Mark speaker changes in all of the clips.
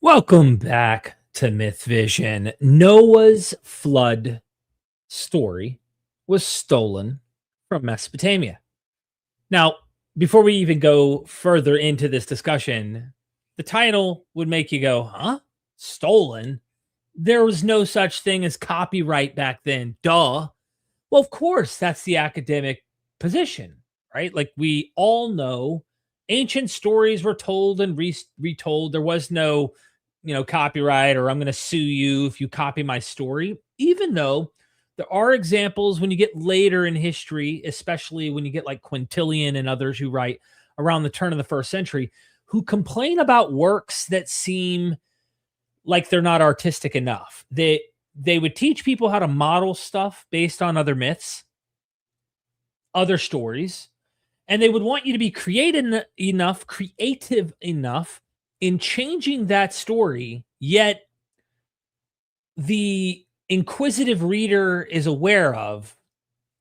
Speaker 1: Welcome back to Myth Vision. Noah's flood story was stolen from Mesopotamia. Now, before we even go further into this discussion, the title would make you go, huh? Stolen? There was no such thing as copyright back then. Duh. Well, of course, that's the academic position, right? Like we all know ancient stories were told and retold. There was no copyright or I'm going to sue you if you copy my story, even though there are examples when you get later in history, especially when you get like Quintilian and others who write around the turn of the first century, who complain about works that seem like they're not artistic enough. They would teach people how to model stuff based on other myths, other stories, and they would want you to be creative enough in changing that story, yet the inquisitive reader is aware of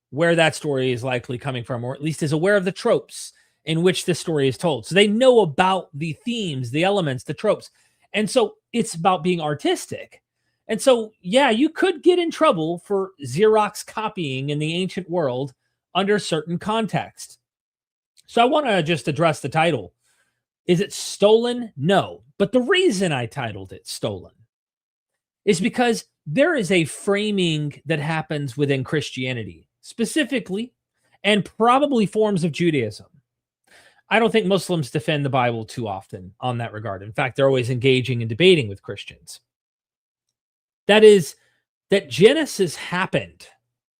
Speaker 1: where that story is likely coming from, or at least is aware of the tropes in which this story is told. So they know about the themes, the elements, the tropes. And so it's about being artistic. And so, yeah, you could get in trouble for Xerox copying in the ancient world under certain context. So I want to just address the title. Is it stolen? No. But the reason I titled it Stolen is because there is a framing that happens within Christianity, specifically, and probably forms of Judaism. I don't think Muslims defend the Bible too often on that regard. In fact, they're always engaging and debating with Christians. That is, that Genesis happened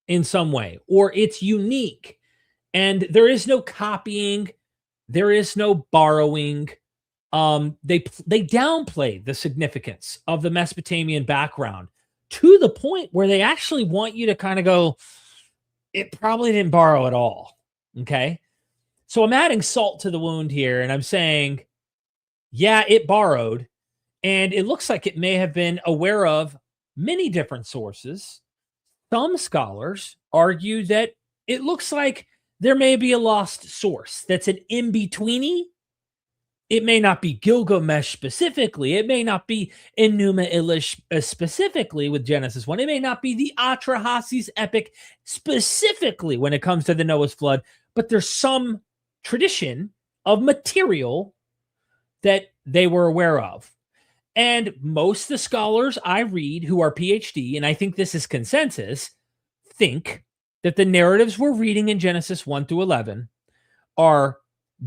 Speaker 1: in some way, or it's unique, and there is no copying. There is no borrowing. They downplay the significance of the Mesopotamian background to the point where they actually want you to kind of go, it probably didn't borrow at all. Okay. So I'm adding salt to the wound here, and I'm saying, yeah, it borrowed, and it looks like it may have been aware of many different sources. Some scholars argue that it looks like there may be a lost source that's an in-betweeny. It may not be Gilgamesh specifically. It may not be Enuma Elish specifically with Genesis 1. It may not be the Atrahasis Epic specifically when it comes to the Noah's flood, but there's some tradition of material that they were aware of. And most of the scholars I read who are PhD, and I think this is consensus, think that the narratives we're reading in Genesis 1 through 11 are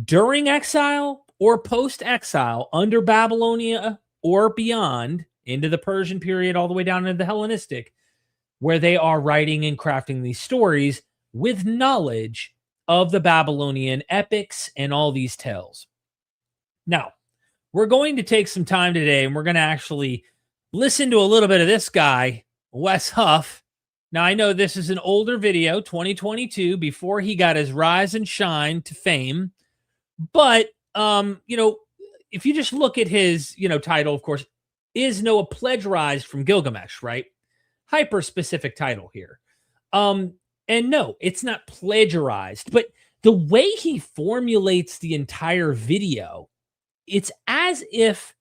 Speaker 1: during exile or post-exile under Babylonia or beyond into the Persian period all the way down into the Hellenistic, where they are writing and crafting these stories with knowledge of the Babylonian epics and all these tales. Now, we're going to take some time today and we're going to actually listen to a little bit of this guy, Wes Huff. Now, I know this is an older video, 2022, before he got his rise and shine to fame. But, if you just look at his, title, of course, is Noah plagiarized from Gilgamesh, right? Hyper-specific title here. And no, it's not plagiarized. But the way he formulates the entire video, it's as if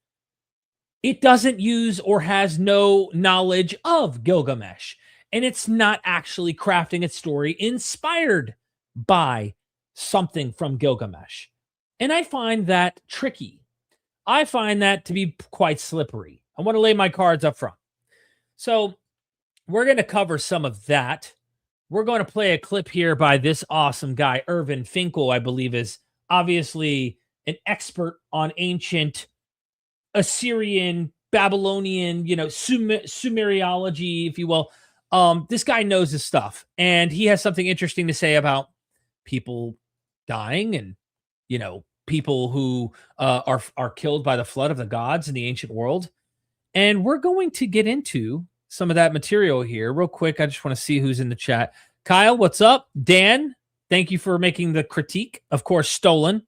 Speaker 1: it doesn't use or has no knowledge of Gilgamesh. And it's not actually crafting its story inspired by something from Gilgamesh. And I find that tricky. I find that to be quite slippery. I want to lay my cards up front. So we're going to cover some of that. We're going to play a clip here by this awesome guy, Irvin Finkel, I believe is obviously an expert on ancient Assyrian, Babylonian, Sumeriology, if you will. This guy knows his stuff, and he has something interesting to say about people dying and, people who are killed by the flood of the gods in the ancient world. And we're going to get into some of that material here real quick. I just want to see who's in the chat. Kyle, what's up? Dan, thank you for making the critique. Of course, stolen.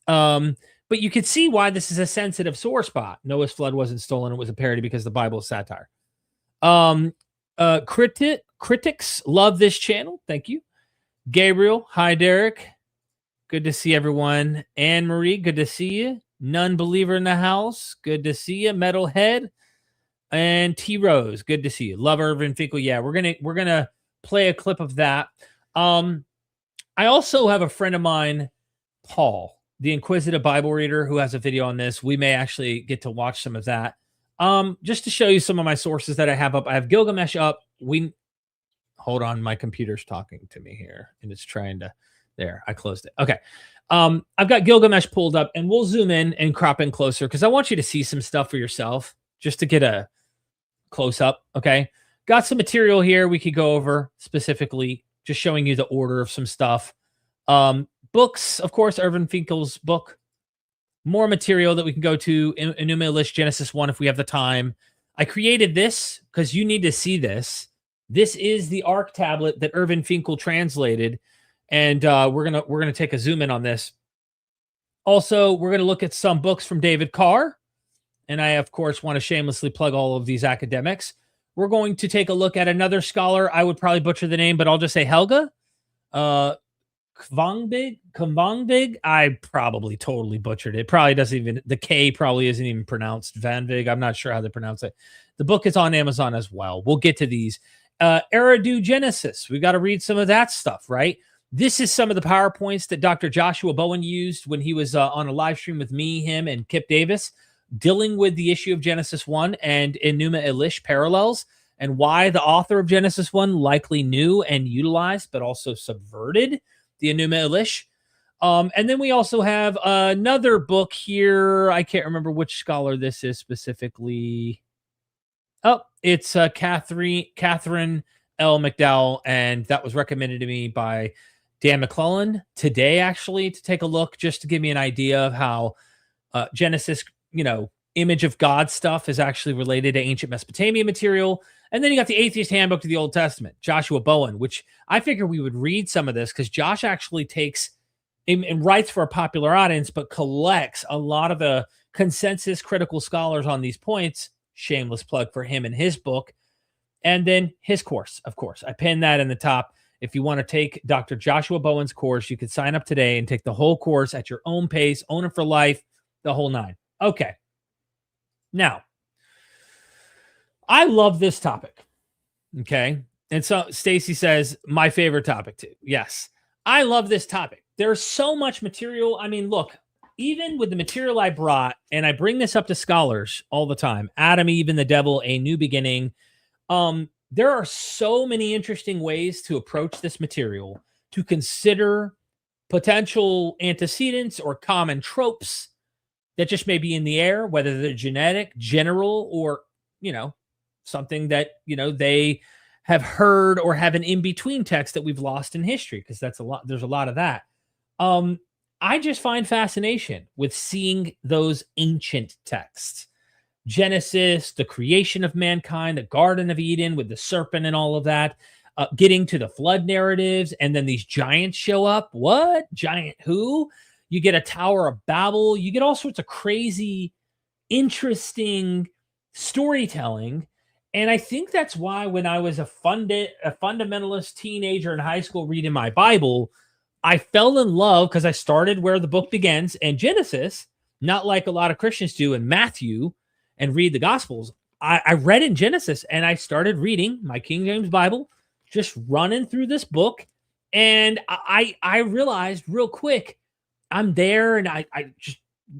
Speaker 1: But you can see why this is a sensitive sore spot. Noah's flood wasn't stolen. It was a parody because the Bible is satire. Critics love this channel. Thank you. Gabriel, hi, Derek. Good to see everyone. Anne Marie, good to see you. Non-believer in the house. Good to see you. Metalhead. And T Rose, good to see you. Love Irvin Finkel. Yeah, we're gonna play a clip of that. I also have a friend of mine, Paul, the Inquisitive Bible reader, who has a video on this. We may actually get to watch some of that. Just to show you some of my sources that I have up. I have Gilgamesh up. Hold on, my computer's talking to me here, and it's trying to. There, I closed it. Okay. I've got Gilgamesh pulled up, and we'll zoom in and crop in closer because I want you to see some stuff for yourself, just to get a close up. Okay. Got some material here we could go over specifically, just showing you the order of some stuff. Books, of course, Irvin Finkel's book. More material that we can go to. Enuma Elish, Genesis 1, if we have the time. I created this because you need to see this. This is the Ark tablet that Irvin Finkel translated. And we're gonna take a zoom in on this. Also, we're gonna look at some books from David Carr. And I, of course, want to shamelessly plug all of these academics. We're going to take a look at another scholar. I would probably butcher the name, but I'll just say Helga. Kvangbig. I probably totally butchered it. Probably doesn't even, the K probably isn't even pronounced. Vanvig. I'm not sure how they pronounce it. The book is on Amazon as well. We'll get to these. Eridu Genesis. We got to read some of that stuff, right? This is some of the PowerPoints that Dr. Joshua Bowen used when he was on a live stream with me, him, and Kip Davis, dealing with the issue of Genesis 1 and Enuma Elish parallels, and why the author of Genesis 1 likely knew and utilized, but also subverted the Enuma Elish. And then we also have another book here. I can't remember which scholar this is specifically. Oh, it's Catherine L. McDowell, and that was recommended to me by Dan McClellan today, actually, to take a look, just to give me an idea of how Genesis, image of God stuff is actually related to ancient Mesopotamia material. And then you got the Atheist Handbook to the Old Testament, Joshua Bowen, which I figure we would read some of this because Josh actually takes and writes for a popular audience, but collects a lot of the consensus critical scholars on these points. Shameless plug for him and his book. And then his course, of course. I pinned that in the top. If you want to take Dr. Joshua Bowen's course, you could sign up today and take the whole course at your own pace, own it for life, the whole nine. Okay. Now, I love this topic. Okay. And so Stacy says, my favorite topic too. Yes. I love this topic. There's so much material. I mean, look, even with the material I brought, and I bring this up to scholars all the time, Adam, Eve, and the Devil, A New Beginning. There are so many interesting ways to approach this material, to consider potential antecedents or common tropes that just may be in the air, whether they're genetic, general, or, something that, they have heard or have an in-between text that we've lost in history, because that's a lot. There's a lot of that. I just find fascination with seeing those ancient texts. Genesis, the creation of mankind, the Garden of Eden with the serpent and all of that, getting to the flood narratives, and then these giants show up. What? Giant who? You get a Tower of Babel. You get all sorts of crazy, interesting storytelling. And I think that's why when I was a fundamentalist teenager in high school reading my Bible, I fell in love because I started where the book begins. And Genesis, not like a lot of Christians do in Matthew and read the Gospels. I read in Genesis, and I started reading my King James Bible, just running through this book. And I realized real quick, I'm there, and I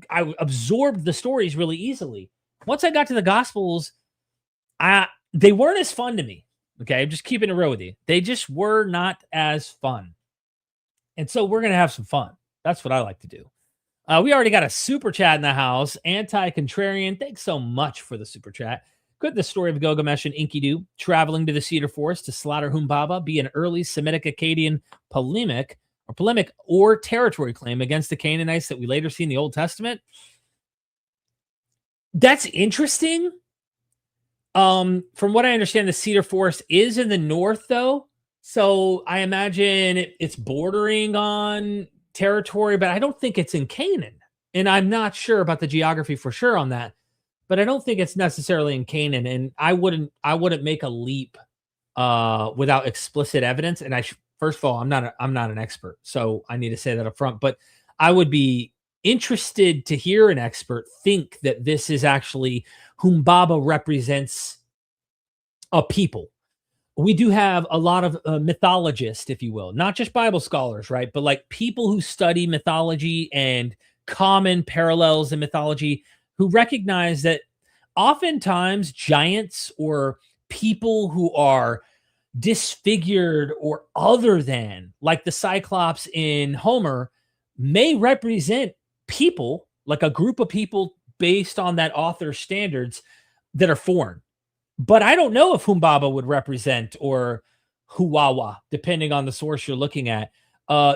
Speaker 1: absorbed the stories really easily. Once I got to the Gospels, they weren't as fun to me. Okay, I'm just keeping it real with you. They just were not as fun. And so we're going to have some fun. That's what I like to do. We already got a super chat in the house. Anti-contrarian, thanks so much for the super chat. Could the story of Gilgamesh and Enkidu traveling to the Cedar Forest to slaughter Humbaba be an early Semitic Akkadian polemic or territory claim against the Canaanites that we later see in the Old Testament? That's interesting. From what I understand, the Cedar Forest is in the north, though. So I imagine it's bordering on territory, but I don't think it's in Canaan. And I'm not sure about the geography for sure on that, but I don't think it's necessarily in Canaan. And I wouldn't make a leap without explicit evidence. And first of all, I'm not an expert, so I need to say that up front. But I would be interested to hear an expert think that this is actually Humbaba represents a people. We do have a lot of mythologists, if you will, not just Bible scholars, right? But like people who study mythology and common parallels in mythology who recognize that oftentimes giants or people who are disfigured or other than, like the Cyclops in Homer, may represent people, like a group of people based on that author's standards that are foreign. But I don't know if Humbaba would represent, or Huwawa, depending on the source you're looking at,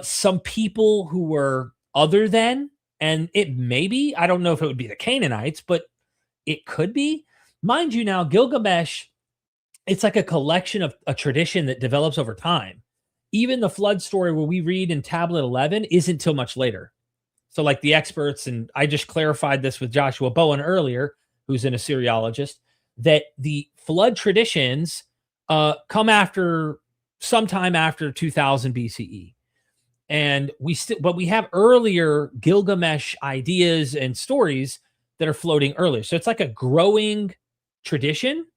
Speaker 1: some people who were other than, and it may be, I don't know if it would be the Canaanites, but it could be. Mind you now, Gilgamesh, it's like a collection of a tradition that develops over time. Even the flood story where we read in Tablet 11 isn't till much later. So like the experts, and I just clarified this with Joshua Bowen earlier, who's an Assyriologist, that the flood traditions come after sometime after 2000 BCE. And but we have earlier Gilgamesh ideas and stories that are floating earlier. So it's like a growing tradition.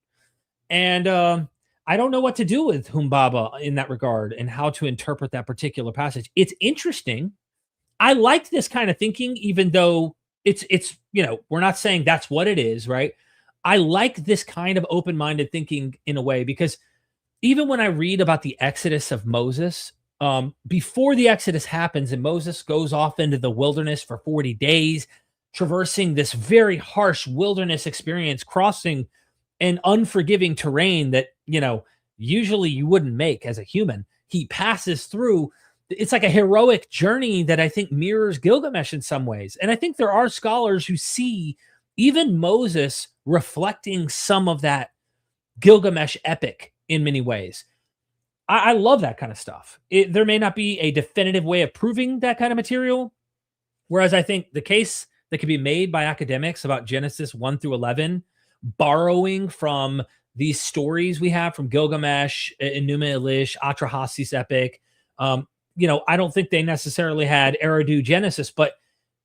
Speaker 1: And I don't know what to do with Humbaba in that regard and how to interpret that particular passage. It's interesting. I like this kind of thinking, even though it's we're not saying that's what it is, right? I like this kind of open-minded thinking in a way, because even when I read about the Exodus of Moses, before the Exodus happens and Moses goes off into the wilderness for 40 days, traversing this very harsh wilderness experience, crossing an unforgiving terrain that, usually you wouldn't make as a human. He passes through. It's like a heroic journey that I think mirrors Gilgamesh in some ways. And I think there are scholars who see even Moses reflecting some of that Gilgamesh epic in many ways. I love that kind of stuff. There may not be a definitive way of proving that kind of material, whereas I think the case that can be made by academics about Genesis 1 through 11, borrowing from these stories we have from Gilgamesh, Enuma Elish, Atrahasis Epic. I don't think they necessarily had Eridu Genesis, but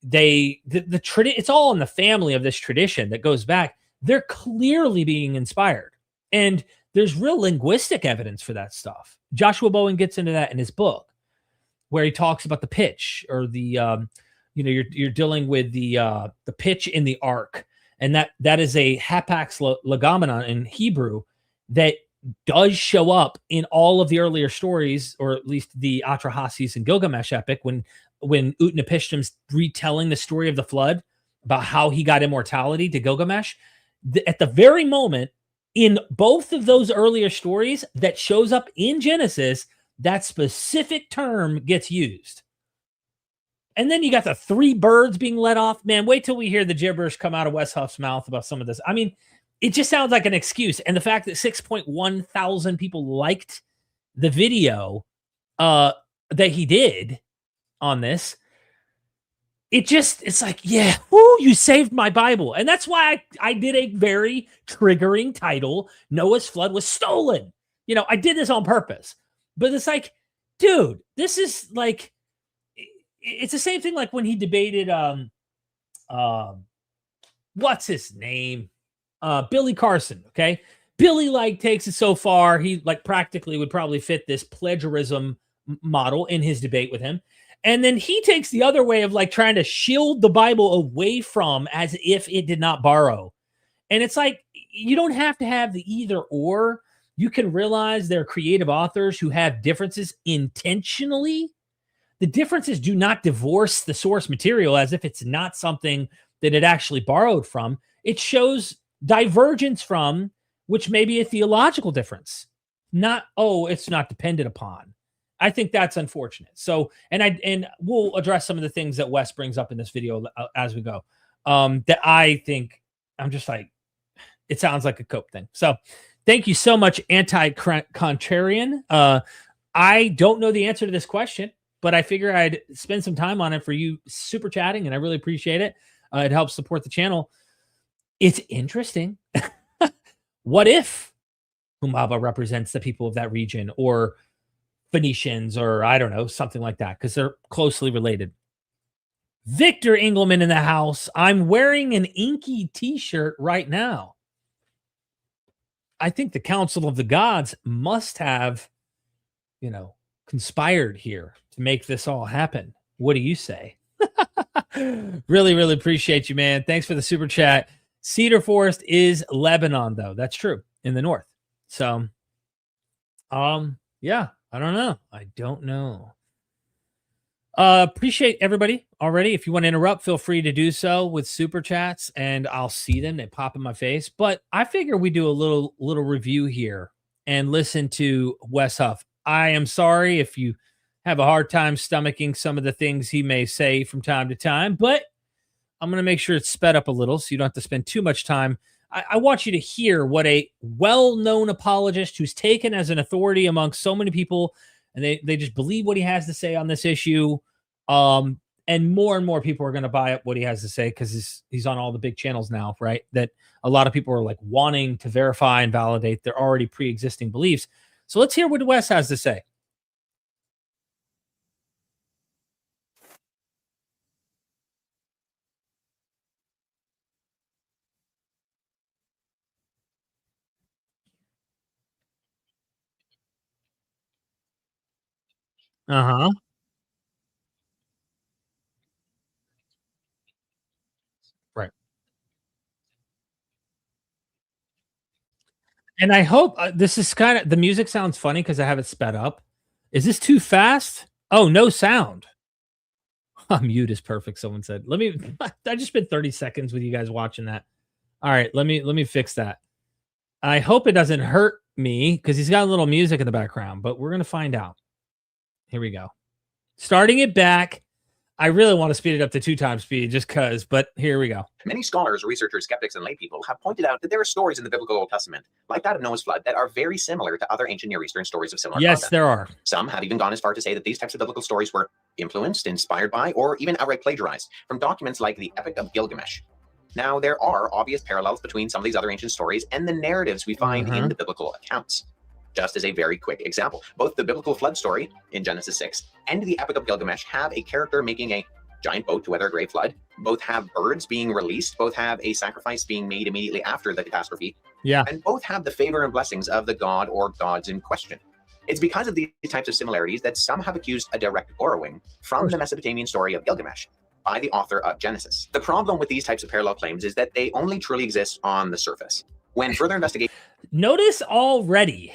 Speaker 1: it's all in the family of this tradition that goes back. They're clearly being inspired, and there's real linguistic evidence for that stuff. Joshua Bowen gets into that in his book, where he talks about the pitch, or the you're dealing with the pitch in the ark, and that is a hapax legomenon in Hebrew that does show up in all of the earlier stories, or at least the Atrahasis and Gilgamesh epic, when Utnapishtim's retelling the story of the flood about how he got immortality to Gilgamesh. At the very moment in both of those earlier stories that shows up in Genesis, that specific term gets used. And then you got the 3 birds being let off. Man, wait till we hear the gibberish come out of Wes Huff's mouth about some of this. I mean, it just sounds like an excuse. And the fact that 6.1 thousand people liked the video that he did on this, it's like, yeah, whoo, you saved my Bible. And that's why I did a very triggering title, Noah's Flood was stolen. I did this on purpose. But it's like, dude, this is like, it's the same thing like when he debated, what's his name? Billy Carson, okay? Billy takes it so far, he practically would probably fit this plagiarism model in his debate with him. And then he takes the other way of trying to shield the Bible away from, as if it did not borrow. And it's like, you don't have to have the either or. You can realize there are creative authors who have differences intentionally. The differences do not divorce the source material as if it's not something that it actually borrowed from. It shows divergence from, which may be a theological difference. Not, it's not dependent upon. I think that's unfortunate. So, and we'll address some of the things that Wes brings up in this video as we go. That I think, I'm just like, it sounds like a cope thing. So thank you so much, Anti-Contrarian. I don't know the answer to this question, but I figure I'd spend some time on it for you super chatting, and I really appreciate it. It helps support the channel. It's interesting. What if Humbaba represents the people of that region, or Phoenicians, or I don't know, something like that, because they're closely related. Victor Engelman in the house. I'm wearing an inky t-shirt right now. I think the Council of the Gods must have, conspired here to make this all happen. What do you say? Really, really appreciate you, man. Thanks for the super chat. Cedar Forest is Lebanon, though. That's true, in the north. So, yeah, I don't know. Appreciate everybody already. If you want to interrupt, feel free to do so with super chats, and I'll see them. They pop in my face. But I figure we do a little review here and listen to Wes Huff. I am sorry if you have a hard time stomaching some of the things he may say from time to time, but I'm going to make sure it's sped up a little so you don't have to spend too much time. I want you to hear what a well-known apologist who's taken as an authority among so many people, and they just believe what he has to say on this issue. And more people are going to buy up what he has to say because he's on all the big channels now, right? That a lot of people are like wanting to verify and validate their already pre-existing beliefs. So let's hear what Wes has to say. Uh-huh. Right. And I hope this is kind of, the music sounds funny because I have it sped up. Is this too fast? Oh, no sound. Mute is perfect. Someone said, I just spent 30 seconds with you guys watching that. All right, let me fix that. I hope it doesn't hurt me because he's got a little music in the background, but we're going to find out. Here we go. Starting it back. I really want to speed it up to 2 times speed just because, but here we go.
Speaker 2: Many scholars, researchers, skeptics, and laypeople have pointed out that there are stories in the biblical Old Testament, like that of Noah's flood, that are very similar to other ancient Near Eastern stories of similar
Speaker 1: Yes,
Speaker 2: content.
Speaker 1: there are.
Speaker 2: Some have even gone as far to say that these types of biblical stories were influenced, inspired by, or even outright plagiarized from documents like the Epic of Gilgamesh. Now, there are obvious parallels between some of these other ancient stories and the narratives we find in the biblical accounts. Just as a very quick example, both the biblical flood story in Genesis 6 and the Epic of Gilgamesh have a character making a giant boat to weather a great flood. Both have birds being released. Both have a sacrifice being made immediately after the catastrophe.
Speaker 1: Yeah.
Speaker 2: And both have the favor and blessings of the god or gods in question. It's because of these types of similarities that some have accused a direct borrowing from the Mesopotamian story of Gilgamesh by the author of Genesis. The problem with these types of parallel claims is that they only truly exist on the surface. When further investigation...
Speaker 1: Notice already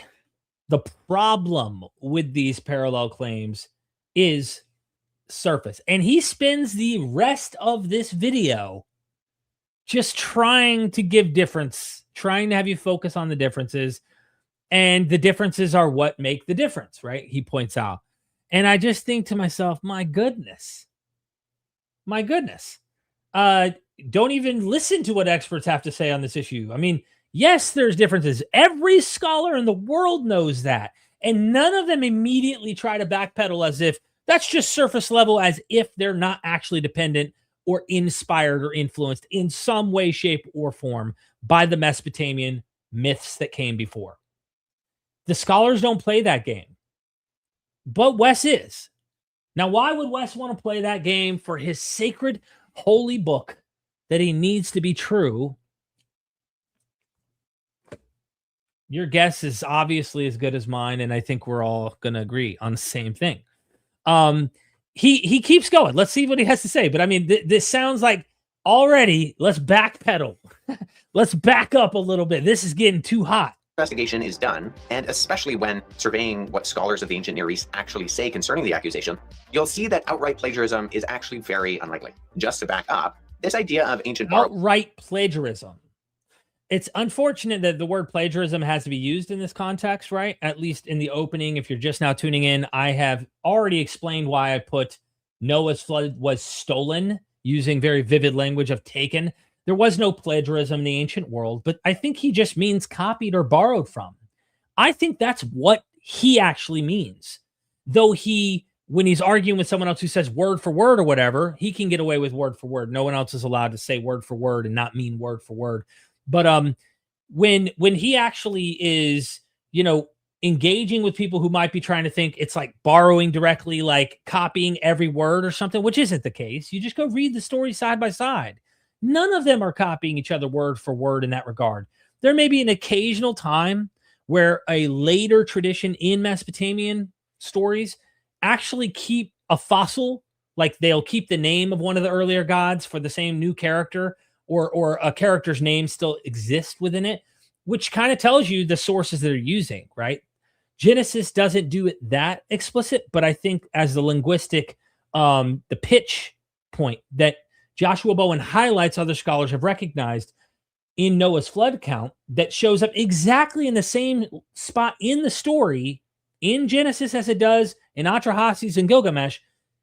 Speaker 1: the problem with these parallel claims is surface. And he spends the rest of this video just trying to give difference, trying to have you focus on the differences. And the differences are what make the difference, right? He points out. And I just think to myself, my goodness. Don't even listen to what experts have to say on this issue. I mean, yes, there's differences. Every scholar in the world knows that. And none of them immediately try to backpedal as if that's just surface level, as if they're not actually dependent or inspired or influenced in some way, shape, or form by the Mesopotamian myths that came before. The scholars don't play that game, but Wes is. Now, why would Wes want to play that game? For his sacred, holy book that he needs to be true. Your guess is obviously as good as mine, and I think we're all going to agree on the same thing. He keeps going. Let's see what he has to say. But I mean, this sounds like already, let's backpedal. Let's back up a little bit. This is getting too hot.
Speaker 2: Investigation is done, and especially when surveying what scholars of the ancient Near East actually say concerning the accusation, you'll see that outright plagiarism is actually very unlikely. Just to back up, this idea of ancient
Speaker 1: outright plagiarism. It's unfortunate that the word plagiarism has to be used in this context, right? At least in the opening. If you're just now tuning in, I have already explained why I put Noah's flood was stolen, using very vivid language of taken. There was no plagiarism in the ancient world, but I think he just means copied or borrowed from. I think that's what he actually means. Though when he's arguing with someone else who says word for word or whatever, he can get away with word for word. No one else is allowed to say word for word and not mean word for word. But when he actually is, engaging with people who might be trying to think it's like borrowing directly, like copying every word or something, which isn't the case. You just go read the story side by side. None of them are copying each other word for word in that regard. There may be an occasional time where a later tradition in Mesopotamian stories actually keep a fossil, like they'll keep the name of one of the earlier gods for the same new character, or a character's name still exists within it, which kind of tells you the sources that they're using, right? Genesis doesn't do it that explicit, but I think as the linguistic, the pitch point that Joshua Bowen highlights, other scholars have recognized in Noah's flood count that shows up exactly in the same spot in the story in Genesis as it does in Atrahasis and Gilgamesh.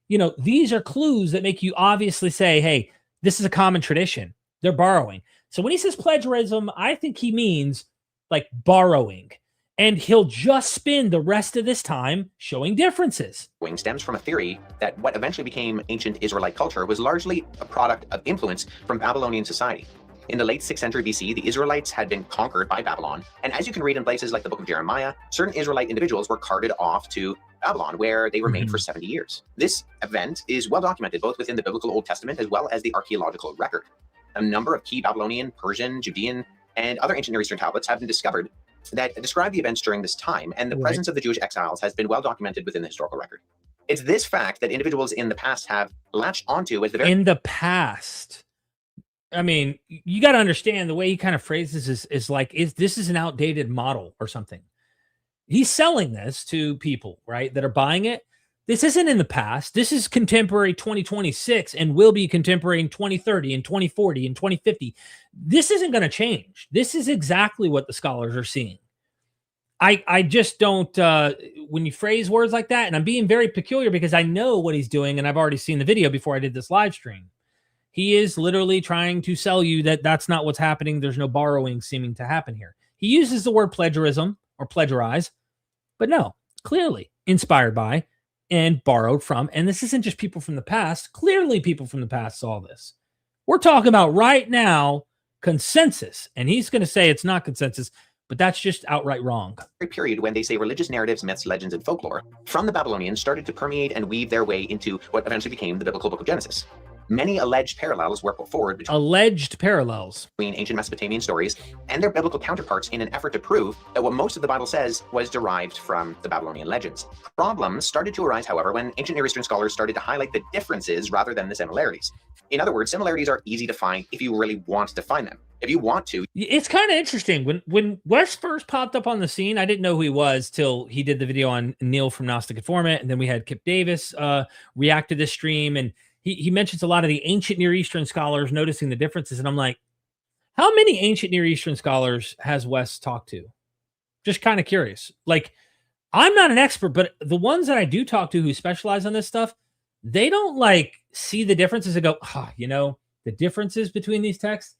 Speaker 1: You know, these are clues that make you obviously say, hey, this is a common tradition. They're borrowing. So when he says plagiarism, I think he means like borrowing. And he'll just spend the rest of this time showing differences.
Speaker 2: Stems from a theory that what eventually became ancient Israelite culture was largely a product of influence from Babylonian society. In the late 6th century BC, the Israelites had been conquered by Babylon. And as you can read in places like the book of Jeremiah, certain Israelite individuals were carted off to Babylon, where they remained for 70 years. This event is well documented both within the biblical Old Testament as well as the archaeological record. A number of key Babylonian, Persian, Judean, and other ancient Near Eastern tablets have been discovered that describe the events during this time, and the presence of the Jewish exiles has been well documented within the historical record. It's this fact that individuals in the past have latched onto as the very—
Speaker 1: In the past. I mean, you got to understand the way he kind of phrases is like, this is an outdated model or something. He's selling this to people, right, that are buying it. This isn't in the past. This is contemporary 2026 and will be contemporary in 2030 and 2040 and 2050. This isn't going to change. This is exactly what the scholars are seeing. I just don't, when you phrase words like that, and I'm being very peculiar because I know what he's doing and I've already seen the video before I did this live stream. He is literally trying to sell you that that's not what's happening. There's no borrowing seeming to happen here. He uses the word plagiarism or plagiarize, but no, clearly inspired by and borrowed from. And this isn't just people from the past. Clearly people from the past saw this. We're talking about right now consensus. And he's going to say it's not consensus, but that's just outright wrong.
Speaker 2: Period when they say religious narratives, myths, legends, and folklore from the Babylonians started to permeate and weave their way into what eventually became the biblical book of Genesis. Many alleged parallels were put forward between ancient Mesopotamian stories and their biblical counterparts in an effort to prove that what most of the Bible says was derived from the Babylonian legends. Problems started to arise, however, when ancient Near Eastern scholars started to highlight the differences rather than the similarities. In other words, similarities are easy to find if you really want to find them. If you want to.
Speaker 1: It's kind of interesting. When Wes first popped up on the scene, I didn't know who he was till he did the video on Neil from Gnostic Informant, and then we had Kip Davis react to this stream, and he mentions a lot of the ancient Near Eastern scholars noticing the differences. And I'm like, how many ancient Near Eastern scholars has Wes talked to? Just kind of curious. Like, I'm not an expert, but the ones that I do talk to who specialize on this stuff, they don't like see the differences and go, you know, the differences between these texts.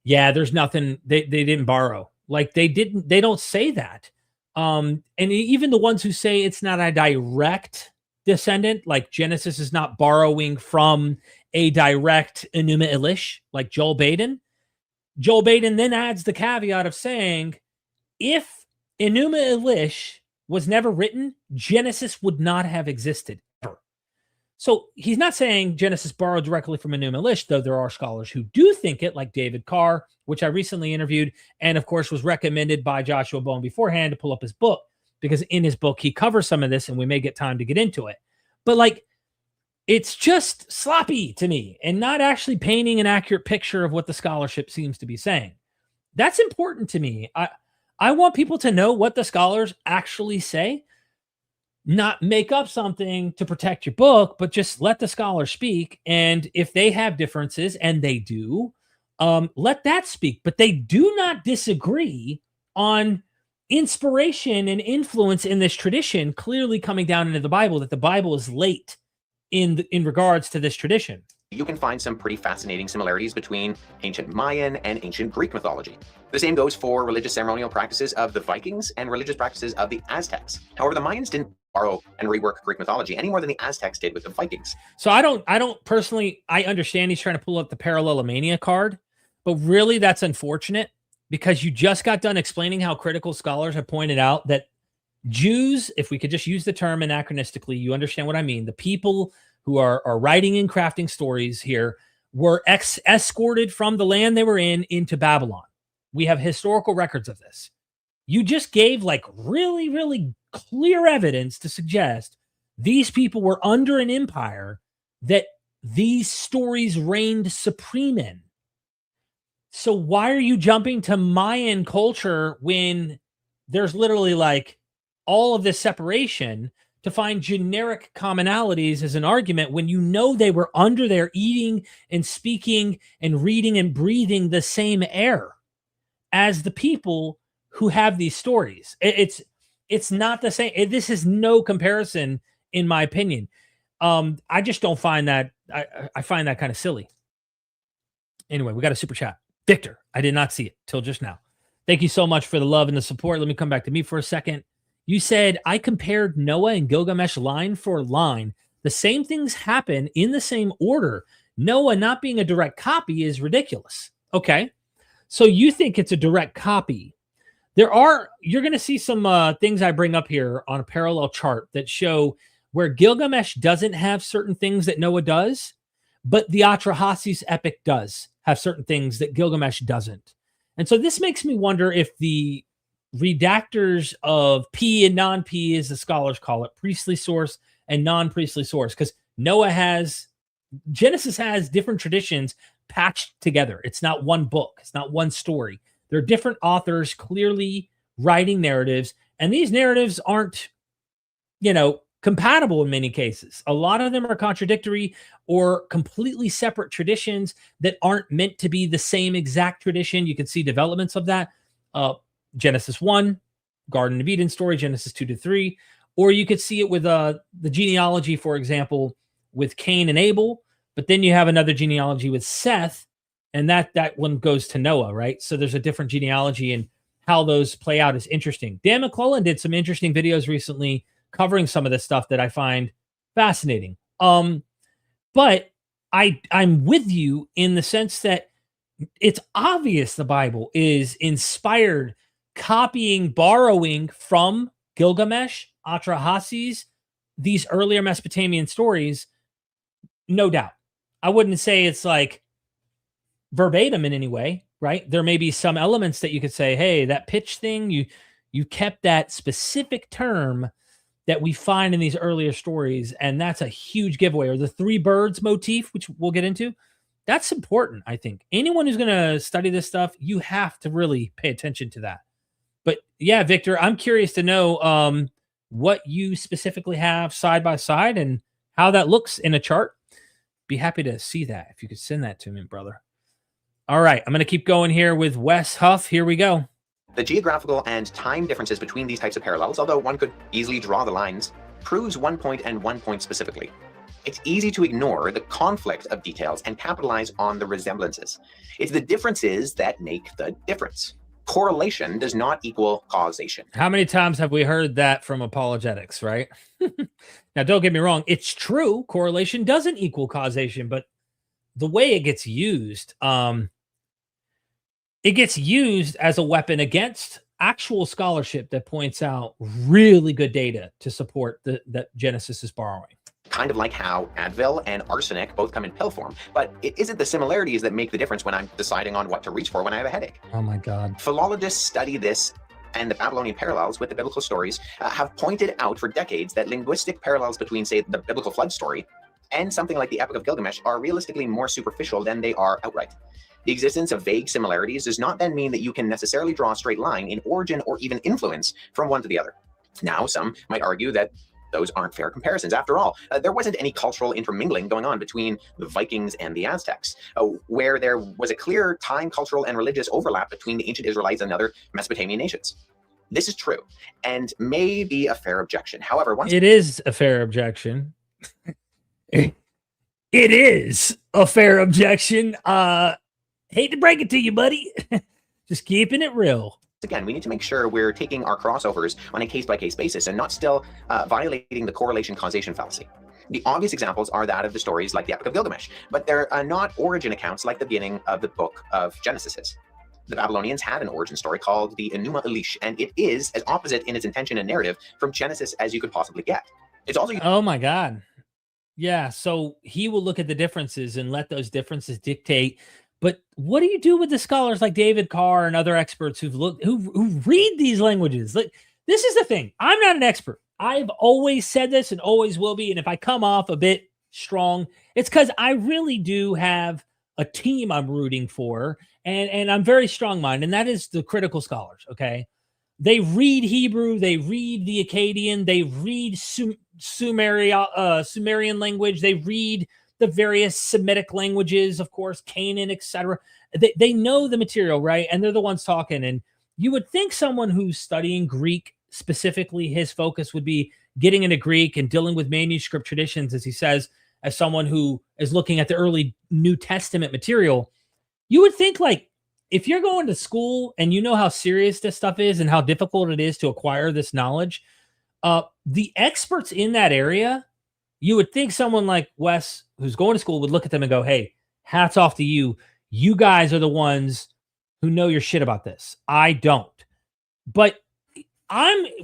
Speaker 1: Yeah, there's nothing. They didn't borrow. Like they don't say that. And even the ones who say it's not a direct descendant, like Genesis is not borrowing from a direct Enuma Elish, like Joel Baden. Joel Baden then adds the caveat of saying, if Enuma Elish was never written, Genesis would not have existed ever. So he's not saying Genesis borrowed directly from Enuma Elish, though there are scholars who do think it, like David Carr, which I recently interviewed, and of course was recommended by Joshua Bowen beforehand to pull up his book, because in his book, he covers some of this and we may get time to get into it. But like, it's just sloppy to me and not actually painting an accurate picture of what the scholarship seems to be saying. That's important to me. I want people to know what the scholars actually say, not make up something to protect your book, but just let the scholars speak. And if they have differences, and they do, let that speak. But they do not disagree on inspiration and influence in this tradition clearly coming down into the Bible, that the Bible is late in regards to this tradition.
Speaker 2: You can find some pretty fascinating similarities between ancient Mayan and ancient Greek mythology. The same goes for religious ceremonial practices of the Vikings and religious practices of the Aztecs. However, the Mayans didn't borrow and rework Greek mythology any more than the Aztecs did with the Vikings.
Speaker 1: So I don't personally, I understand he's trying to pull up the Parallelomania card, but really that's unfortunate, because you just got done explaining how critical scholars have pointed out that Jews, if we could just use the term anachronistically, you understand what I mean. The people who are writing and crafting stories here were escorted from the land they were in into Babylon. We have historical records of this. You just gave like really, really clear evidence to suggest these people were under an empire that these stories reigned supreme in. So why are you jumping to Mayan culture when there's literally like all of this separation to find generic commonalities as an argument when you know they were under there eating and speaking and reading and breathing the same air as the people who have these stories? It's not the same. This is no comparison, in my opinion. I just don't find that. I find that kind of silly. Anyway, we got a super chat. Victor, I did not see it till just now. Thank you so much for the love and the support. Let me come back to me for a second. You said, I compared Noah and Gilgamesh line for line. The same things happen in the same order. Noah not being a direct copy is ridiculous. Okay. So you think it's a direct copy. You're going to see some things I bring up here on a parallel chart that show where Gilgamesh doesn't have certain things that Noah does, but the Atrahasis Epic does have certain things that Gilgamesh doesn't. And so this makes me wonder if the redactors of P and non-P, as the scholars call it, priestly source and non-priestly source, because Genesis has different traditions patched together. It's not one book. It's not one story. There are different authors clearly writing narratives, and these narratives aren't, compatible in many cases. A lot of them are contradictory or completely separate traditions that aren't meant to be the same exact tradition. You can see developments of that. Genesis 1, Garden of Eden story, Genesis 2-3, or you could see it with the genealogy, for example, with Cain and Abel, but then you have another genealogy with Seth, and that one goes to Noah, right? So there's a different genealogy, and how those play out is interesting. Dan McClellan did some interesting videos recently covering some of this stuff that I find fascinating. But I'm with you in the sense that it's obvious the Bible is inspired, copying, borrowing from Gilgamesh, Atrahasis, these earlier Mesopotamian stories, no doubt. I wouldn't say it's like verbatim in any way, right? There may be some elements that you could say, hey, that pitch thing, you kept that specific term that we find in these earlier stories, and that's a huge giveaway. Or the three birds motif, which we'll get into, that's important, I think. Anyone who's going to study this stuff, you have to really pay attention to that. But yeah, Victor, I'm curious to know what you specifically have side by side and how that looks in a chart. Be happy to see that if you could send that to me, brother. All right, I'm going to keep going here with Wes Huff. Here we go.
Speaker 2: The geographical and time differences between these types of parallels, although one could easily draw the lines, proves one point and one point specifically. It's easy to ignore the conflict of details and capitalize on the resemblances. It's the differences that make the difference. Correlation does not equal causation.
Speaker 1: How many times have we heard that from apologetics, right? Now, don't get me wrong. It's true. Correlation doesn't equal causation, but the way it gets used, it gets used as a weapon against actual scholarship that points out really good data to support that Genesis is borrowing.
Speaker 2: Kind of like how Advil and arsenic both come in pill form, but it isn't the similarities that make the difference when I'm deciding on what to reach for when I have a headache.
Speaker 1: Oh my God.
Speaker 2: Philologists study this, and the Babylonian parallels with the biblical stories have pointed out for decades that linguistic parallels between, say, the biblical flood story and something like the Epic of Gilgamesh are realistically more superficial than they are outright. The existence of vague similarities does not then mean that you can necessarily draw a straight line in origin or even influence from one to the other. Now, some might argue that those aren't fair comparisons. After all, there wasn't any cultural intermingling going on between the Vikings and the Aztecs, where there was a clear time, cultural, and religious overlap between the ancient Israelites and other Mesopotamian nations. This is true, and may be a fair objection. However, once
Speaker 1: it is a fair objection. It is a fair objection. Hate to break it to you, buddy. Just keeping it real.
Speaker 2: Again, we need to make sure we're taking our crossovers on a case-by-case basis and not still violating the correlation causation fallacy. The obvious examples are that of the stories like the Epic of Gilgamesh, but they're not origin accounts like the beginning of the book of Genesis is. The Babylonians had an origin story called the Enuma Elish, and it is as opposite in its intention and narrative from Genesis as you could possibly get. It's also...
Speaker 1: Oh my God. Yeah, so he will look at the differences and let those differences dictate. But what do you do with the scholars like David Carr and other experts who read these languages? Like, this is the thing. I'm not an expert. I've always said this and always will be. And if I come off a bit strong, it's because I really do have a team I'm rooting for, and I'm very strong-minded, and that is the critical scholars, okay? They read Hebrew, they read the Akkadian, they read Sumerian language, they read the various Semitic languages, of course, Canaan, etc. They know the material, right? And they're the ones talking. And you would think someone who's studying Greek specifically, his focus would be getting into Greek and dealing with manuscript traditions, as he says, as someone who is looking at the early New Testament material. You would think, like, if you're going to school and you know how serious this stuff is and how difficult it is to acquire this knowledge, the experts in that area, you would think someone like Wes, who's going to school, would look at them and go, hey, hats off to you. You guys are the ones who know your shit about this. I don't. But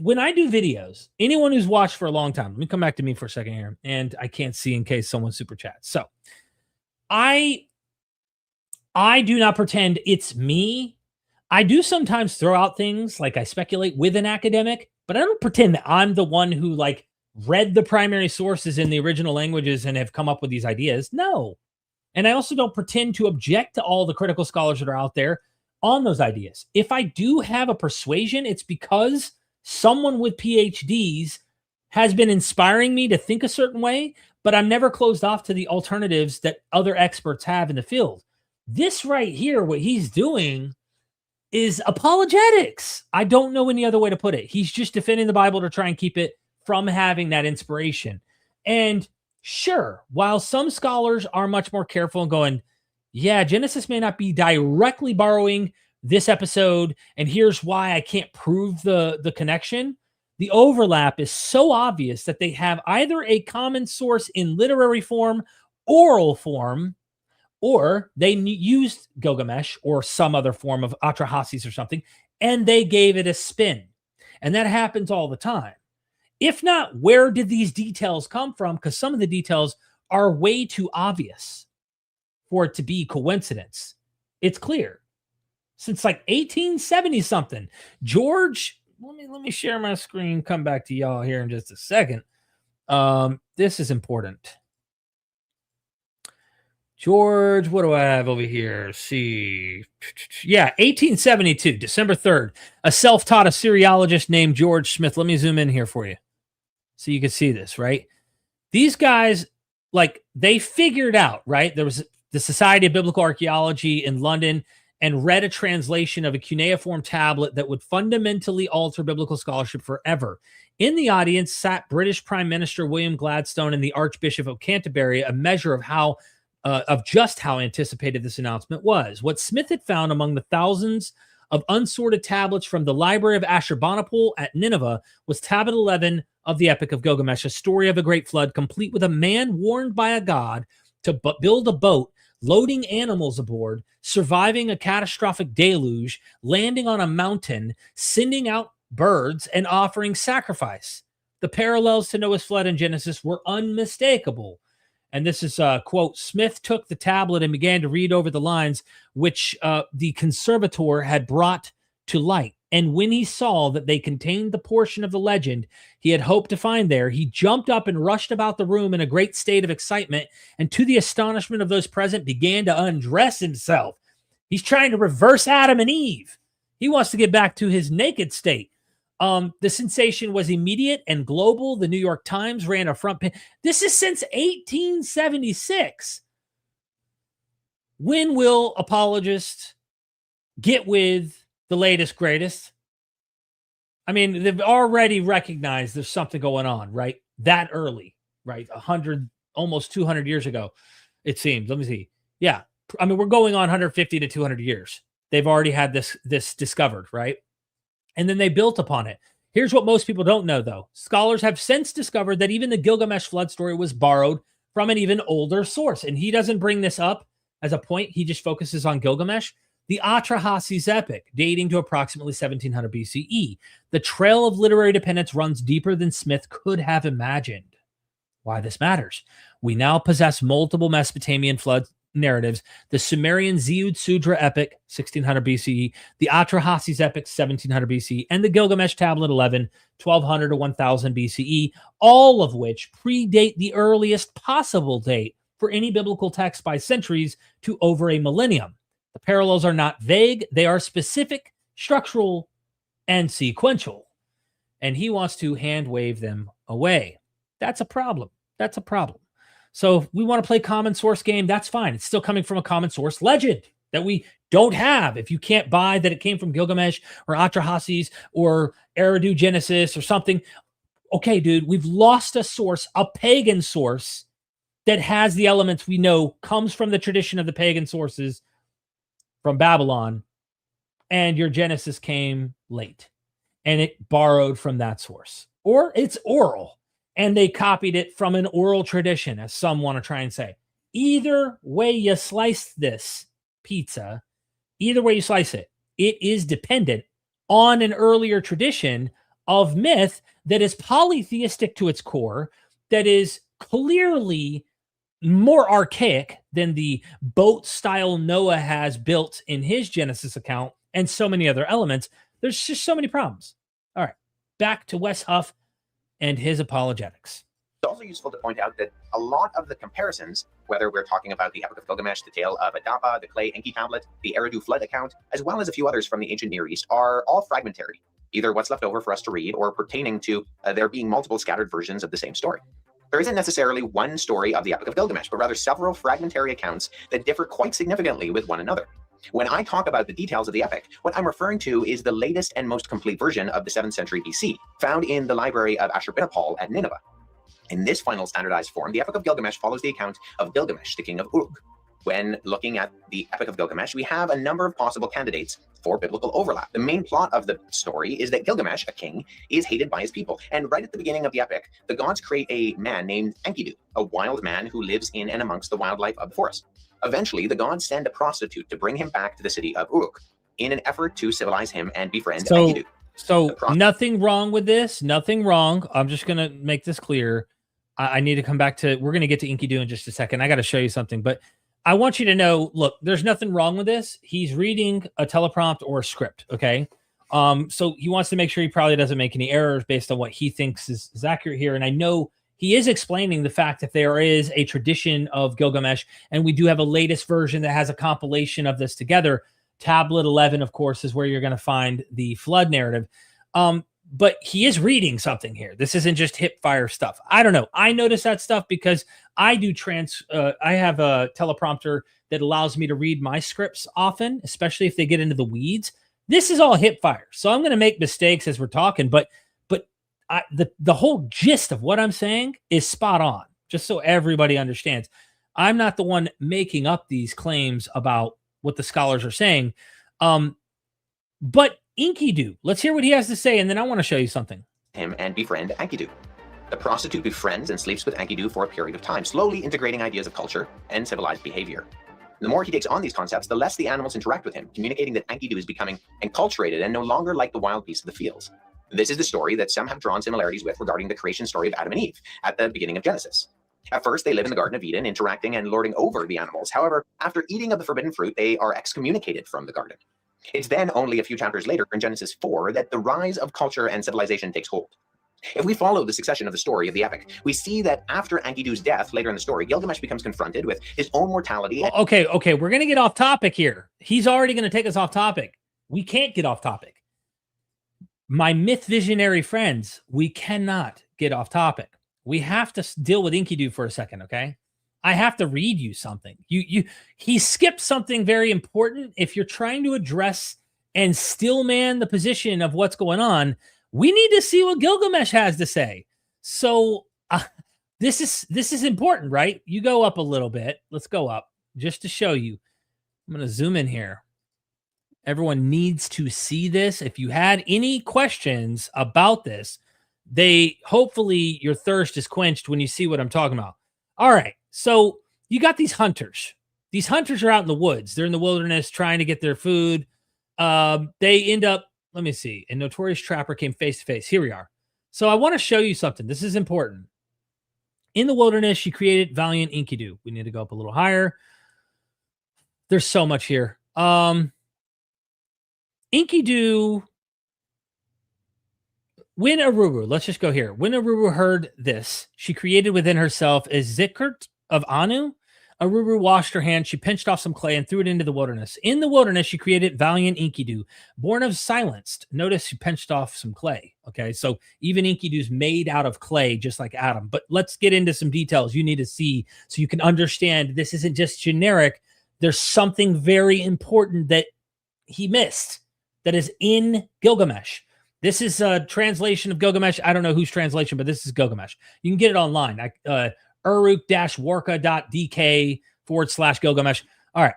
Speaker 1: when I do videos, anyone who's watched for a long time, let me come back to me for a second here, and I can't see in case someone super chats. So I do not pretend it's me. I do sometimes throw out things like I speculate with an academic, but I don't pretend that I'm the one who like read the primary sources in the original languages and have come up with these ideas. No. And I also don't pretend to object to all the critical scholars that are out there on those ideas. If I do have a persuasion, it's because someone with PhDs has been inspiring me to think a certain way, but I'm never closed off to the alternatives that other experts have in the field. This right here, what he's doing is apologetics. I don't know any other way to put it. He's just defending the Bible to try and keep it from having that inspiration. And sure, while some scholars are much more careful and going, yeah, Genesis may not be directly borrowing this episode, and here's why I can't prove the connection. The overlap is so obvious that they have either a common source in literary form, oral form, or they used Gilgamesh or some other form of Atrahasis or something, and they gave it a spin. And that happens all the time. If not, where did these details come from? Because some of the details are way too obvious for it to be coincidence. It's clear. Since like 1870 something, George, let me share my screen, come back to y'all here in just a second. This is important. George, what do I have over here? Let's see. Yeah, 1872, December 3rd. A self-taught Assyriologist named George Smith. Let me zoom in here for you so you can see this, right? These guys, like, they figured out, right? There was the Society of Biblical Archaeology in London and read a translation of a cuneiform tablet that would fundamentally alter biblical scholarship forever. In the audience sat British Prime Minister William Gladstone and the Archbishop of Canterbury, a measure of just how anticipated this announcement was. What Smith had found among the thousands of unsorted tablets from the library of Ashurbanipal at Nineveh was tablet 11 of the Epic of Gilgamesh, a story of a great flood, complete with a man warned by a god to build a boat, loading animals aboard, surviving a catastrophic deluge, landing on a mountain, sending out birds, and offering sacrifice. The parallels to Noah's flood in Genesis were unmistakable. And this is a quote, Smith took the tablet and began to read over the lines which the conservator had brought to light. And when he saw that they contained the portion of the legend he had hoped to find there, he jumped up and rushed about the room in a great state of excitement, and to the astonishment of those present, began to undress himself. He's trying to reverse Adam and Eve. He wants to get back to his naked state. The sensation was immediate and global. The New York Times ran a front page. This is since 1876. When will apologists get with the latest, greatest? I mean, they've already recognized there's something going on, right? That early, right? 100, almost 200 years ago, it seems. Let me see. Yeah. I mean, we're going on 150 to 200 years. They've already had this discovered, right? And then they built upon it. Here's what most people don't know, though. Scholars have since discovered that even the Gilgamesh flood story was borrowed from an even older source. And he doesn't bring this up as a point. He just focuses on Gilgamesh. the Atrahasis Epic, dating to approximately 1700 BCE. The trail of literary dependence runs deeper than Smith could have imagined. Why this matters. We now possess multiple Mesopotamian flood narratives: the Sumerian Ziud Sudra Epic, 1600 BCE, the Atrahasis Epic, 1700 BCE, and the Gilgamesh Tablet 11, 1200 to 1000 BCE, all of which predate the earliest possible date for any biblical text by centuries to over a millennium. The parallels are not vague, they are specific, structural, and sequential. And he wants to hand wave them away. That's a problem. That's a problem. So if we want to play common source game, that's fine. It's still coming from a common source legend that we don't have. If you can't buy that it came from Gilgamesh or Atrahasis or Eridu Genesis or something, okay, dude, we've lost a source, a pagan source that has the elements we know comes from the tradition of the pagan sources from Babylon, and your Genesis came late and it borrowed from that source. Or it's oral and they copied it from an oral tradition, as some want to try and say. Either way you slice this pizza, either way you slice it, it is dependent on an earlier tradition of myth that is polytheistic to its core, that is clearly more archaic than the boat style Noah has built in his Genesis account, and so many other elements. There's just so many problems. All right, back to Wes Huff and his apologetics.
Speaker 2: It's also useful to point out that a lot of the comparisons, whether we're talking about the Epic of Gilgamesh, the Tale of Adapa, the Clay Enki Tablet, the Eridu Flood account, as well as a few others from the ancient Near East, are all fragmentary, either what's left over for us to read or pertaining to there being multiple scattered versions of the same story. There isn't necessarily one story of the Epic of Gilgamesh, but rather several fragmentary accounts that differ quite significantly with one another. When I talk about the details of the epic, what I'm referring to is the latest and most complete version of the 7th century BC, found in the library of Ashurbanipal at Nineveh. In this final standardized form, the Epic of Gilgamesh follows the account of Gilgamesh, the king of Uruk. When looking at the Epic of Gilgamesh, we have a number of possible candidates for biblical overlap. The main plot of the story is that Gilgamesh, a king, is hated by his people. And right at the beginning of the epic, the gods create a man named Enkidu, a wild man who lives in and amongst the wildlife of the forest. Eventually, the gods send a prostitute to bring him back to the city of Uruk in an effort to civilize him and befriend Enkidu.
Speaker 1: So nothing wrong with this. Nothing wrong. I'm just going to make this clear. I need to come back to, we're going to get to Enkidu in just a second. I got to show you something, but I want you to know, look, there's nothing wrong with this. He's reading a teleprompt or a script. Okay. So he wants to make sure he probably doesn't make any errors based on what he thinks is accurate here. And I know he is explaining the fact that there is a tradition of Gilgamesh, and we do have a latest version that has a compilation of this together. Tablet 11, of course, is where you're going to find the flood narrative. But he is reading something here. This isn't just hip fire stuff. I don't know. I notice that stuff because I do I have a teleprompter that allows me to read my scripts often, especially if they get into the weeds. This is all hip fire. So I'm going to make mistakes as we're talking, but the whole gist of what I'm saying is spot on, just so everybody understands. I'm not the one making up these claims about what the scholars are saying. But Enkidu, let's hear what he has to say, and then I want to show you something.
Speaker 2: Him and befriend Enkidu. The prostitute befriends and sleeps with Enkidu for a period of time, slowly integrating ideas of culture and civilized behavior. The more he takes on these concepts, the less the animals interact with him, communicating that Enkidu is becoming enculturated and no longer like the wild beasts of the fields. This is the story that some have drawn similarities with regarding the creation story of Adam and Eve at the beginning of Genesis. At first, they live in the Garden of Eden, interacting and lording over the animals. However, after eating of the forbidden fruit, they are excommunicated from the garden. It's then only a few chapters later in Genesis 4 that the rise of culture and civilization takes hold. If we follow the succession of the story of the epic, we see that after Enkidu's death later in the story, Gilgamesh becomes confronted with his own mortality.
Speaker 1: Okay, we're going to get off topic here. He's already going to take us off topic. We can't get off topic. My myth visionary friends, we cannot get off topic. We have to deal with Enkidu for a second, okay? I have to read you something. He skipped something very important. If you're trying to address and still man the position of what's going on, we need to see what Gilgamesh has to say. So this is important, right? You go up a little bit. Let's go up just to show you. I'm going to zoom in here. Everyone needs to see this. If you had any questions about this, hopefully your thirst is quenched when you see what I'm talking about. All right. So you got these hunters, these hunters are out in the woods. They're in the wilderness trying to get their food. They end up, let me see, a notorious trapper came face to face. Here we are. So I want to show you something. This is important. In the wilderness, she created valiant Enkidu. We need to go up a little higher. There's so much here. Enkidu, when Aruru, let's just go here. When Aruru heard this, she created within herself a Zikert of Anu. Aruru washed her hands. She pinched off some clay and threw it into the wilderness. In the wilderness, she created valiant Enkidu, born of silenced. Notice she pinched off some clay. Okay, so even Enkidu's made out of clay, just like Adam. But let's get into some details you need to see so you can understand this isn't just generic. There's something very important that he missed that is in Gilgamesh. This is a translation of Gilgamesh. I don't know whose translation, but this is Gilgamesh. You can get it online. Uruk-warka.dk/Gilgamesh. All right.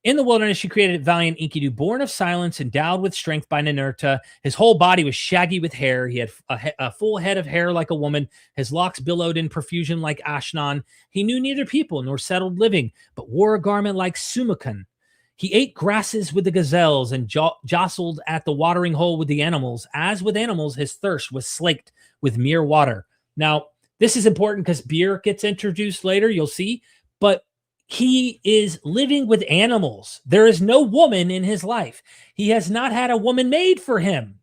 Speaker 1: In the wilderness, she created valiant Enkidu, born of silence, endowed with strength by Ninurta. His whole body was shaggy with hair. He had a full head of hair like a woman. His locks billowed in profusion like Ashnan. He knew neither people nor settled living, but wore a garment like Sumakan. He ate grasses with the gazelles and jostled at the watering hole with the animals. As with animals, his thirst was slaked with mere water. Now, this is important because beer gets introduced later, you'll see, but he is living with animals. There is no woman in his life. He has not had a woman made for him.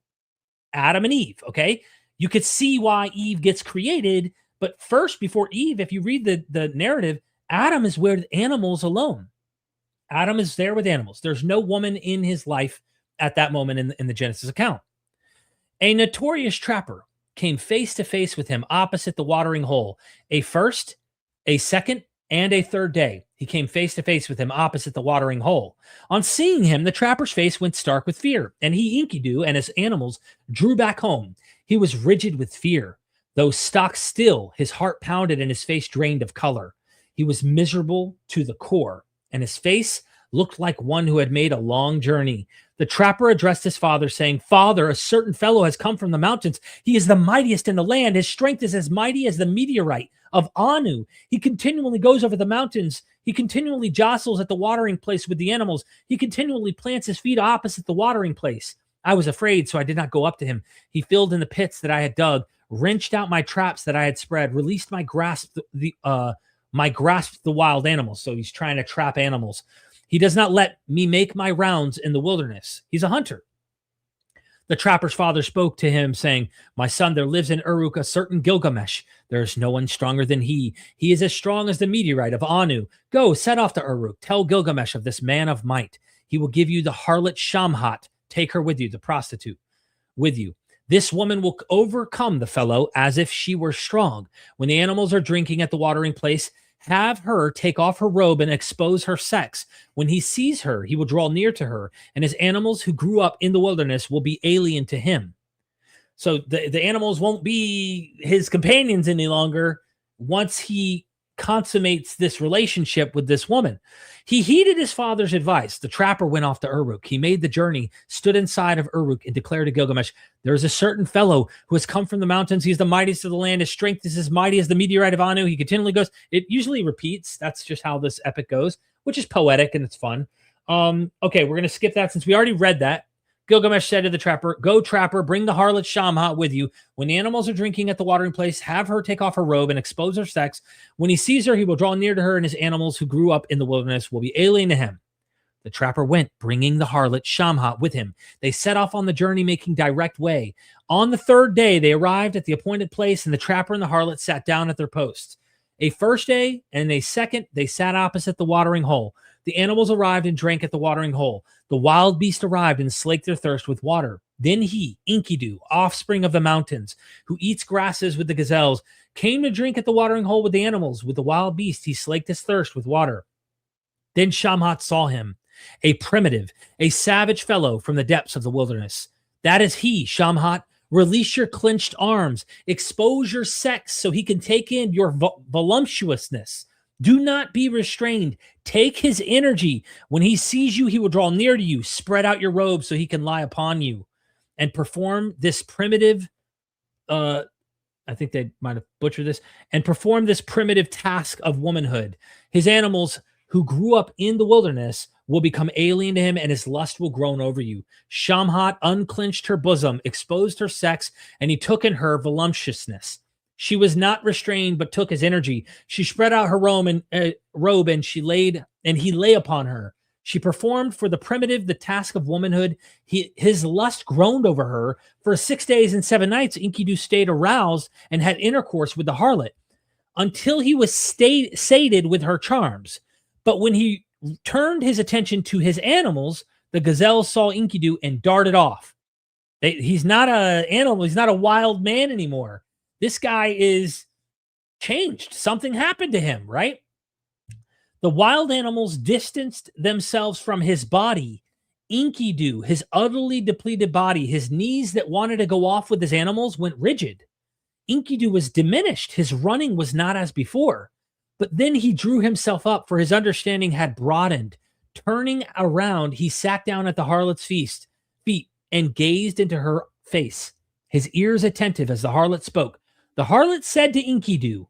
Speaker 1: Adam and Eve, okay? You could see why Eve gets created, but first, before Eve, if you read the narrative, Adam is with animals alone. Adam is there with animals. There's no woman in his life at that moment in the Genesis account. A notorious trapper came face to face with him opposite the watering hole. A first, a second, and a third day. He came face to face with him opposite the watering hole. On seeing him, the trapper's face went stark with fear, and he, Enkidu, and his animals drew back home. He was rigid with fear. Though stock still, his heart pounded and his face drained of color. He was miserable to the core, and his face looked like one who had made a long journey. The trapper addressed his father, saying, "Father, a certain fellow has come from the mountains. He is the mightiest in the land. His strength is as mighty as the meteorite of Anu. He continually goes over the mountains. He continually jostles at the watering place with the animals. He continually plants his feet opposite the watering place. I was afraid, so I did not go up to him. He filled in the pits that I had dug, wrenched out my traps that I had spread, released my grasp the wild animals." So he's trying to trap animals. "He does not let me make my rounds in the wilderness. He's a hunter." The trapper's father spoke to him, saying, "My son, there lives in Uruk a certain Gilgamesh. There is no one stronger than he. He is as strong as the meteorite of Anu. Go, set off to Uruk. Tell Gilgamesh of this man of might. He will give you the harlot Shamhat. Take her with you, the prostitute, with you. This woman will overcome the fellow as if she were strong. When the animals are drinking at the watering place, have her take off her robe and expose her sex. When he sees her, he will draw near to her, and his animals who grew up in the wilderness will be alien to him." So the animals won't be his companions any longer once he consummates this relationship with this woman. He heeded his father's advice. The trapper went off to Uruk. He made the journey, stood inside of Uruk, and declared to Gilgamesh, "There is a certain fellow who has come from the mountains. He is the mightiest of the land. His strength is as mighty as the meteorite of Anu." He continually goes. It usually repeats. That's just how this epic goes, which is poetic and it's fun. Okay, we're going to skip that since we already read that. Gilgamesh said to the trapper, "Go, trapper, bring the harlot Shamhat with you. When the animals are drinking at the watering place, have her take off her robe and expose her sex. When he sees her, he will draw near to her, and his animals who grew up in the wilderness will be alien to him." The trapper went, bringing the harlot Shamhat with him. They set off on the journey, making direct way. On the third day, they arrived at the appointed place, and the trapper and the harlot sat down at their posts. A first day and a second, they sat opposite the watering hole. The animals arrived and drank at the watering hole. The wild beast arrived and slaked their thirst with water. Then he, Enkidu, offspring of the mountains, who eats grasses with the gazelles, came to drink at the watering hole with the animals. With the wild beast, he slaked his thirst with water. Then Shamhat saw him, a primitive, a savage fellow from the depths of the wilderness. "That is he, Shamhat. Release your clenched arms. Expose your sex so he can take in your voluptuousness. Do not be restrained. Take his energy. When he sees you, he will draw near to you. Spread out your robe so he can lie upon you and perform this primitive, I think they might have butchered this, and perform this primitive task of womanhood. His animals who grew up in the wilderness will become alien to him, and his lust will groan over you. Shamhat unclinched her bosom, exposed her sex, and he took in her voluptuousness. She was not restrained, but took his energy. She spread out her robe, and he lay upon her. She performed for the primitive the task of womanhood. His lust groaned over her. For 6 days and 7 nights, Enkidu stayed aroused and had intercourse with the harlot until he was sated with her charms. But when he turned his attention to his animals, the gazelle saw Enkidu and darted off. He's not an animal. He's not a wild man anymore. This guy is changed. Something happened to him, right? The wild animals distanced themselves from his body. Enkidu, his utterly depleted body, his knees that wanted to go off with his animals went rigid. Enkidu was diminished. His running was not as before. But then he drew himself up, for his understanding had broadened. Turning around, he sat down at the harlot's feet and gazed into her face, his ears attentive as the harlot spoke. The harlot said to Enkidu,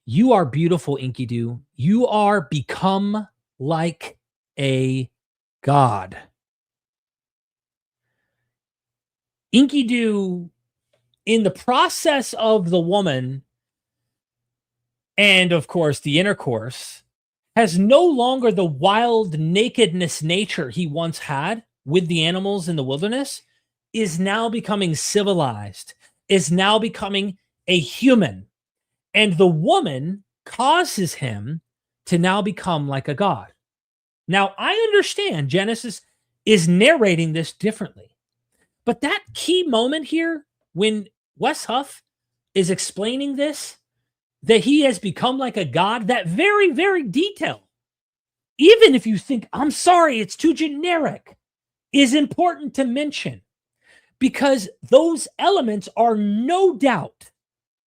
Speaker 1: "You are beautiful, Enkidu. You are become like a god." Enkidu, in the process of the woman and, of course, the intercourse, has no longer the wild nakedness nature he once had with the animals in the wilderness, is now becoming civilized, is now becoming a human. And the woman causes him to now become like a god. Now, I understand Genesis is narrating this differently. But that key moment here, when Wes Huff is explaining this, that he has become like a god, that very, very detail, even if you think, I'm sorry, it's too generic, is important to mention. Because those elements are no doubt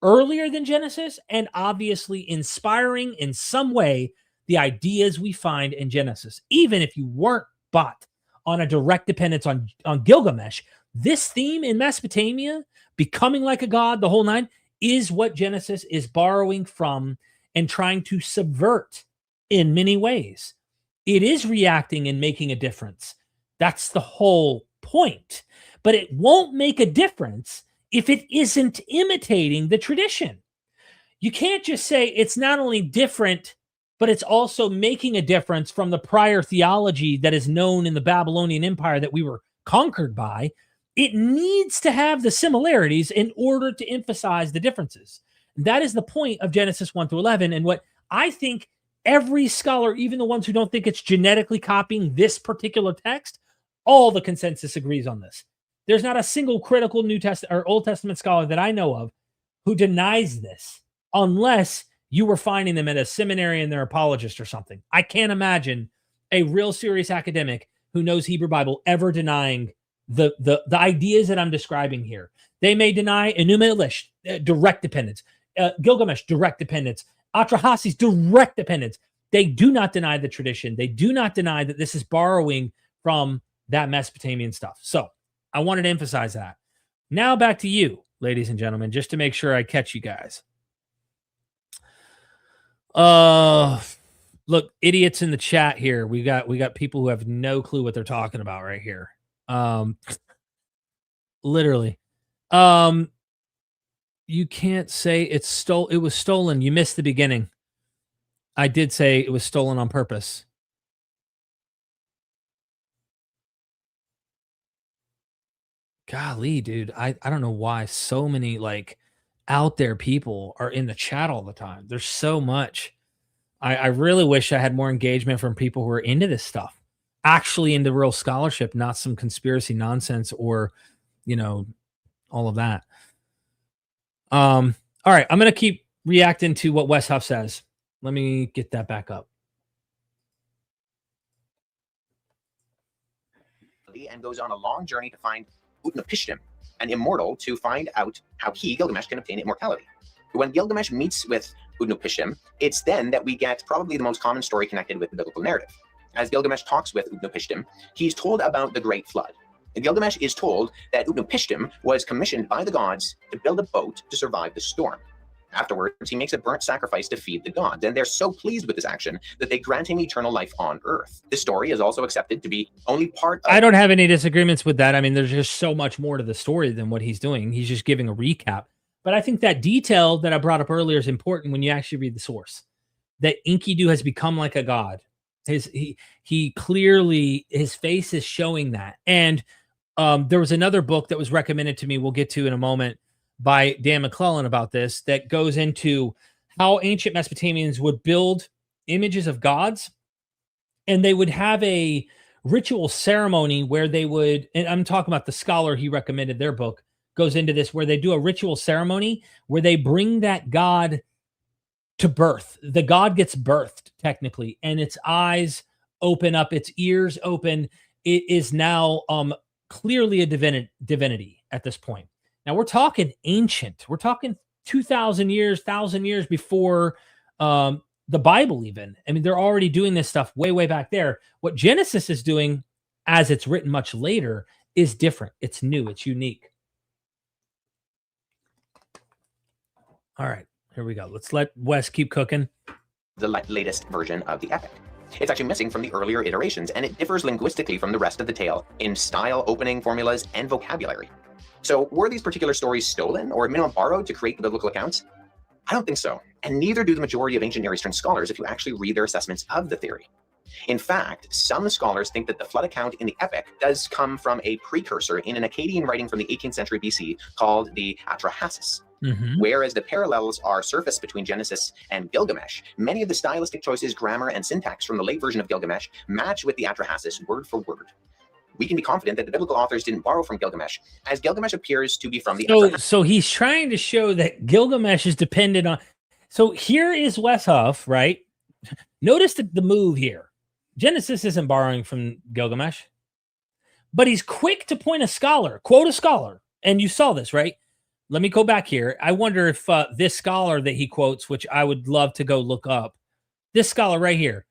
Speaker 1: earlier than Genesis and obviously inspiring in some way the ideas we find in Genesis. Even if you weren't bought on a direct dependence on Gilgamesh, this theme in Mesopotamia, becoming like a god, the whole nine, is what Genesis is borrowing from and trying to subvert in many ways. It is reacting and making a difference. That's the whole point. But it won't make a difference if it isn't imitating the tradition. You can't just say it's not only different, but it's also making a difference from the prior theology that is known in the Babylonian Empire that we were conquered by. It needs to have the similarities in order to emphasize the differences. That is the point of Genesis 1 through 11. And what I think every scholar, even the ones who don't think it's genetically copying this particular text, all the consensus agrees on this. There's not a single critical New Testament or Old Testament scholar that I know of who denies this, unless you were finding them at a seminary and they're apologist or something. I can't imagine a real serious academic who knows Hebrew Bible ever denying the ideas that I'm describing here. They may deny Enuma Elish, direct dependence, Gilgamesh, direct dependence, Atrahasis, direct dependence. They do not deny the tradition. They do not deny that this is borrowing from that Mesopotamian stuff. So I wanted to emphasize that. Now back to you, ladies and gentlemen, just to make sure I catch you guys. Look, idiots in the chat here. We got people who have no clue what they're talking about right here. Literally. You can't say it was stolen. You missed the beginning. I did say it was stolen on purpose. Golly, dude. I don't know why so many like out there people are in the chat all the time. There's so much. I really wish I had more engagement from people who are into this stuff, actually into real scholarship, not some conspiracy nonsense or, you know, all of that. All right, I'm going to keep reacting to what Wes Huff says. Let me get that back up.
Speaker 2: And goes on a long journey to find Utnapishtim, an immortal, to find out how he, Gilgamesh, can obtain immortality. When Gilgamesh meets with Utnapishtim, it's then that we get probably the most common story connected with the biblical narrative. As Gilgamesh talks with Utnapishtim, he's told about the Great Flood. And Gilgamesh is told that Utnapishtim was commissioned by the gods to build a boat to survive the storm. Afterwards, he makes a burnt sacrifice to feed the gods, and they're so pleased with this action that they grant him eternal life on Earth. This story is also accepted to be only part of...
Speaker 1: I don't have any disagreements with that. I mean, there's just so much more to the story than what he's doing. He's just giving a recap. But I think that detail that I brought up earlier is important when you actually read the source. That Enkidu has become like a god. He clearly, his face is showing that. And there was another book that was recommended to me, we'll get to in a moment, by Dan McClellan about this, that goes into how ancient Mesopotamians would build images of gods, and they would have a ritual ceremony where they would, and I'm talking about the scholar he recommended, their book goes into this, where they do a ritual ceremony where they bring that god to birth. The god gets birthed technically, and its eyes open up, its ears open. It is now clearly a divinity at this point. Now we're talking ancient. We're talking 2,000 years, 1,000 years before the Bible even. I mean, they're already doing this stuff way, way back there. What Genesis is doing, as it's written much later, is different. It's new. It's unique. All right, here we go. Let's let Wes keep cooking.
Speaker 2: The latest version of the epic. It's actually missing from the earlier iterations, and it differs linguistically from the rest of the tale in style, opening formulas, and vocabulary. So were these particular stories stolen or at minimum borrowed to create the biblical accounts? I don't think so, and neither do the majority of ancient Near Eastern scholars if you actually read their assessments of the theory. In fact, some scholars think that the flood account in the epic does come from a precursor in an Akkadian writing from the 18th century BC called the Atrahasis. Whereas the parallels are surfaced between Genesis and Gilgamesh, many of the stylistic choices, grammar, and syntax from the late version of Gilgamesh match with the Atrahasis word for word. We can be confident that the biblical authors didn't borrow from Gilgamesh, as Gilgamesh appears to be from the...
Speaker 1: So he's trying to show that Gilgamesh is dependent on... So here is Wes Huff, right? Notice the move here. Genesis isn't borrowing from Gilgamesh, but he's quick to point a scholar, quote a scholar, and you saw this, right? Let me go back here. I wonder if this scholar that he quotes, which I would love to go look up, this scholar right here,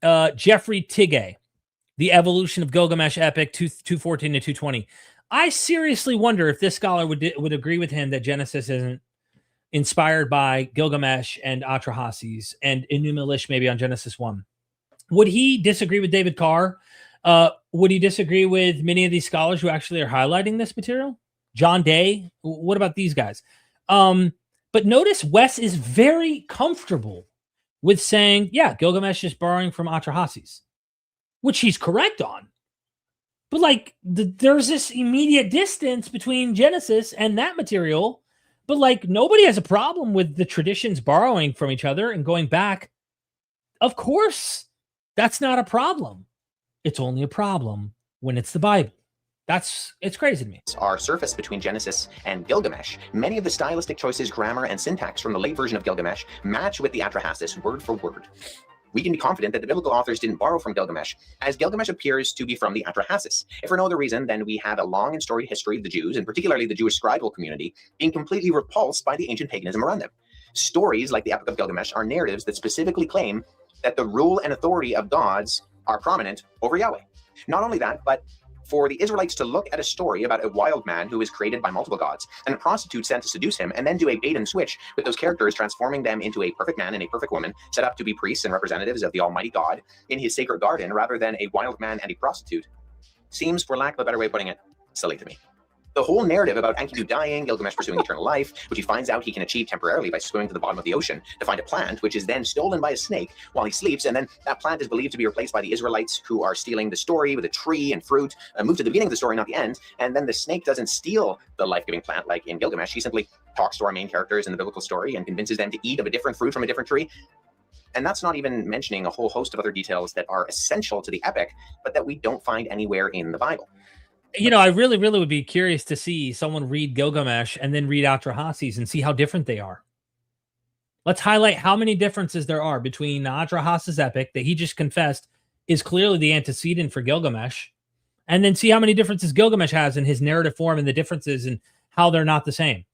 Speaker 1: Jeffrey Tigay, The Evolution of Gilgamesh Epic, 214 to 220. I seriously wonder if this scholar would agree with him that Genesis isn't inspired by Gilgamesh and Atrahasis and Enuma Elish maybe on Genesis 1. Would he disagree with David Carr? Would he disagree with many of these scholars who actually are highlighting this material? John Day? What about these guys? But notice Wes is very comfortable with saying, yeah, Gilgamesh is borrowing from Atrahasis, which he's correct on. But like, there's this immediate distance between Genesis and that material. But like, nobody has a problem with the traditions borrowing from each other and going back. Of course, that's not a problem. It's only a problem when it's the Bible. It's crazy to me.
Speaker 2: Are surfaced between Genesis and Gilgamesh. Many of the stylistic choices, grammar, and syntax from the late version of Gilgamesh match with the Atrahasis word for word. We can be confident that the biblical authors didn't borrow from Gilgamesh, as Gilgamesh appears to be from the Atrahasis. If for no other reason, then we have a long and storied history of the Jews, and particularly the Jewish scribal community, being completely repulsed by the ancient paganism around them. Stories like the Epic of Gilgamesh are narratives that specifically claim that the rule and authority of gods are prominent over Yahweh. Not only that, but for the Israelites to look at a story about a wild man who is created by multiple gods and a prostitute sent to seduce him, and then do a bait and switch with those characters, transforming them into a perfect man and a perfect woman, set up to be priests and representatives of the Almighty God in his sacred garden, rather than a wild man and a prostitute, seems, for lack of a better way of putting it, silly to me. The whole narrative about Enkidu dying, Gilgamesh pursuing eternal life, which he finds out he can achieve temporarily by swimming to the bottom of the ocean to find a plant, which is then stolen by a snake while he sleeps, and then that plant is believed to be replaced by the Israelites, who are stealing the story with a tree and fruit, move to the beginning of the story, not the end, and then the snake doesn't steal the life-giving plant like in Gilgamesh. He simply talks to our main characters in the biblical story and convinces them to eat of a different fruit from a different tree. And that's not even mentioning a whole host of other details that are essential to the epic, but that we don't find anywhere in the Bible.
Speaker 1: You know, I really, really would be curious to see someone read Gilgamesh and then read Atrahasis and see how different they are. Let's highlight how many differences there are between Atrahasis Epic that he just confessed is clearly the antecedent for Gilgamesh, and then see how many differences Gilgamesh has in his narrative form and the differences and how they're not the same.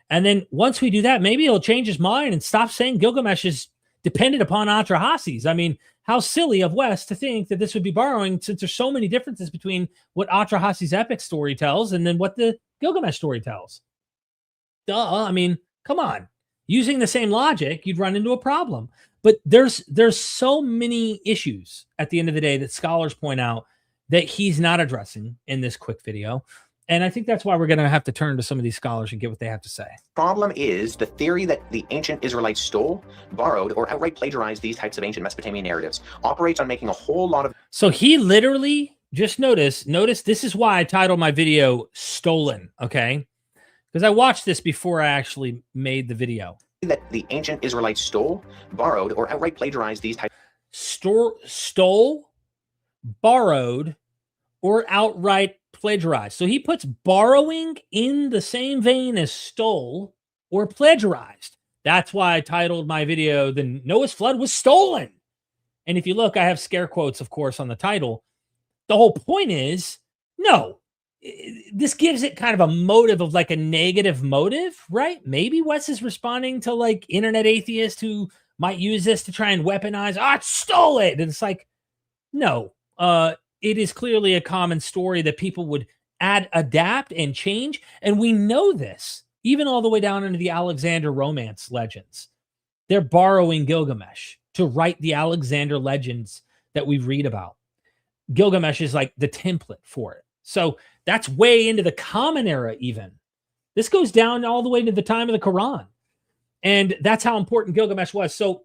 Speaker 1: And then once we do that, maybe he'll change his mind and stop saying Gilgamesh is dependent upon Atrahasis. I mean, how silly of Wes to think that this would be borrowing, since there's so many differences between what Atrahasis Epic story tells and then what the Gilgamesh story tells. Duh. I mean, Come on. Using the same logic, you'd run into a problem. But there's so many issues at the end of the day that scholars point out that he's not addressing in this quick video. And I think that's why we're going to have to turn to some of these scholars and get what they have to say.
Speaker 2: Problem is the theory that the ancient Israelites stole, borrowed, or outright plagiarized these types of ancient Mesopotamian narratives operates on making a whole lot of...
Speaker 1: So he literally, just notice, this is why I titled my video Stolen, okay? Because I watched this before I actually made the video.
Speaker 2: That the ancient Israelites stole, borrowed, or outright plagiarized these types...
Speaker 1: Stole, borrowed, or outright plagiarized. So he puts borrowing in the same vein as stole or plagiarized. That's why I titled my video, "The Noah's Flood Was Stolen." And if you look, I have scare quotes, of course, on the title. The whole point is, no, this gives it kind of a motive of like a negative motive, right? Maybe Wes is responding to like internet atheists who might use this to try and weaponize, I stole it. And it's like, no, it is clearly a common story that people would adapt and change. And we know this, even all the way down into the Alexander Romance legends. They're borrowing Gilgamesh to write the Alexander legends that we read about. Gilgamesh is like the template for it. So that's way into the Common Era even. This goes down all the way to the time of the Quran. And that's how important Gilgamesh was. So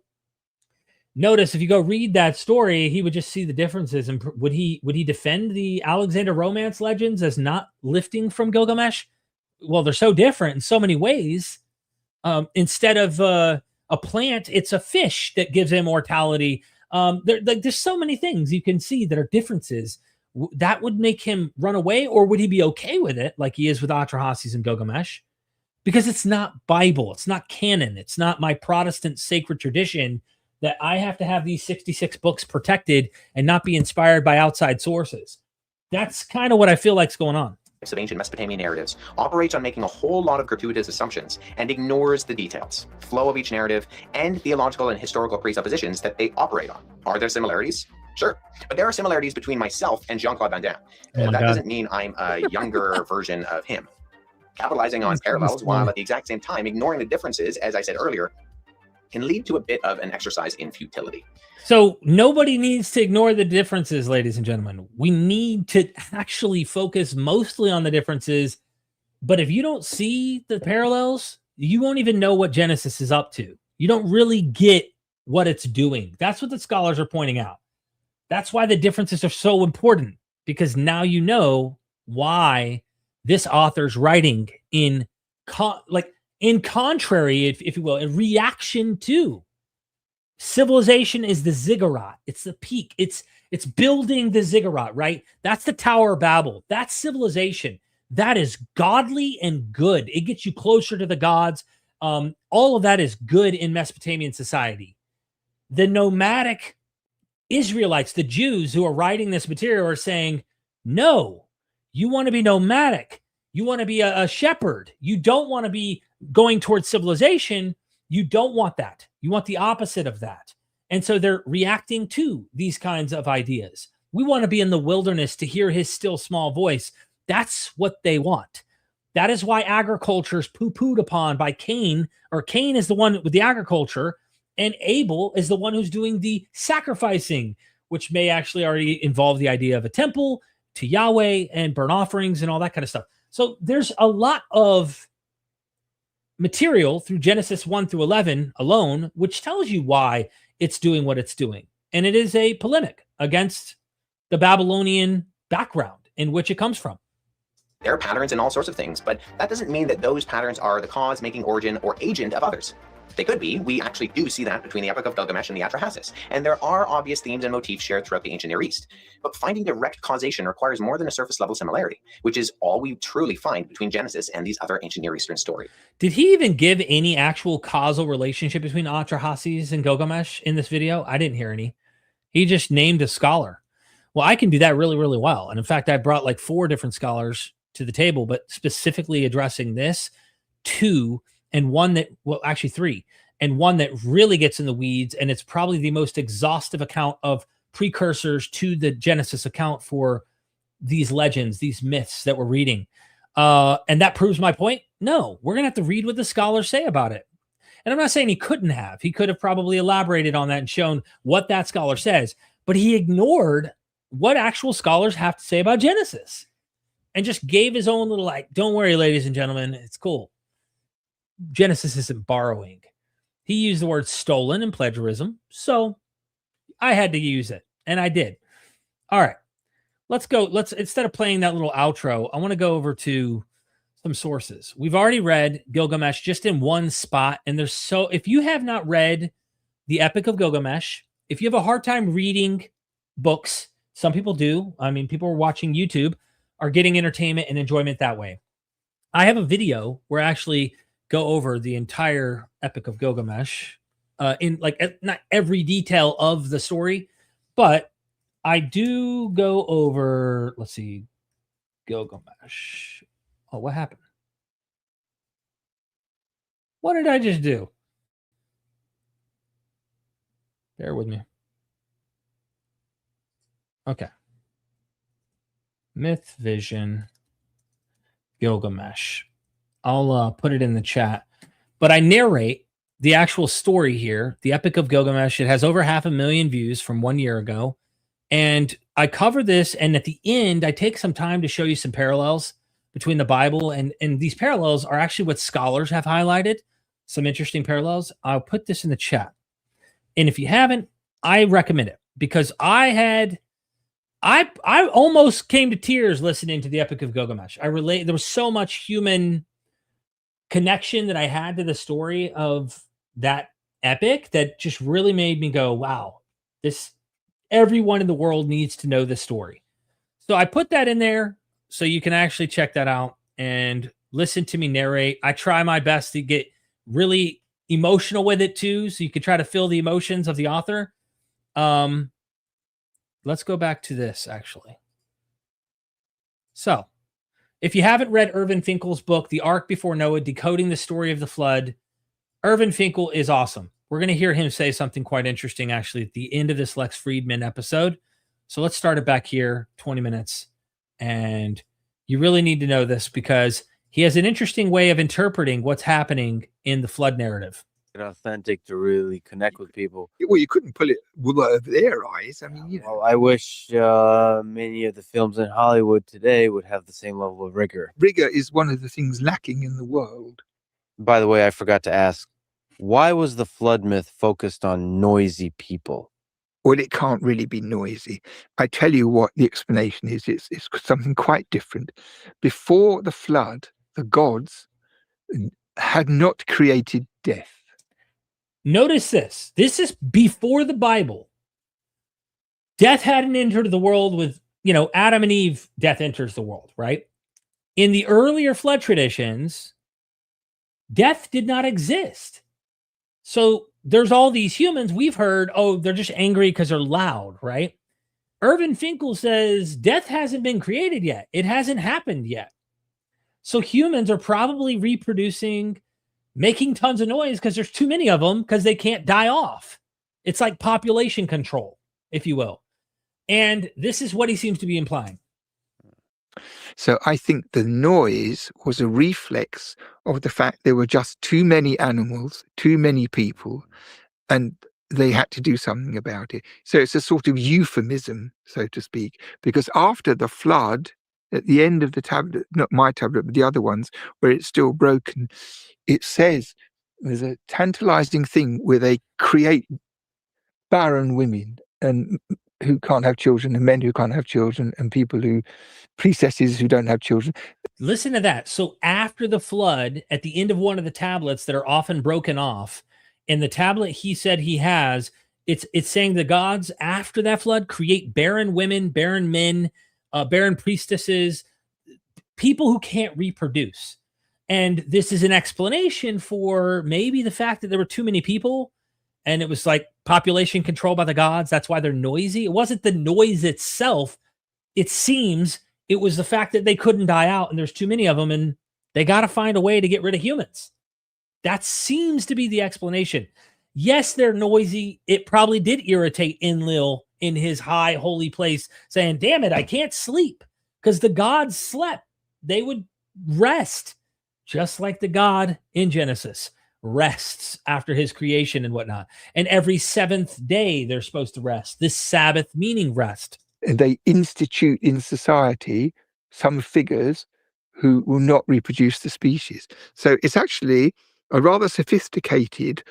Speaker 1: notice if you go read that story, he would just see the differences. And would he defend the Alexander Romance legends as not lifting from Gilgamesh? Well, they're so different in so many ways. Instead of a plant, it's a fish that gives immortality. There's so many things you can see that are differences. That would make him run away, or would he be okay with it like he is with Atrahasis and Gilgamesh? Because it's not Bible. It's not canon. It's not my Protestant sacred tradition that I have to have these 66 books protected and not be inspired by outside sources. That's kind of what I feel like's going on.
Speaker 2: Of ancient Mesopotamian narratives operates on making a whole lot of gratuitous assumptions and ignores the details, flow of each narrative, and theological and historical presuppositions that they operate on. Are there similarities? Sure, but there are similarities between myself and Jean-Claude Van Damme. That doesn't mean I'm a younger version of him. Capitalizing on parallels while at the exact same time ignoring the differences, as I said earlier, can lead to a bit of an exercise in futility.
Speaker 1: So nobody needs to ignore the differences, ladies and gentlemen. We need to actually focus mostly on the differences. But if you don't see the parallels, you won't even know what Genesis is up to. You don't really get what it's doing. That's what the scholars are pointing out. That's why the differences are so important, because now you know why this author's writing in contrary, if you will, in reaction to. Civilization is the ziggurat. It's the peak. It's building the ziggurat, right? That's the Tower of Babel. That's civilization. That is godly and good. It gets you closer to the gods. All of that is good in Mesopotamian society. The nomadic Israelites, the Jews who are writing this material, are saying, no, you want to be nomadic. You want to be a shepherd. You don't want to be going towards civilization. You don't want that. You want the opposite of that. And so they're reacting to these kinds of ideas. We want to be in the wilderness to hear his still small voice. That's what they want. That is why agriculture is poo-pooed upon by Cain, or Cain is the one with the agriculture, and Abel is the one who's doing the sacrificing, which may actually already involve the idea of a temple to Yahweh and burnt offerings and all that kind of stuff. So there's a lot of material through Genesis 1 through 11 alone, which tells you why it's doing what it's doing. And it is a polemic against the Babylonian background in which it comes from.
Speaker 2: There are patterns in all sorts of things, but that doesn't mean that those patterns are the cause, making, origin, or agent of others. They could be. We actually do see that between the Epic of Gilgamesh and the Atrahasis, and there are obvious themes and motifs shared throughout the ancient Near East. But finding direct causation requires more than a surface-level similarity, which is all we truly find between Genesis and these other ancient Near Eastern stories.
Speaker 1: Did he even give any actual causal relationship between Atrahasis and Gilgamesh in this video? I didn't hear any. He just named a scholar. Well, I can do that really, really well. And in fact, I brought like 4 different scholars to the table, but specifically addressing this, 2, and one that, well, actually 3, and one that really gets in the weeds. And it's probably the most exhaustive account of precursors to the Genesis account for these legends, these myths that we're reading. And that proves my point. No, we're going to have to read what the scholars say about it. And I'm not saying he couldn't have. He could have probably elaborated on that and shown what that scholar says, but he ignored what actual scholars have to say about Genesis and just gave his own little, like, don't worry, ladies and gentlemen, it's cool. Genesis isn't borrowing. He used the word stolen and plagiarism, so I had to use it, and I did. All right, let's go. Instead of playing that little outro, I want to go over to some sources. We've already read Gilgamesh just in one spot, and if you have not read the Epic of Gilgamesh, if you have a hard time reading books, some people do. I mean, people are watching YouTube, are getting entertainment and enjoyment that way. I have a video where I actually go over the entire Epic of Gilgamesh in like not every detail of the story, but I do go over, let's see, Gilgamesh. Oh, what happened? What did I just do? Bear with me. Okay. Myth Vision Gilgamesh. I'll put it in the chat. But I narrate the actual story here, the Epic of Gilgamesh. It has over 500,000 views from 1 year ago. And I cover this, and at the end, I take some time to show you some parallels between the Bible, and these parallels are actually what scholars have highlighted, some interesting parallels. I'll put this in the chat. And if you haven't, I recommend it, because I almost came to tears listening to the Epic of Gilgamesh. There was so much human connection that I had to the story of that epic that just really made me go, wow, everyone in the world needs to know this story. So I put that in there so you can actually check that out and listen to me narrate. I try my best to get really emotional with it too, so you can try to feel the emotions of the author. Let's go back to this actually. So if you haven't read Irvin Finkel's book, The Ark Before Noah, Decoding the Story of the Flood, Irvin Finkel is awesome. We're going to hear him say something quite interesting actually at the end of this Lex Friedman episode. So let's start it back here, 20 minutes. And you really need to know this because he has an interesting way of interpreting what's happening in the flood narrative.
Speaker 3: Authentic to really connect with people.
Speaker 4: Well, you couldn't pull it wool over their eyes. I mean, you know.
Speaker 3: Well, I wish many of the films in Hollywood today would have the same level of rigor.
Speaker 4: Rigor is one of the things lacking in the world.
Speaker 3: By the way, I forgot to ask, why was the flood myth focused on noisy people?
Speaker 4: Well, it can't really be noisy. I tell you what the explanation is. It's something quite different. Before the flood, the gods had not created death.
Speaker 1: Notice this. This is before the Bible. Death hadn't entered the world with, Adam and Eve, death enters the world, right? In the earlier flood traditions, death did not exist. So there's all these humans we've heard, they're just angry because they're loud, right? Irvin Finkel says death hasn't been created yet. It hasn't happened yet. So humans are probably reproducing, making tons of noise because there's too many of them because they can't die off. It's like population control, if you will. And this is what he seems to be implying.
Speaker 4: So I think the noise was a reflex of the fact there were just too many animals, too many people, and they had to do something about it. So it's a sort of euphemism, so to speak, because after the flood, at the end of the tablet, not my tablet, but the other ones, where it's still broken, it says there's a tantalizing thing where they create barren women and who can't have children, and men who can't have children, and priestesses who don't have children.
Speaker 1: Listen to that. So after the flood, at the end of one of the tablets that are often broken off, and the tablet he said he has, it's saying the gods after that flood create barren women, barren men, barren priestesses, people who can't reproduce. And this is an explanation for maybe the fact that there were too many people and it was like population control by the gods. That's why they're noisy. It wasn't the noise itself. It seems it was the fact that they couldn't die out and there's too many of them and they got to find a way to get rid of humans. That seems to be the explanation. Yes, they're noisy. It probably did irritate Enlil in his high holy place saying, damn it, I can't sleep, because the gods slept. They would rest, just like the God in Genesis rests after his creation and whatnot. And every seventh day they're supposed to rest. This Sabbath meaning rest.
Speaker 4: And they institute in society some figures who will not reproduce the species. So it's actually a rather sophisticated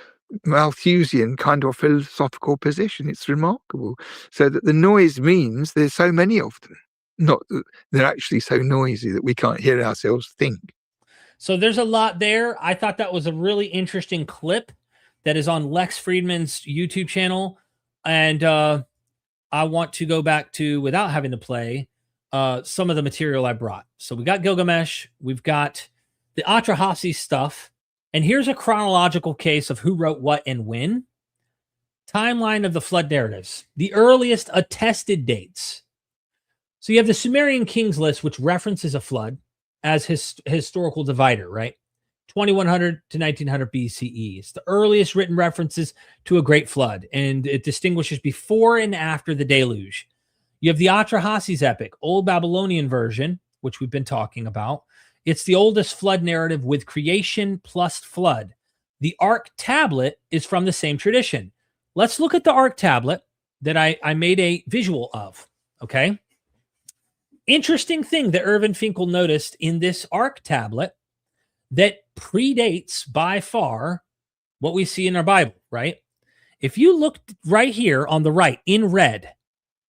Speaker 4: Malthusian kind of philosophical position. It's remarkable. So that the noise means there's so many of them. Not that they're actually so noisy that we can't hear ourselves think.
Speaker 1: So there's a lot there. I thought that was a really interesting clip that is on Lex Friedman's YouTube channel. And I want to go back to, without having to play, some of the material I brought. So we got Gilgamesh. We've got the Atrahasis stuff. And here's a chronological case of who wrote what and when. Timeline of the flood narratives. The earliest attested dates. So you have the Sumerian Kings list, which references a flood as his historical divider, right? 2100 to 1900 BCE. It's the earliest written references to a great flood, and it distinguishes before and after the deluge. You have the Atrahasis Epic, Old Babylonian version, which we've been talking about. It's the oldest flood narrative with creation plus flood. The Ark tablet is from the same tradition. Let's look at the Ark tablet that I made a visual of, okay? Interesting thing that Irvin Finkel noticed in this Ark tablet that predates by far what we see in our Bible, right? If you look right here on the right in red,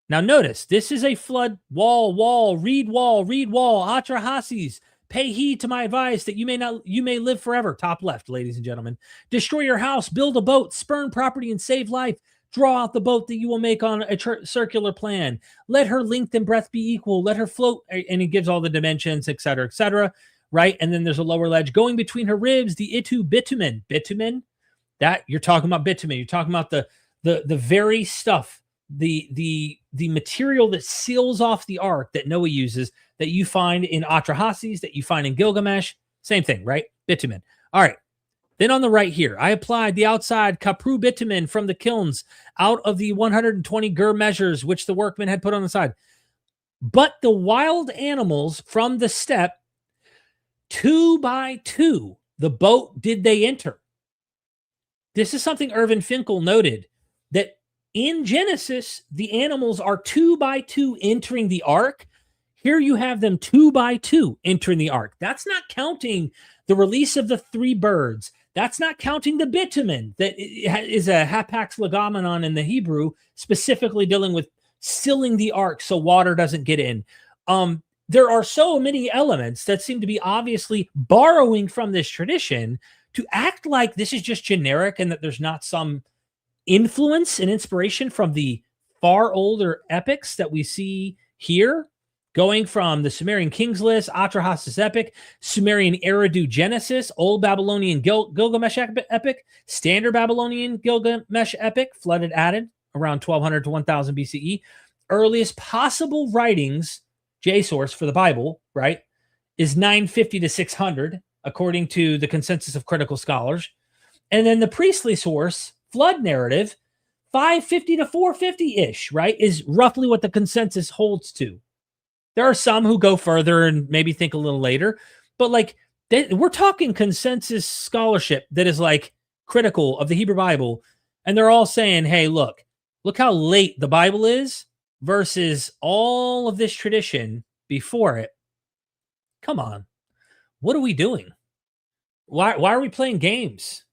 Speaker 1: now notice this is a flood read wall, Atrahasis, pay heed to my advice that you may live forever. Top left, ladies and gentlemen. Destroy your house, build a boat, spurn property, and save life. Draw out the boat that you will make on a circular plan. Let her length and breadth be equal. Let her float. And he gives all the dimensions, et cetera, right? And then there's a lower ledge going between her ribs, the itu bitumen. Bitumen, that you're talking about bitumen. You're talking about the very stuff, the material that seals off the ark that Noah uses, that you find in Atrahasis, that you find in Gilgamesh. Same thing, right? Bitumen. All right. Then on the right here, I applied the outside kapru bitumen from the kilns out of the 120 gur measures, which the workmen had put on the side. But the wild animals from the steppe, 2 by 2, the boat did they enter. This is something Irvin Finkel noted, that in Genesis, the animals are 2 by 2 entering the ark. Here you have them 2 by 2 entering the ark. That's not counting the release of the 3 birds. That's not counting the bitumen that is a hapax legomenon in the Hebrew, specifically dealing with sealing the ark so water doesn't get in. There are so many elements that seem to be obviously borrowing from this tradition to act like this is just generic and that there's not some influence and inspiration from the far older epics that we see here. Going from the Sumerian Kings list, Atrahasis Epic, Sumerian Eridu Genesis, Old Babylonian Gilgamesh Epic, Standard Babylonian Gilgamesh Epic, flooded added around 1200 to 1000 BCE. Earliest possible writings, J-source for the Bible, right, is 950 to 600, according to the consensus of critical scholars. And then the priestly source, flood narrative, 550 to 450-ish, right, is roughly what the consensus holds to. There are some who go further and maybe think a little later, but like we're talking consensus scholarship that is like critical of the Hebrew Bible. And they're all saying, hey, look how late the Bible is versus all of this tradition before it. Come on. What are we doing? Why are we playing games?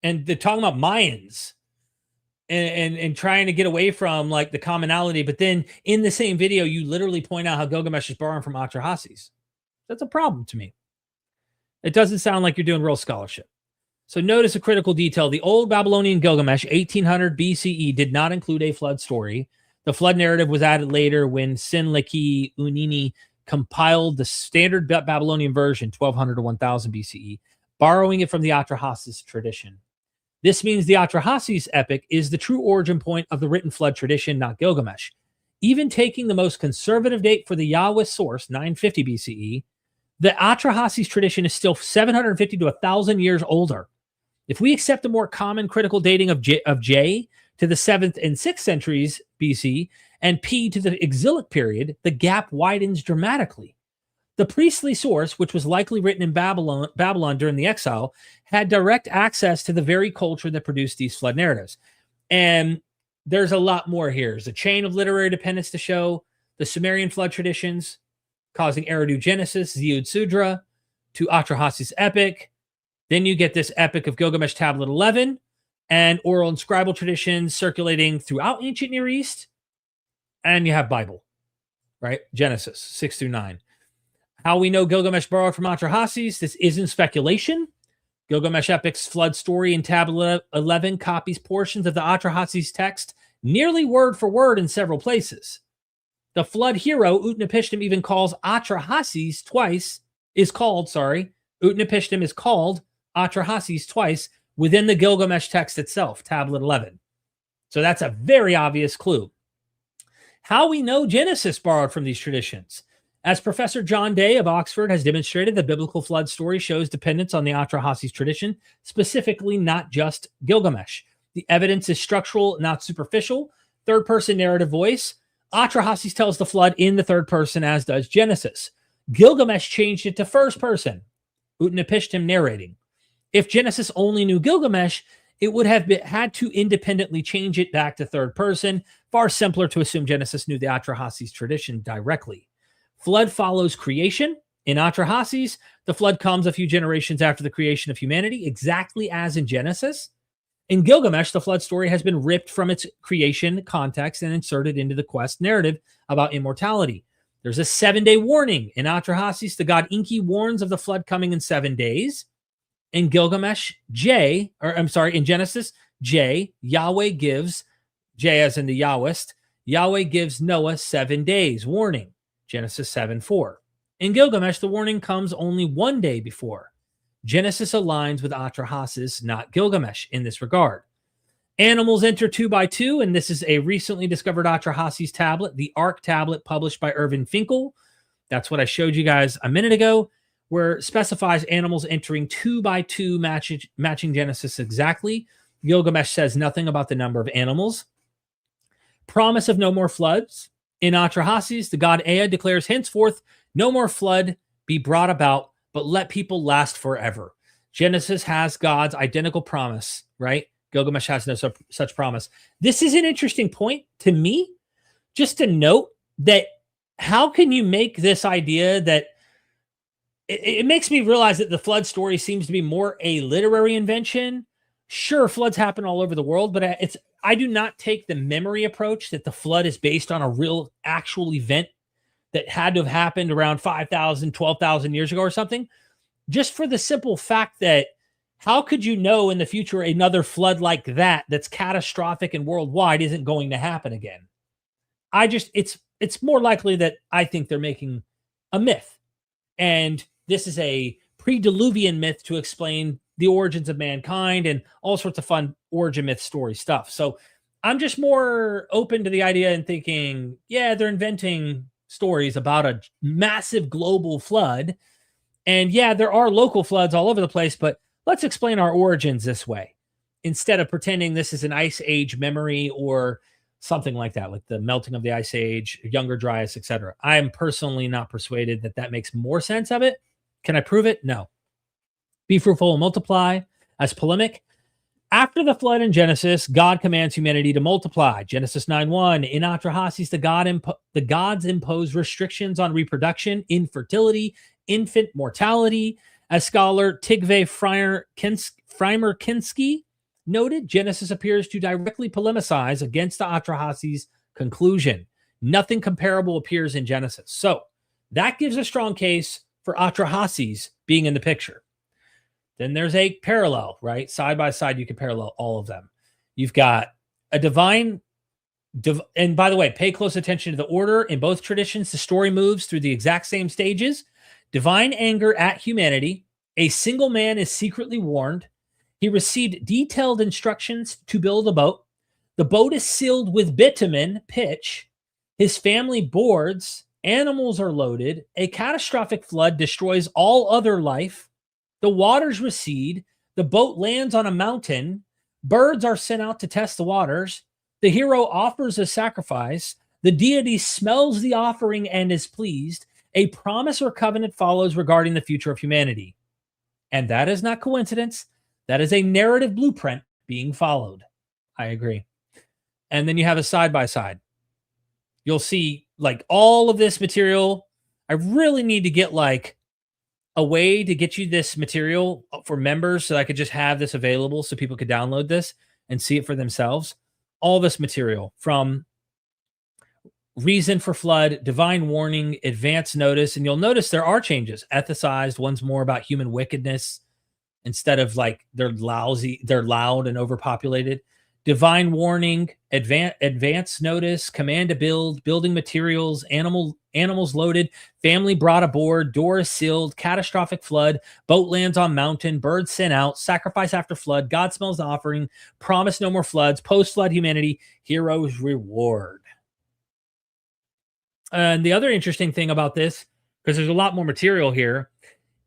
Speaker 1: And they're talking about Mayans. And trying to get away from like the commonality, but then in the same video, you literally point out how Gilgamesh is borrowing from Atrahasis. That's a problem to me. It doesn't sound like you're doing real scholarship. So notice a critical detail. The Old Babylonian Gilgamesh, 1800 BCE, did not include a flood story. The flood narrative was added later when Sinleki Unini compiled the standard Babylonian version, 1200 to 1000 BCE, borrowing it from the Atrahasis tradition. This means the Atrahasis epic is the true origin point of the written flood tradition, not Gilgamesh. Even taking the most conservative date for the Yahweh source, 950 BCE, the Atrahasis tradition is still 750 to 1,000 years older. If we accept the more common critical dating of J to the 7th and 6th centuries BC and P to the exilic period, the gap widens dramatically. The priestly source, which was likely written in Babylon during the exile, had direct access to the very culture that produced these flood narratives. And there's a lot more here. There's a chain of literary dependence to show the Sumerian flood traditions, causing Eridu Genesis, Ziud Sudra, to Atrahasis Epic. Then you get this Epic of Gilgamesh Tablet 11, and oral and scribal traditions circulating throughout ancient Near East. And you have Bible, right? Genesis 6 through 9. How we know Gilgamesh borrowed from Atrahasis, this isn't speculation. Gilgamesh Epic's flood story in Tablet 11 copies portions of the Atrahasis text nearly word for word in several places. The flood hero, Utnapishtim, even calls Atrahasis twice, Utnapishtim is called Atrahasis twice within the Gilgamesh text itself, Tablet 11. So that's a very obvious clue. How we know Genesis borrowed from these traditions. As Professor John Day of Oxford has demonstrated, the biblical flood story shows dependence on the Atrahasis tradition, specifically not just Gilgamesh. The evidence is structural, not superficial. Third-person narrative voice. Atrahasis tells the flood in the third person, as does Genesis. Gilgamesh changed it to first person, Utnapishtim narrating. If Genesis only knew Gilgamesh, it would have had to independently change it back to third person. Far simpler to assume Genesis knew the Atrahasis tradition directly. Flood follows creation. In Atrahasis, the flood comes a few generations after the creation of humanity, exactly as in Genesis. In Gilgamesh, the flood story has been ripped from its creation context and inserted into the quest narrative about immortality. There's a 7-day warning. In Atrahasis, the god Enki warns of the flood coming in 7 days. In Genesis, Yahweh gives, J as in the Yahwist, Yahweh gives Noah 7 days warning. Genesis 7:4. In Gilgamesh, the warning comes only 1 day before. Genesis aligns with Atrahasis, not Gilgamesh, in this regard. Animals enter 2 by 2, and this is a recently discovered Atrahasis tablet, the Ark tablet published by Irvin Finkel. That's what I showed you guys a minute ago, where it specifies animals entering 2 by 2, matching Genesis exactly. Gilgamesh says nothing about the number of animals. Promise of no more floods. In Atrahasis, the god Ea declares, henceforth, no more flood be brought about, but let people last forever. Genesis has God's identical promise, right? Gilgamesh has no such promise. This is an interesting point to me, just to note that how can you make this idea that it makes me realize that the flood story seems to be more a literary invention. Sure, floods happen all over the world, but I do not take the memory approach that the flood is based on a real actual event that had to have happened around 5,000, 12,000 years ago or something, just for the simple fact that how could you know in the future another flood like that that's catastrophic and worldwide isn't going to happen again? It's more likely that I think they're making a myth. And this is a pre-Diluvian myth to explain the origins of mankind and all sorts of fun origin myth story stuff. So I'm just more open to the idea and thinking, yeah, they're inventing stories about a massive global flood. And yeah, there are local floods all over the place, but let's explain our origins this way instead of pretending this is an ice age memory or something like that, like the melting of the ice age, younger Dryas, etc. I am personally not persuaded that that makes more sense of it. Can I prove it? No. Be fruitful and multiply. As polemic, after the flood in Genesis, God commands humanity to multiply. Genesis 9:1. In Atrahasis, the gods impose restrictions on reproduction, infertility, infant mortality. As scholar Tigve Frymer-Kinsky noted, Genesis appears to directly polemicize against the Atrahasis conclusion. Nothing comparable appears in Genesis. So that gives a strong case for Atrahasis being in the picture. Then there's a parallel, right? Side by side, you can parallel all of them. You've got a divine, and by the way, pay close attention to the order. In both traditions, the story moves through the exact same stages. Divine anger at humanity. A single man is secretly warned. He received detailed instructions to build a boat. The boat is sealed with bitumen, pitch. His family boards. Animals are loaded. A catastrophic flood destroys all other life. The waters recede. The boat lands on a mountain. Birds are sent out to test the waters. The hero offers a sacrifice. The deity smells the offering and is pleased. A promise or covenant follows regarding the future of humanity. And that is not coincidence. That is a narrative blueprint being followed. I agree. And then you have a side-by-side. You'll see like all of this material. I really need to get like a way to get you this material for members so I could just have this available so people could download this and see it for themselves. All this material from reason for flood, divine warning, advance notice. And you'll notice there are changes. Ethicized, one's more about human wickedness instead of like they're loud and overpopulated. Divine warning, advance notice, command to build, building materials, animals loaded, family brought aboard, doors sealed, catastrophic flood, boat lands on mountain, birds sent out, sacrifice after flood, God smells the offering, promise no more floods, post-flood humanity, heroes reward. And the other interesting thing about this, because there's a lot more material here,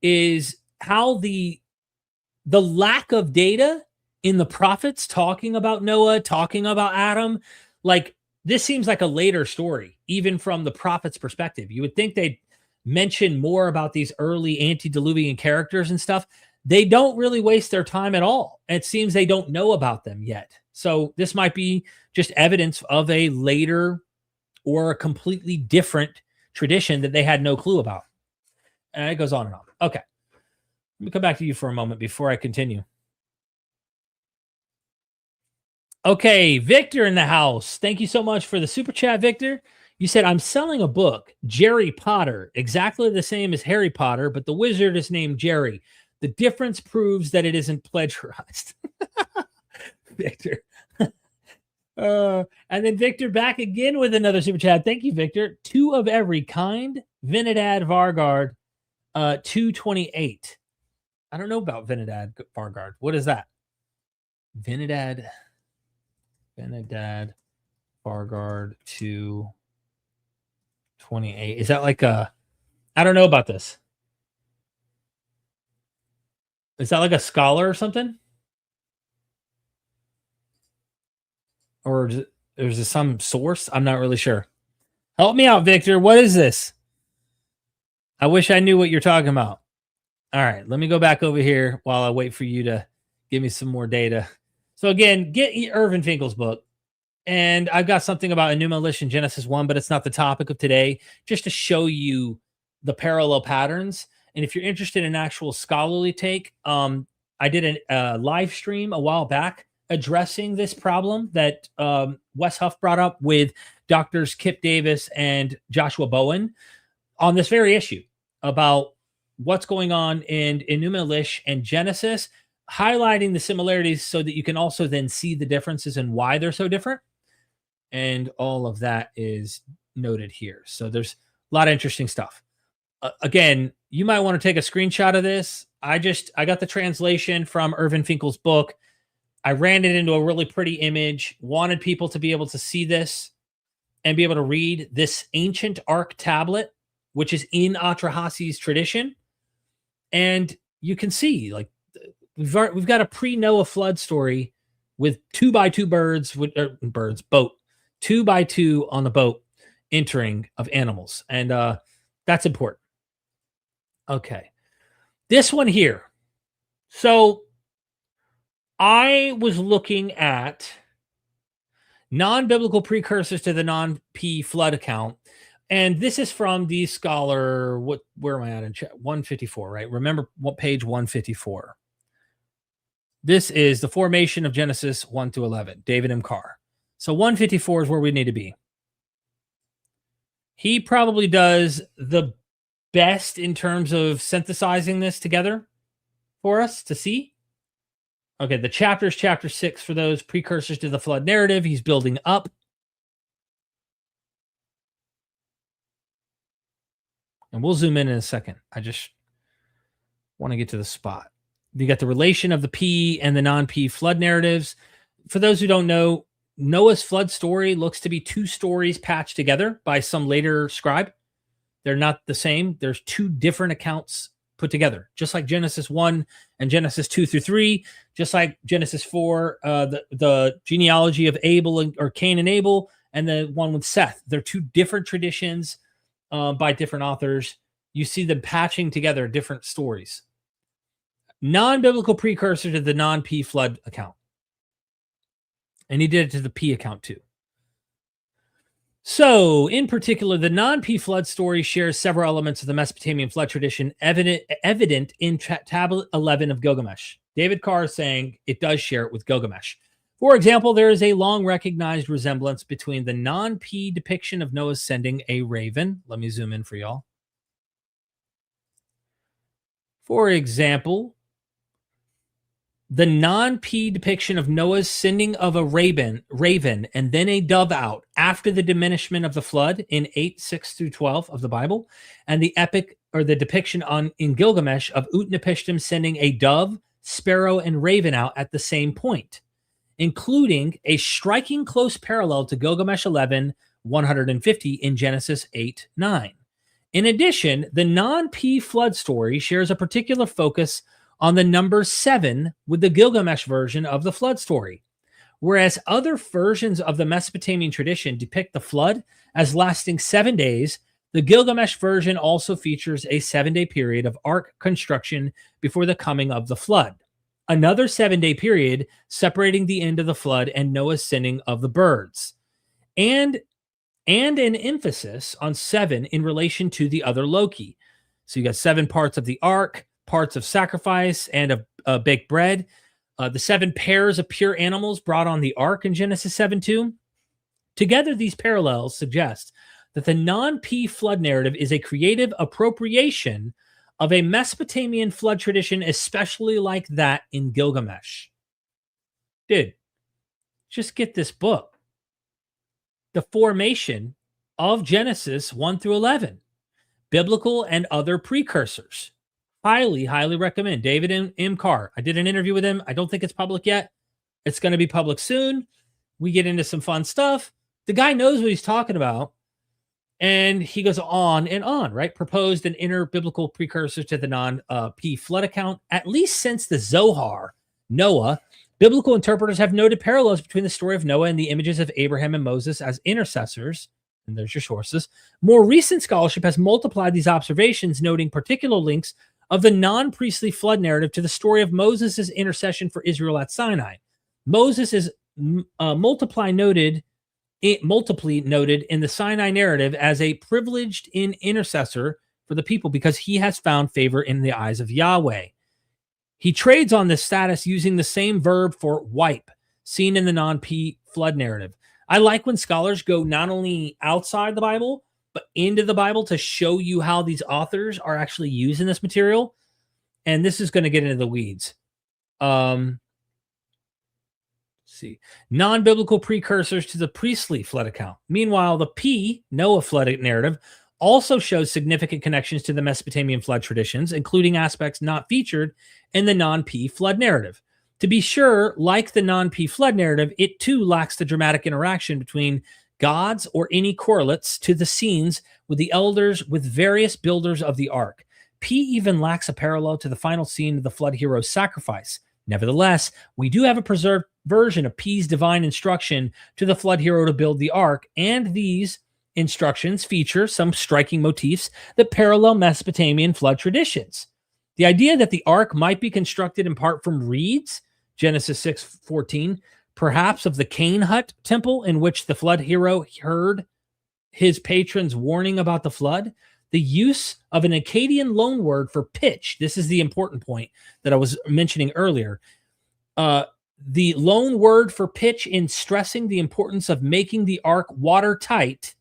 Speaker 1: is how the lack of data in the prophets talking about Noah, talking about Adam, like this seems like a later story, even from the prophet's perspective. You would think they'd mention more about these early antediluvian characters and stuff. They don't really waste their time at all. It seems they don't know about them yet. So this might be just evidence of a later or a completely different tradition that they had no clue about. And it goes on and on. Okay. Let me come back to you for a moment before I continue. Okay, Victor in the house. Thank you so much for the super chat, Victor. You said, I'm selling a book, Jerry Potter, exactly the same as Harry Potter, but the wizard is named Jerry. The difference proves that it isn't plagiarized. Victor. And then Victor back again with another super chat. Thank you, Victor. Two of every kind. Vinidad Vargard, 228. I don't know about Vinidad Vargard. What is that? Vinidad Vargard 228. Is that like a, I don't know about this. Is that like a scholar or something? Or is there some source? I'm not really sure. Help me out, Victor. What is this? I wish I knew what you're talking about. All right, let me go back over here while I wait for you to give me some more data. So again, get Irvin Finkel's book. And I've got something about Enuma Elish in Genesis 1, but it's not the topic of today, just to show you the parallel patterns. And if you're interested in actual scholarly take, I did a live stream a while back addressing this problem that Wes Huff brought up with doctors Kip Davis and Joshua Bowen on this very issue about what's going on in Enuma Elish and Genesis, highlighting the similarities so that you can also then see the differences and why they're so different. And all of that is noted here. So there's a lot of interesting stuff. Again, you might want to take a screenshot of this. I got the translation from Irvin Finkel's book. I ran it into a really pretty image, wanted people to be able to see this and be able to read this ancient Ark tablet, which is in Atrahasis tradition. And you can see, like, we've got a pre-Noah flood story with 2x2 boat, 2x2 on the boat entering of animals. And that's important. Okay. This one here. So I was looking at non-biblical precursors to the non-P flood account. And this is from the scholar, where am I at in chat? 154, right? Remember what page 154. This is the formation of Genesis 1 to 11, David M. Carr. So 154 is where we need to be. He probably does the best in terms of synthesizing this together for us to see. Okay, the chapter is chapter 6 for those precursors to the flood narrative. He's building up. And we'll zoom in a second. I just want to get to the spot. You got the relation of the P and the non-P flood narratives. For those who don't know, Noah's flood story looks to be two stories patched together by some later scribe. They're not the same. There's two different accounts put together, just like Genesis 1 and Genesis 2 through 3, just like Genesis 4, the genealogy of Abel or Cain and Abel, and the one with Seth. They're two different traditions by different authors. You see them patching together different stories. Non-biblical precursor to the non-P flood account. And he did it to the P account too. So, in particular, the non-P flood story shares several elements of the Mesopotamian flood tradition evident in Tablet 11 of Gilgamesh. David Carr is saying it does share it with Gilgamesh. For example, there is a long recognized resemblance between the non-P depiction of Noah sending a raven. Let me zoom in for y'all. For example, the non-P depiction of Noah's sending of a raven and then a dove out after the diminishment of the flood in 8:6-12 of the Bible, and the epic or the depiction in Gilgamesh of Utnapishtim sending a dove, sparrow, and raven out at the same point, including a striking close parallel to Gilgamesh 11:150 in Genesis 8:9. In addition, the non-P flood story shares a particular focus on the number 7 with the Gilgamesh version of the flood story. Whereas other versions of the Mesopotamian tradition depict the flood as lasting 7 days, the Gilgamesh version also features a 7-day period of ark construction before the coming of the flood. Another 7-day period separating the end of the flood and Noah's sending of the birds. And an emphasis on 7 in relation to the other Loki. So you got 7 parts of the ark, parts of sacrifice, and of baked bread. The 7 pairs of pure animals brought on the ark in Genesis 7:2. Together, these parallels suggest that the non-P flood narrative is a creative appropriation of a Mesopotamian flood tradition, especially like that in Gilgamesh. Dude, just get this book. The Formation of Genesis 1-11. Biblical and other precursors. Highly, highly recommend. David M. Carr. I did an interview with him. I don't think it's public yet. It's going to be public soon. We get into some fun stuff. The guy knows what he's talking about. And he goes on and on, right? Proposed an inter-biblical precursor to the non-P flood account, at least since the Zohar, Noah. Biblical interpreters have noted parallels between the story of Noah and the images of Abraham and Moses as intercessors. And there's your sources. More recent scholarship has multiplied these observations, noting particular links of the non-priestly flood narrative to the story of Moses' intercession for Israel at Sinai. Moses is multiply noted in the Sinai narrative as a privileged intercessor for the people because he has found favor in the eyes of Yahweh. He trades on this status using the same verb for wipe, seen in the non-P flood narrative. I like when scholars go not only outside the Bible, but into the Bible to show you how these authors are actually using this material. And this is going to get into the weeds. Let's see. Non-biblical precursors to the priestly flood account. Meanwhile, the P, Noah flood narrative, also shows significant connections to the Mesopotamian flood traditions, including aspects not featured in the non-P flood narrative. To be sure, like the non-P flood narrative, it too lacks the dramatic interaction between gods or any correlates to the scenes with the elders with various builders of the ark. P even lacks a parallel to the final scene of the flood hero's sacrifice. Nevertheless, we do have a preserved version of P's divine instruction to the flood hero to build the ark, and these instructions feature some striking motifs that parallel Mesopotamian flood traditions. The idea that the ark might be constructed in part from reeds, Genesis 6:14, perhaps of the Cain hut temple in which the flood hero heard his patrons warning about the flood. The use of an Akkadian loanword for pitch. This is the important point that I was mentioning earlier. The loan word for pitch in stressing the importance of making the ark watertight.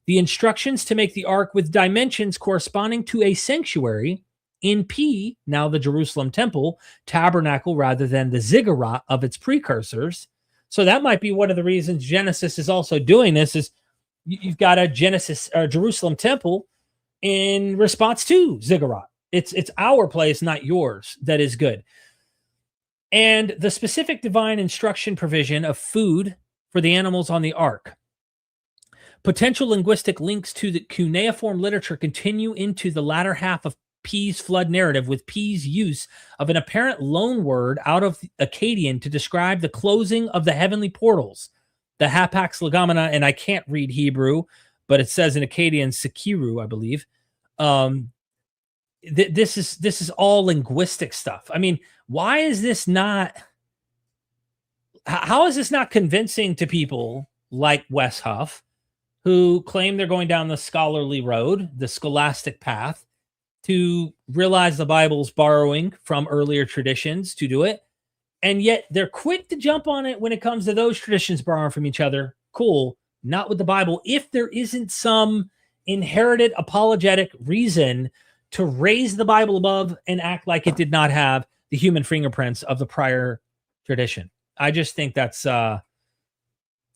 Speaker 1: The instructions to make the ark with dimensions corresponding to a sanctuary in P, now the Jerusalem temple, tabernacle rather than the ziggurat of its precursors. So that might be one of the reasons Genesis is also doing this is you've got a Jerusalem temple in response to ziggurat. It's our place, not yours, that is good. And the specific divine instruction provision of food for the animals on the ark. Potential linguistic links to the cuneiform literature continue into the latter half of P's flood narrative, with P's use of an apparent loan word out of Akkadian to describe the closing of the heavenly portals, the hapax legomena, and I can't read Hebrew, but it says in Akkadian Sekiru, I believe. This is all linguistic stuff. I mean, why is this not? How is this not convincing to people like Wes Huff, who claim they're going down the scholarly road, the scholastic path, to realize the Bible's borrowing from earlier traditions to do it, and yet they're quick to jump on it when it comes to those traditions borrowing from each other? Cool, not with the Bible. If there isn't some inherited apologetic reason to raise the Bible above and act like it did not have the human fingerprints of the prior tradition. I just think that's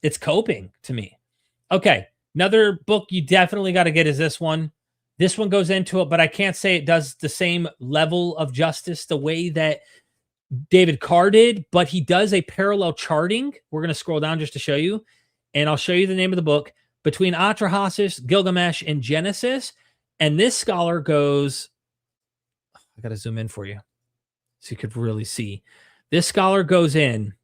Speaker 1: it's coping to me. Okay, another book you definitely got to get is this one. This one goes into it, but I can't say it does the same level of justice the way that David Carr did, but he does a parallel charting. We're going to scroll down just to show you, and I'll show you the name of the book, Between Atrahasis, Gilgamesh, and Genesis. And this scholar goes, I got to zoom in for you so you could really see. This scholar goes in,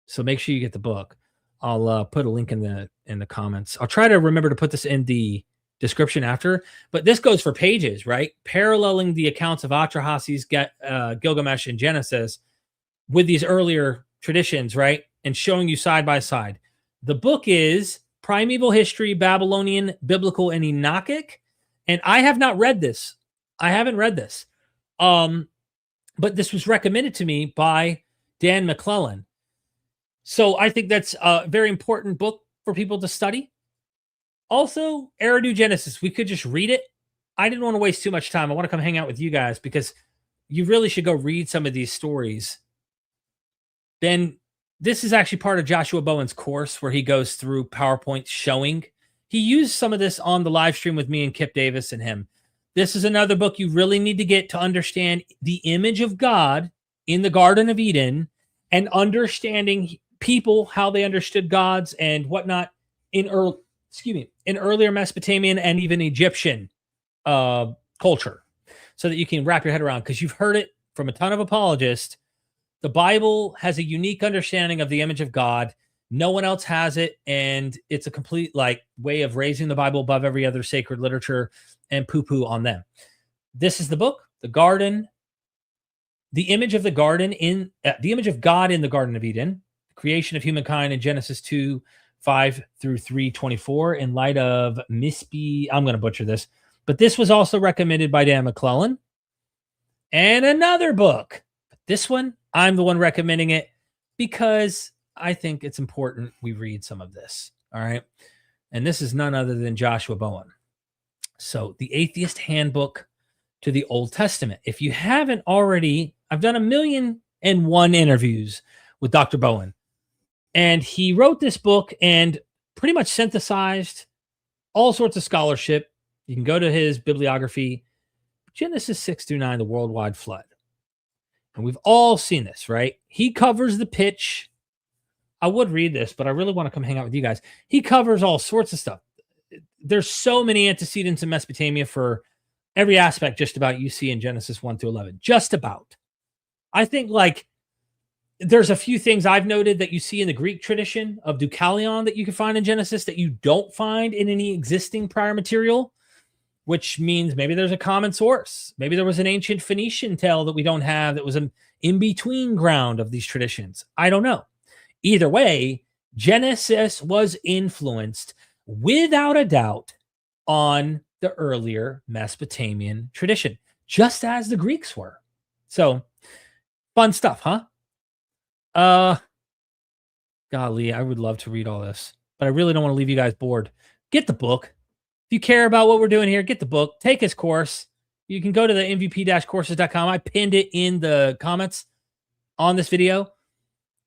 Speaker 1: so make sure you get the book. I'll put a link in the comments. I'll try to remember to put this in the description after, but this goes for pages, right? Paralleling the accounts of Atrahasis, Gilgamesh, and Genesis with these earlier traditions, right? And showing you side by side. The book is Primeval History, Babylonian, Biblical, and Enochic. And I have not read this. I haven't read this. But this was recommended to me by Dan McClellan. So I think that's a very important book for people to study. Also, Eridu Genesis. We could just read it. I didn't want to waste too much time. I want to come hang out with you guys because you really should go read some of these stories. Then this is actually part of Joshua Bowen's course where he goes through PowerPoint showing. He used some of this on the live stream with me and Kip Davis and him. This is another book you really need to get to understand the image of God in the Garden of Eden and understanding people, how they understood gods and whatnot in earlier Mesopotamian and even Egyptian culture, so that you can wrap your head around, because you've heard it from a ton of apologists. The Bible has a unique understanding of the image of God. No one else has it, and it's a complete way of raising the Bible above every other sacred literature and poo-poo on them. This is the book, The Garden, the image of the garden in the image of God in the Garden of Eden, creation of humankind in Genesis 2:5 through 3:24 in light of Mispi. I'm going to butcher this, but this was also recommended by Dan McClellan. And another book, this one, I'm the one recommending it because I think it's important we read some of this. All right. And this is none other than Joshua Bowen. So the Atheist Handbook to the Old Testament. If you haven't already, I've done 1,000,001 interviews with Dr. Bowen. And he wrote this book and pretty much synthesized all sorts of scholarship. You can go to his bibliography, Genesis 6 through 9, the worldwide flood. And we've all seen this, right? He covers the pitch. I would read this, but I really want to come hang out with you guys. He covers all sorts of stuff. There's so many antecedents in Mesopotamia for every aspect just about you see in Genesis 1 through 11. Just about. I think there's a few things I've noted that you see in the Greek tradition of Deucalion that you can find in Genesis that you don't find in any existing prior material, which means maybe there's a common source. Maybe there was an ancient Phoenician tale that we don't have that was an in-between ground of these traditions. I don't know. Either way, Genesis was influenced without a doubt on the earlier Mesopotamian tradition, just as the Greeks were. So, fun stuff, huh? Golly, I would love to read all this, but I really don't want to leave you guys bored. Get the book. If you care about what we're doing here, get the book. Take his course. You can go to the mvp-courses.com. I pinned it in the comments on this video.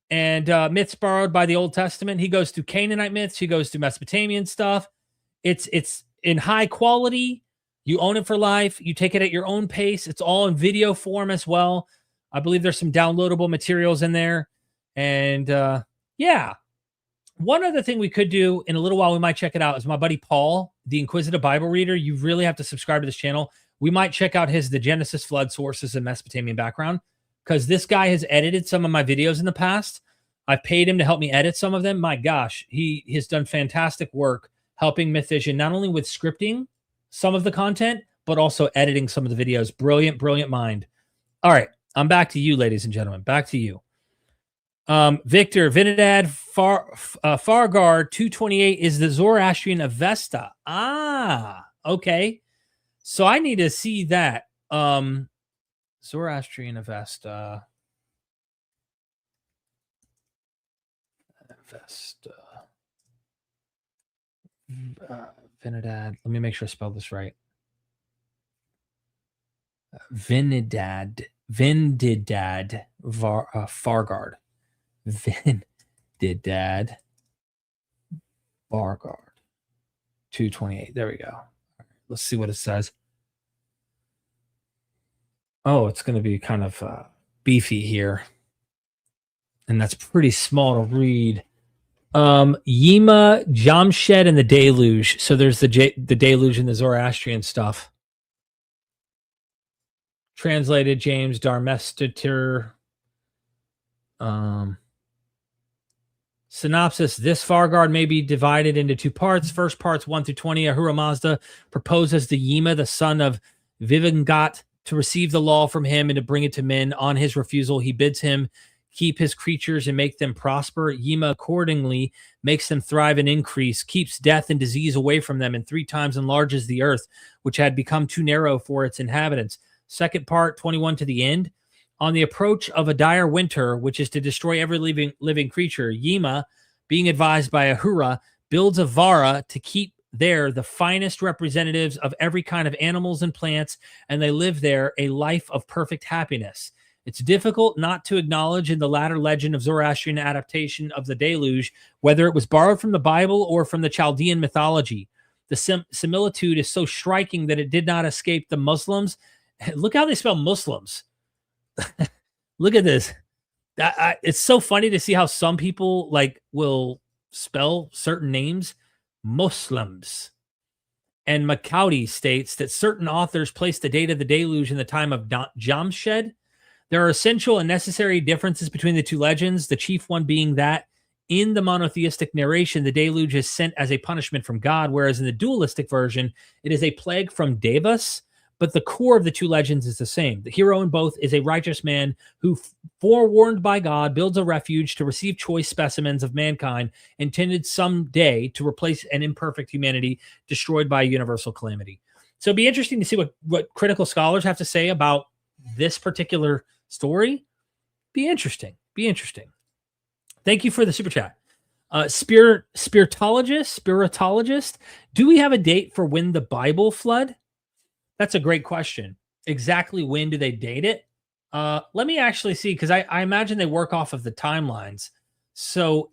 Speaker 1: And myths borrowed by the Old Testament. He goes through Canaanite myths. He goes through Mesopotamian stuff. It's in high quality. You own it for life. You take it at your own pace. It's all in video form as well. I believe there's some downloadable materials in there. And yeah. One other thing we could do in a little while, we might check it out, is my buddy Paul, the Inquisitive Bible Reader. You really have to subscribe to this channel. We might check out the Genesis flood sources and Mesopotamian background, because this guy has edited some of my videos in the past. I've paid him to help me edit some of them. My gosh, he has done fantastic work helping Myth Vision not only with scripting some of the content, but also editing some of the videos. Brilliant, brilliant mind. All right, I'm back to you, ladies and gentlemen. Back to you. Victor, Vinidad, Fargard, 228 is the Zoroastrian Avesta. Ah, okay. So I need to see that. Zoroastrian Avesta. Vinidad. Let me make sure I spelled this right. Vinidad. Fargard. Vinidad Fargard. 228. There we go. Let's see what it says. Oh, it's going to be kind of beefy here. And that's pretty small to read. Yima, Jamshed, and the Deluge. So there's the Deluge and the Zoroastrian stuff. Translated James Darmestater. Synopsis: this Fargard may be divided into two parts. First parts 1 through 20. Ahura Mazda proposes to Yima, the son of Vivengat, to receive the law from him and to bring it to men. On his refusal, he bids him keep his creatures and make them prosper. Yima accordingly makes them thrive and increase, keeps death and disease away from them, and 3 times enlarges the earth, which had become too narrow for its inhabitants. Second part, 21 to the end. On the approach of a dire winter, which is to destroy every living creature, Yima, being advised by Ahura, builds a Vara to keep there the finest representatives of every kind of animals and plants, and they live there a life of perfect happiness. It's difficult not to acknowledge in the latter legend of Zoroastrian adaptation of the deluge, whether it was borrowed from the Bible or from the Chaldean mythology. The similitude is so striking that it did not escape the Muslims. Look how they spell Muslims. Look at this. It's so funny to see how some people will spell certain names Muslims. And Macaudi states that certain authors place the date of the deluge in the time of Jamshed. There are essential and necessary differences between the two legends, the chief one being that in the monotheistic narration, the deluge is sent as a punishment from God, whereas in the dualistic version, it is a plague from Devas. But the core of the two legends is the same. The hero in both is a righteous man who, forewarned by God, builds a refuge to receive choice specimens of mankind, intended someday to replace an imperfect humanity destroyed by a universal calamity. So it'd be interesting to see what critical scholars have to say about this particular story. Be interesting. Thank you for the super chat. Spiritologist. Do we have a date for when the Bible flood? That's a great question. Exactly when do they date it? Let me actually see, because I imagine they work off of the timelines. So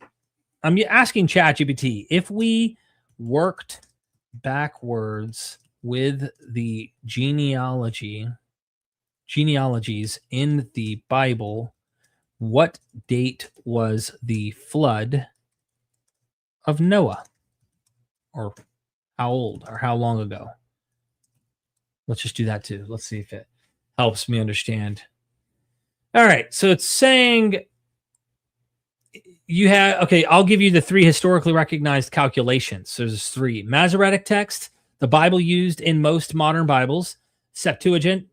Speaker 1: I'm asking ChatGPT, if we worked backwards with the genealogies in the Bible, what date was the flood of Noah? Or how old or how long ago? Let's just do that too. Let's see if it helps me understand. All right. So it's saying you have, okay, I'll give you the 3 historically recognized calculations. So there's 3. Masoretic text, the Bible used in most modern Bibles, Septuagint,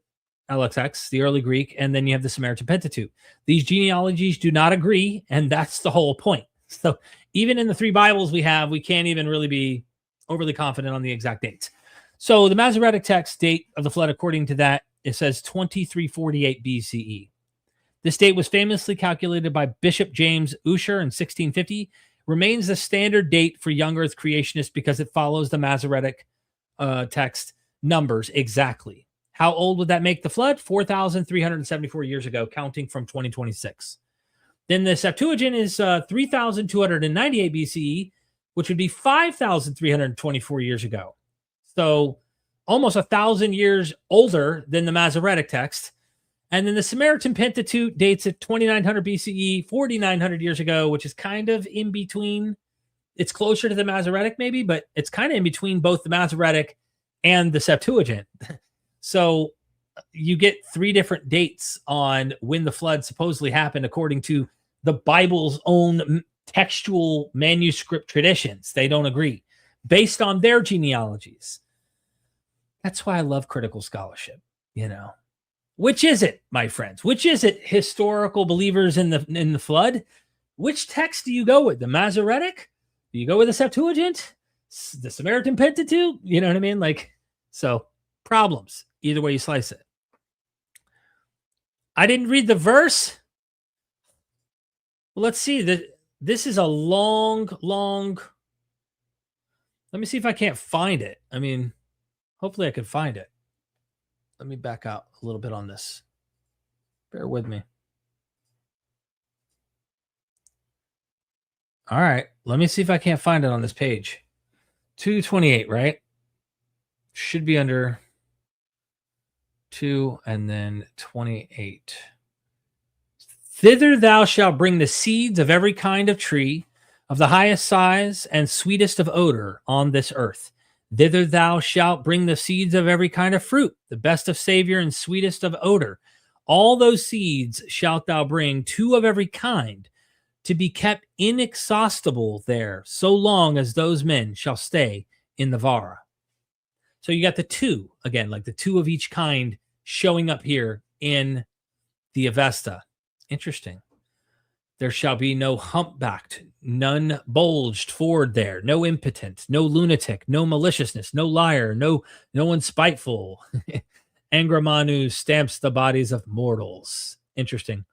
Speaker 1: LXX, the early Greek, and then you have the Samaritan Pentateuch. These genealogies do not agree, and that's the whole point. So even in the 3 Bibles we have, we can't even really be overly confident on the exact dates. So the Masoretic text date of the flood, according to that, it says 2348 BCE. This date was famously calculated by Bishop James Ussher in 1650, remains the standard date for young Earth creationists because it follows the Masoretic text numbers exactly. How old would that make the flood? 4,374 years ago, counting from 2026. Then the Septuagint is 3,298 BCE, which would be 5,324 years ago. So almost 1,000 years older than the Masoretic text. And then the Samaritan Pentateuch dates at 2900 BCE, 4,900 years ago, which is kind of in between. It's closer to the Masoretic maybe, but it's kind of in between both the Masoretic and the Septuagint. So you get 3 different dates on when the flood supposedly happened according to the Bible's own textual manuscript traditions. They don't agree. based on their genealogies. That's why I love critical scholarship, you know. Which is it, my friends? Which is it, historical believers in the flood? Which text do you go with? The Masoretic? Do you go with the Septuagint? The Samaritan Pentateuch? You know what I mean? Like, so problems, either way you slice it. I didn't read the verse. Well, let's see. This is a long. Let me see if I can't find it. I mean, hopefully I can find it. Let me back out a little bit on this. Bear with me. All right. Let me see if I can't find it on this page. 228, right? Should be under 2 and then 28. Thither thou shalt bring the seeds of every kind of tree, of the highest size and sweetest of odor on this earth. Thither thou shalt bring the seeds of every kind of fruit, the best of savor and sweetest of odor. All those seeds shalt thou bring, 2 of every kind, to be kept inexhaustible there, so long as those men shall stay in the Vara. So you got the 2, again, like the 2 of each kind showing up here in the Avesta. Interesting. There shall be no humpbacked, none bulged forward there, no impotent, no lunatic, no maliciousness, no liar, no one spiteful. Angramanu stamps the bodies of mortals. Interesting.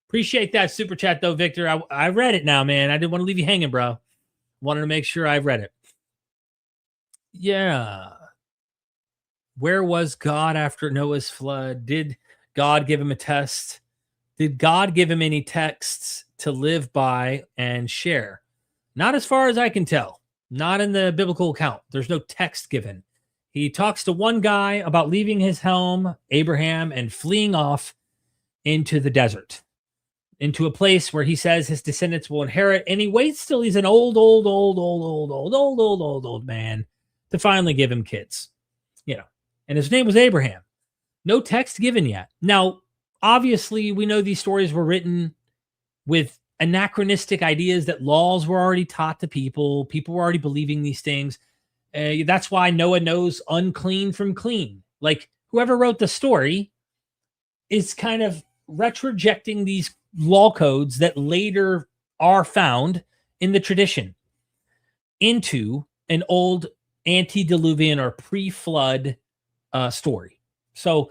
Speaker 1: Appreciate that super chat, though, Victor. I read it now, man. I didn't want to leave you hanging, bro. Wanted to make sure I read it. Yeah. Where was God after Noah's flood? Did God give him a test? Did God give him any texts to live by and share? Not as far as I can tell. Not in the biblical account. There's no text given. He talks to one guy about leaving his home, Abraham, and fleeing off into the desert, into a place where he says his descendants will inherit. And he waits till he's an old man to finally give him kids. You know, and his name was Abraham. No text given yet. Now, obviously, we know these stories were written with anachronistic ideas that laws were already taught to people. People were already believing these things. That's why Noah knows unclean from clean. Like, whoever wrote the story is kind of retrojecting these law codes that later are found in the tradition into an old antediluvian or pre-flood story. So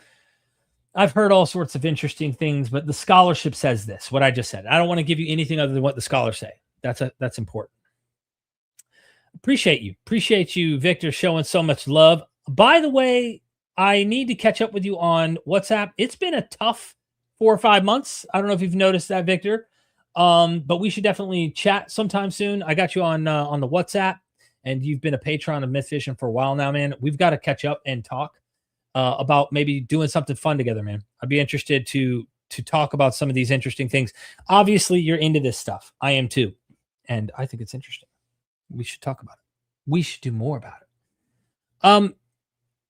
Speaker 1: I've heard all sorts of interesting things, but the scholarship says this, what I just said. I don't want to give you anything other than what the scholars say. That's important. Appreciate you, Victor, showing so much love. By the way, I need to catch up with you on WhatsApp. It's been a tough 4 or 5 months. I don't know if you've noticed that, Victor, but we should definitely chat sometime soon. I got you on the WhatsApp, and you've been a patron of Myth Vision for a while now, man. We've got to catch up and talk about maybe doing something fun together, man. I'd be interested to talk about some of these interesting things. Obviously, you're into this stuff. I am too, and I think it's interesting. We should talk about it. We should do more about it.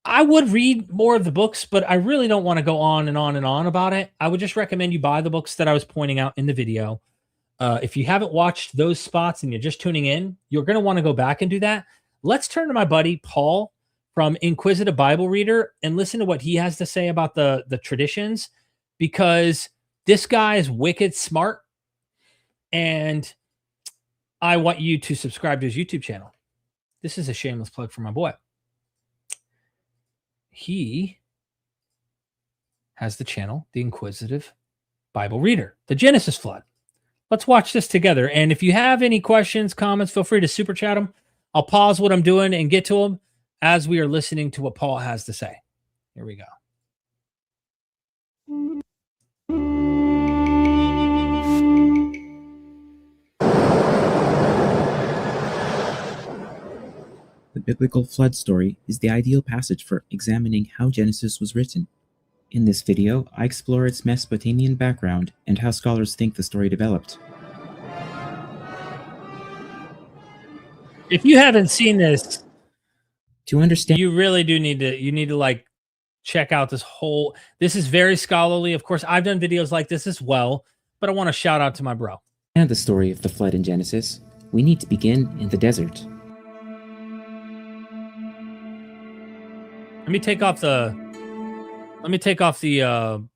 Speaker 1: I would read more of the books, but I really don't want to go on and on and on about it. I would just recommend you buy the books that I was pointing out in the video. If you haven't watched those spots and you're just tuning in, you're going to want to go back and do that. Let's turn to my buddy Paul from Inquisitive Bible Reader and listen to what he has to say about the traditions, because this guy is wicked smart, and I want you to subscribe to his YouTube channel. This is a shameless plug for my boy. He has the channel, The Inquisitive Bible Reader, the Genesis Flood. Let's watch this together. And if you have any questions, comments, feel free to super chat them. I'll pause what I'm doing and get to them as we are listening to what Paul has to say. Here we go.
Speaker 5: The biblical flood story is the ideal passage for examining how Genesis was written. In this video, I explore its Mesopotamian background and how scholars think the story developed.
Speaker 1: If you haven't seen this,
Speaker 5: To understand,
Speaker 1: you really do need to like check out this is very scholarly. Of course, I've done videos like this as well, but I want to shout out to my bro.
Speaker 5: the story of the flood in Genesis, we need to begin in the desert.
Speaker 1: Let me take off the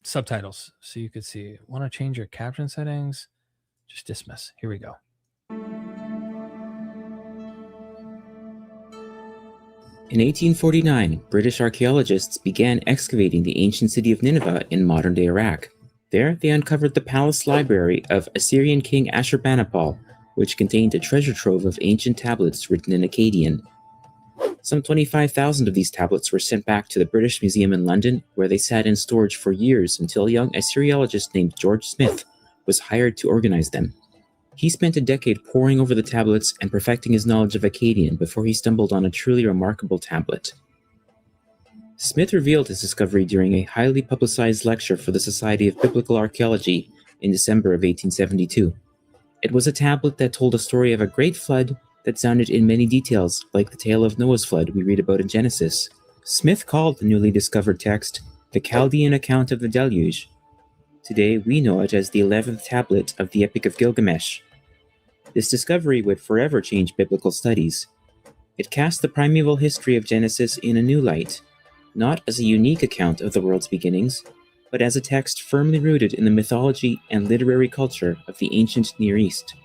Speaker 1: subtitles so you can see. Want to change your caption settings? Just dismiss. Here we go.
Speaker 5: In 1849, British archaeologists began excavating the ancient city of Nineveh in modern-day Iraq. There, they uncovered the palace library of Assyrian king Ashurbanipal, which contained a treasure trove of ancient tablets written in Akkadian. Some 25,000 of these tablets were sent back to the British Museum in London, where they sat in storage for years until a young Assyriologist named George Smith was hired to organize them. He spent a decade poring over the tablets and perfecting his knowledge of Akkadian before he stumbled on a truly remarkable tablet. Smith revealed his discovery during a highly publicized lecture for the Society of Biblical Archaeology in December of 1872. It was a tablet that told a story of a great flood that sounded in many details like the tale of Noah's flood we read about in Genesis. Smith called the newly discovered text the Chaldean account of the deluge. Today, we know it as the 11th tablet of the Epic of Gilgamesh. This discovery would forever change biblical studies. It cast the primeval history of Genesis in a new light, not as a unique account of the world's beginnings, but as a text firmly rooted in the mythology and literary culture of the ancient Near East.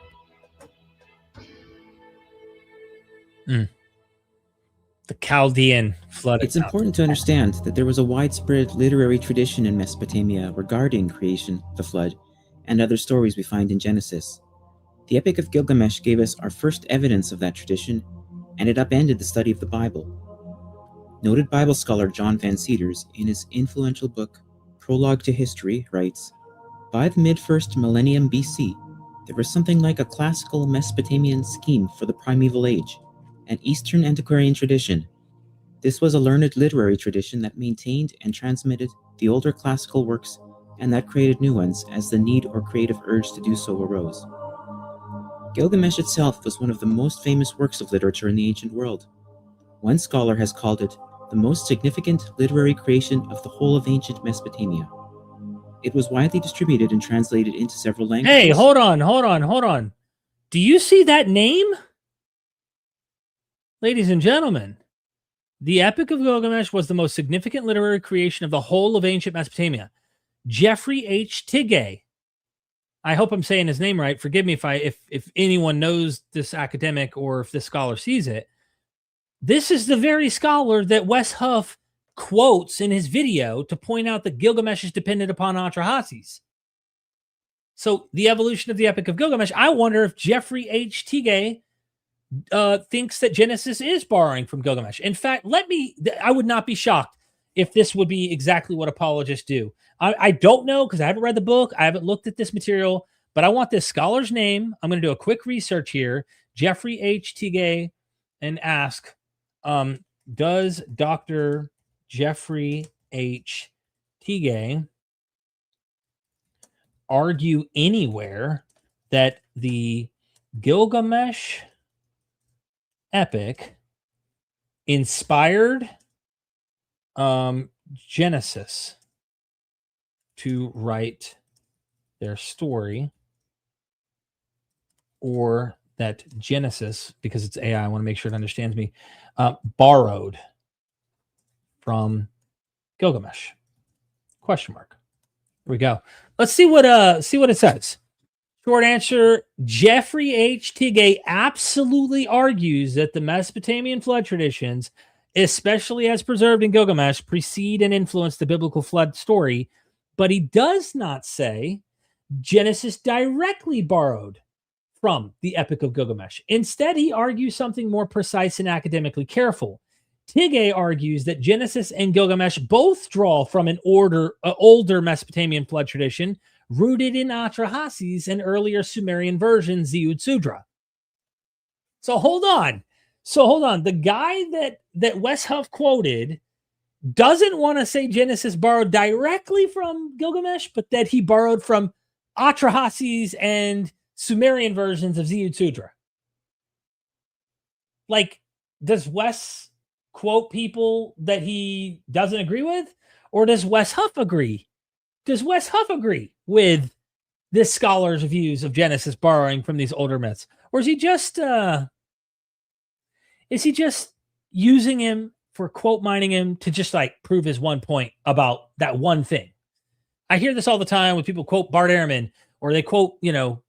Speaker 1: The Chaldean flood.
Speaker 5: It's important to understand that there was a widespread literary tradition in Mesopotamia regarding creation, the flood, and other stories we find in Genesis. The Epic of Gilgamesh gave us our first evidence of that tradition, and it upended the study of the Bible. Noted Bible scholar John Van Seters, in his influential book, Prologue to History, writes, "By the mid-first millennium BC, there was something like a classical Mesopotamian scheme for the primeval age, an Eastern antiquarian tradition. This was a learned literary tradition that maintained and transmitted the older classical works and that created new ones as the need or creative urge to do so arose. Gilgamesh itself was one of the most famous works of literature in the ancient world. One scholar has called it the most significant literary creation of the whole of ancient Mesopotamia. It was widely distributed and translated into several languages."
Speaker 1: Hey, hold on. Do you see that name? Ladies and gentlemen, the Epic of Gilgamesh was the most significant literary creation of the whole of ancient Mesopotamia. Jeffrey H. Tigay. I hope I'm saying his name right. Forgive me if anyone knows this academic or if this scholar sees it. This is the very scholar that Wes Huff quotes in his video to point out that Gilgamesh is dependent upon Atrahasis. So the evolution of the Epic of Gilgamesh, I wonder if Jeffrey H. Tigay thinks that Genesis is borrowing from Gilgamesh. In fact, I would not be shocked if this would be exactly what apologists do. I don't know because I haven't read the book. I haven't looked at this material, but I want this scholar's name. I'm going to do a quick research here. Jeffrey H. Tigay, and ask, does Dr. Jeffrey H. Tigay argue anywhere that the Gilgamesh Epic inspired Genesis to write their story, or that Genesis, because it's AI, I want to make sure it understands me, borrowed from Gilgamesh? Question mark. Here we go. Let's see what it says. Short answer, Jeffrey H. Tigay absolutely argues that the Mesopotamian flood traditions, especially as preserved in Gilgamesh, precede and influence the biblical flood story, but he does not say Genesis directly borrowed from the Epic of Gilgamesh. Instead, he argues something more precise and academically careful. Tigay argues that Genesis and Gilgamesh both draw from an older Mesopotamian flood tradition rooted in Atrahasis and earlier Sumerian version Ziud-Sudra. So hold on. The guy that Wes Huff quoted doesn't want to say Genesis borrowed directly from Gilgamesh, but that he borrowed from Atrahasis and Sumerian versions of Ziud-Sudra. Like, does Wes quote people that he doesn't agree with? Or does Wes Huff agree? Does Wes Huff agree with this scholar's views of Genesis borrowing from these older myths? Or is he just using him for quote mining him to just like prove his one point about that one thing. I hear this all the time when people quote Bart Ehrman or they quote,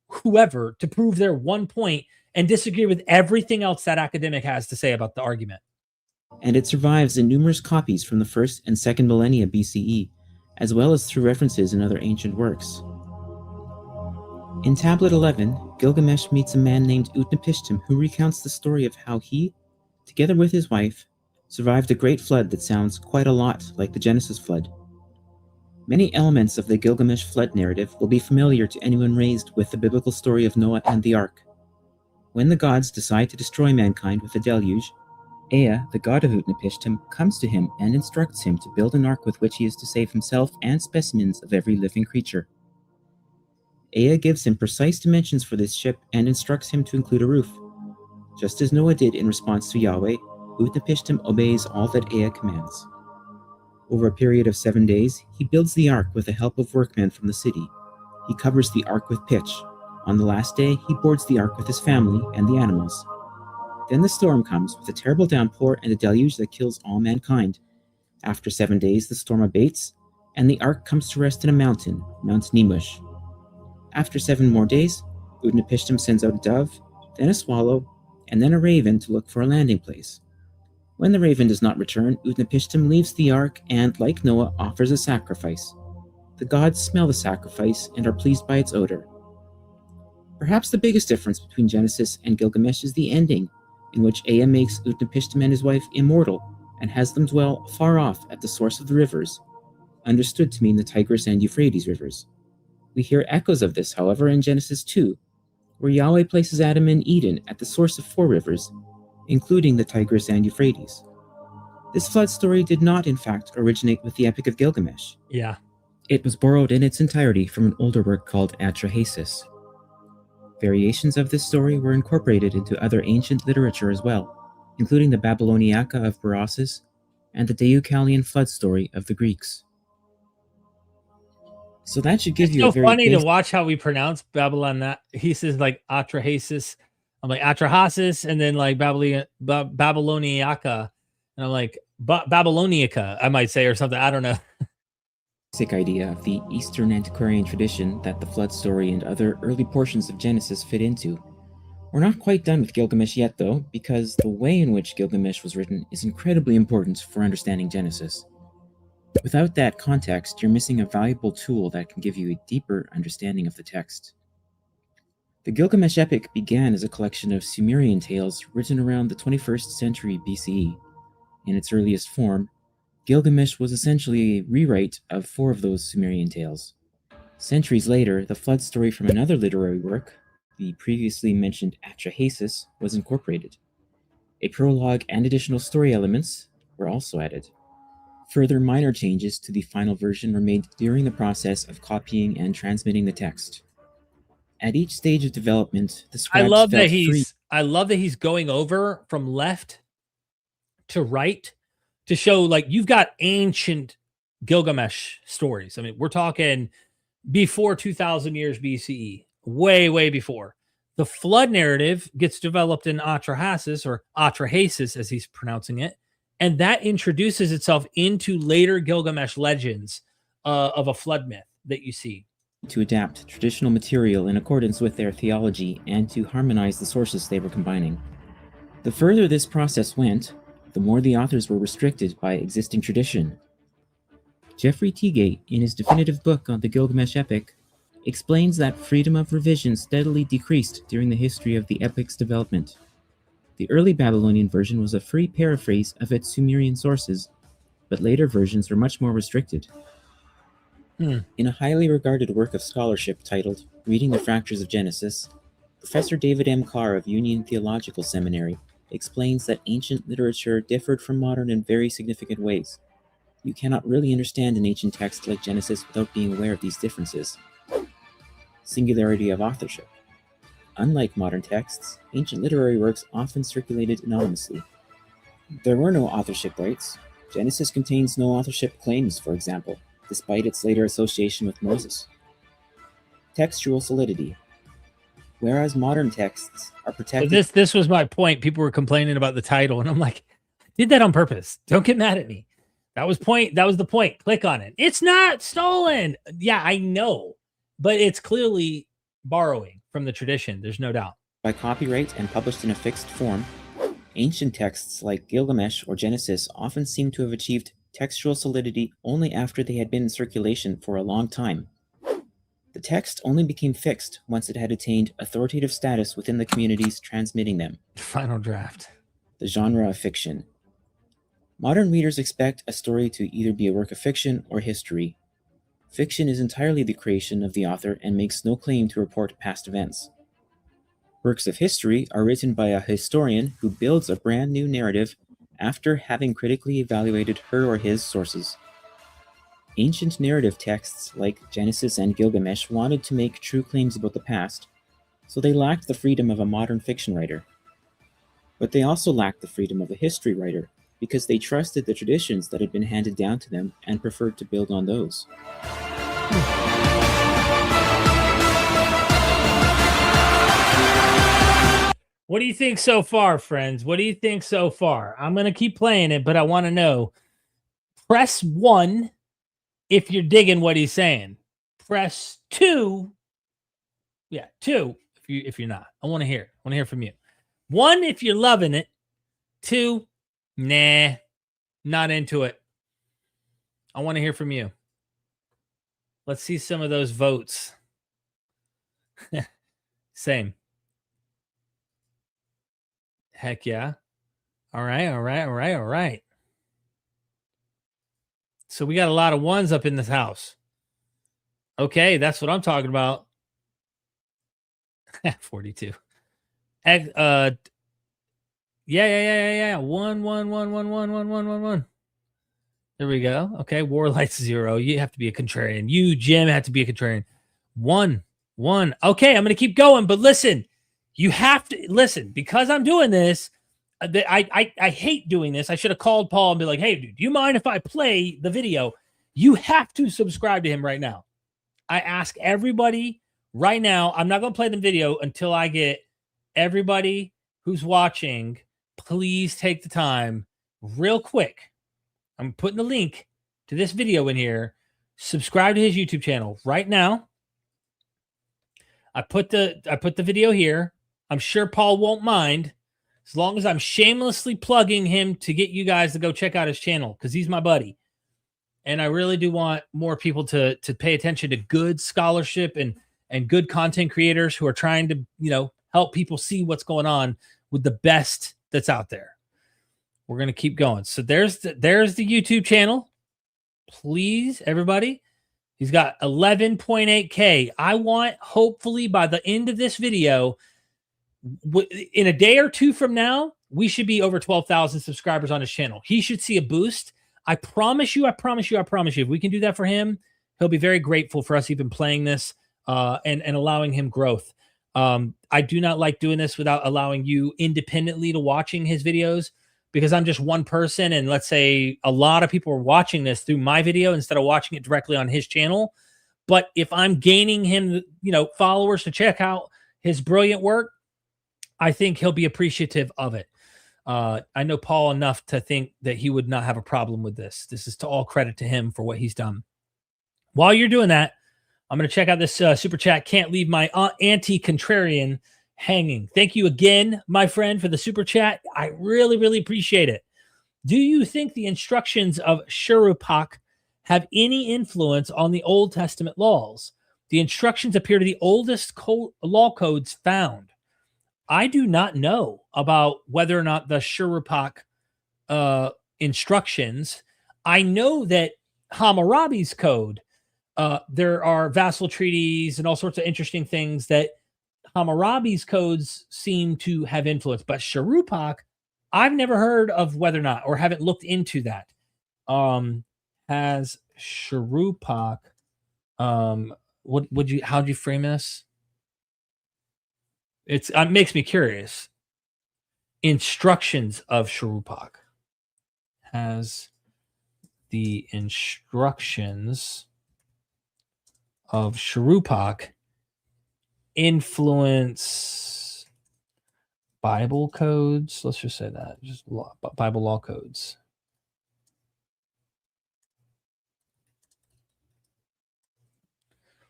Speaker 1: whoever to prove their one point and disagree with everything else that academic has to say about the argument.
Speaker 5: And it survives in numerous copies from the 1st and 2nd millennia BCE, as well as through references in other ancient works. In Tablet 11, Gilgamesh meets a man named Utnapishtim who recounts the story of how he, together with his wife, survived a great flood that sounds quite a lot like the Genesis flood. Many elements of the Gilgamesh flood narrative will be familiar to anyone raised with the biblical story of Noah and the Ark. When the gods decide to destroy mankind with a deluge, Ea, the god of Utnapishtim, comes to him and instructs him to build an ark with which he is to save himself and specimens of every living creature. Ea gives him precise dimensions for this ship and instructs him to include a roof. Just as Noah did in response to Yahweh, Utnapishtim obeys all that Ea commands. Over a period of 7 days, he builds the ark with the help of workmen from the city. He covers the ark with pitch. On the last day, he boards the ark with his family and the animals. Then the storm comes with a terrible downpour and a deluge that kills all mankind. After 7 days, the storm abates, and the ark comes to rest in a mountain, Mount Nemush. After 7 more days, Utnapishtim sends out a dove, then a swallow, and then a raven to look for a landing place. When the raven does not return, Utnapishtim leaves the ark and, like Noah, offers a sacrifice. The gods smell the sacrifice and are pleased by its odor. Perhaps the biggest difference between Genesis and Gilgamesh is the ending, in which Ea makes Utnapishtim and his wife immortal and has them dwell far off at the source of the rivers, understood to mean the Tigris and Euphrates rivers. We hear echoes of this, however, in Genesis 2, where Yahweh places Adam in Eden at the source of 4 rivers, including the Tigris and Euphrates. This flood story did not, in fact, originate with the Epic of Gilgamesh.
Speaker 1: Yeah.
Speaker 5: It was borrowed in its entirety from an older work called Atrahasis. Variations of this story were incorporated into other ancient literature as well, including the Babyloniaca of Berossus and the Deucalion flood story of the Greeks. So that should give
Speaker 1: It's
Speaker 5: you
Speaker 1: so
Speaker 5: a very
Speaker 1: funny to
Speaker 5: basic...
Speaker 1: watch how we pronounce Babylon. That he says like Atrahasis, I'm like Atrahasis, and then like Babyloniaca, and I'm like Babyloniaca, I might say, or something. I don't know.
Speaker 5: Basic idea of the Eastern antiquarian tradition that the flood story and other early portions of Genesis fit into. We're not quite done with Gilgamesh yet, though, because the way in which Gilgamesh was written is incredibly important for understanding Genesis. Without that context, you're missing a valuable tool that can give you a deeper understanding of the text. The Gilgamesh epic began as a collection of Sumerian tales written around the 21st century BCE. In its earliest form, Gilgamesh was essentially a rewrite of 4 of those Sumerian tales. Centuries later, the flood story from another literary work, the previously mentioned Atrahasis, was incorporated. A prologue and additional story elements were also added. Further minor changes to the final version were made during the process of copying and transmitting the text. At each stage of development, the scribes
Speaker 1: I love
Speaker 5: felt
Speaker 1: that he's going over from left to right to show like you've got ancient Gilgamesh stories. I mean, we're talking before 2000 years BCE, way before. The flood narrative gets developed in Atrahasis, or Atrahasis as he's pronouncing it, and that introduces itself into later Gilgamesh legends of a flood myth that you see.
Speaker 5: To adapt traditional material in accordance with their theology and to harmonize the sources they were combining. The further this process went, the more the authors were restricted by existing tradition. Geoffrey Teagate, in his definitive book on the Gilgamesh epic, explains that freedom of revision steadily decreased during the history of the epic's development. The early Babylonian version was a free paraphrase of its Sumerian sources, but later versions were much more restricted. In a highly regarded work of scholarship titled Reading the Fractures of Genesis, Professor David M. Carr of Union Theological Seminary explains that ancient literature differed from modern in very significant ways. You cannot really understand an ancient text like Genesis without being aware of these differences. Singularity of authorship. Unlike modern texts, ancient literary works often circulated anonymously. There were no authorship rights. Genesis contains no authorship claims, for example, despite its later association with Moses. Textual solidity. Whereas modern texts are protected...
Speaker 1: So this was my point. People were complaining about the title, and I'm like, Did that on purpose. Don't get mad at me. That was the point. Click on it. It's not stolen. Yeah, I know. But it's clearly borrowing from the tradition. There's no doubt.
Speaker 5: By copyright and published in a fixed form, ancient texts like Gilgamesh or Genesis often seem to have achieved textual solidity only after they had been in circulation for a long time. The text only became fixed once it had attained authoritative status within the communities transmitting them.
Speaker 1: Final draft.
Speaker 5: The genre of fiction. Modern readers expect a story to either be a work of fiction or history. Fiction is entirely the creation of the author and makes no claim to report past events. Works of history are written by a historian who builds a brand new narrative after having critically evaluated her or his sources. Ancient narrative texts like Genesis and Gilgamesh wanted to make true claims about the past, so they lacked the freedom of a modern fiction writer. But they also lacked the freedom of a history writer because they trusted the traditions that had been handed down to them and preferred to build on those.
Speaker 1: What do you think so far, friends? What do you think so far? I'm going to keep playing it, but I want to know. Press 1 if you're digging what he's saying. Press 2. Yeah, 2 if you're not. I want to hear. I want to hear from you. 1 if you're loving it. 2, nah, not into it. I want to hear from you. Let's see some of those votes. Same. Heck yeah. All right. So we got a lot of ones up in this house. Okay, that's what I'm talking about. 42. Yeah. 1. There we go. Okay, Warlight's 0. You have to be a contrarian. You, Jim, have to be a contrarian. 1. Okay, I'm going to keep going, but listen. You have to listen because I'm doing this. I hate doing this. I should have called Paul and be like, hey, dude, do you mind if I play the video? You have to subscribe to him right now. I ask everybody right now. I'm not going to play the video until I get everybody who's watching. Please take the time real quick. I'm putting the link to this video in here. Subscribe to his YouTube channel right now. I put the video here. I'm sure Paul won't mind as long as I'm shamelessly plugging him to get you guys to go check out his channel because he's my buddy. And I really do want more people to pay attention to good scholarship and good content creators who are trying to, help people see what's going on with the best that's out there. We're going to keep going. So there's the YouTube channel. Please, everybody. He's got 11.8K. I want, hopefully, by the end of this video, in a day or two from now, we should be over 12,000 subscribers on his channel. He should see a boost. I promise you. If we can do that for him, he'll be very grateful for us even playing this and allowing him growth. I do not like doing this without allowing you independently to watching his videos because I'm just one person. And let's say a lot of people are watching this through my video instead of watching it directly on his channel. But if I'm gaining him, followers to check out his brilliant work, I think he'll be appreciative of it. I know Paul enough to think that he would not have a problem with this. This is to all credit to him for what he's done. While you're doing that, I'm going to check out this super chat. Can't leave my anti-contrarian hanging. Thank you again, my friend, for the super chat. I really, really appreciate it. Do you think the instructions of Shurupak have any influence on the Old Testament laws? The instructions appear to be the oldest law codes found. I do not know about whether or not the Shurupak instructions. I know that Hammurabi's code, there are vassal treaties and all sorts of interesting things that Hammurabi's codes seem to have influence. But Shurupak, I've never heard of whether or not, or haven't looked into that. Has Shurupak, how'd you frame this? It makes me curious. Instructions of Shurupak. Has the instructions of Shurupak influence Bible codes. Let's just say that. Just Bible law codes.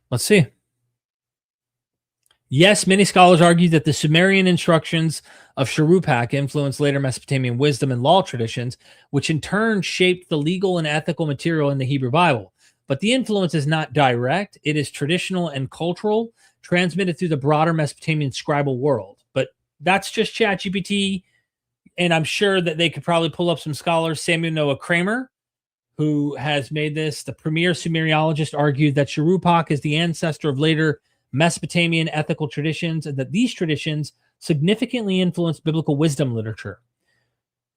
Speaker 1: Let's see. Yes, many scholars argue that the Sumerian instructions of Shuruppak influenced later Mesopotamian wisdom and law traditions, which in turn shaped the legal and ethical material in the Hebrew Bible. But the influence is not direct. It is traditional and cultural, transmitted through the broader Mesopotamian scribal world. But that's just ChatGPT, and I'm sure that they could probably pull up some scholars. Samuel Noah Kramer, who has made this, the premier Sumeriologist, argued that Shuruppak is the ancestor of later Mesopotamian ethical traditions, and that these traditions significantly influenced biblical wisdom literature.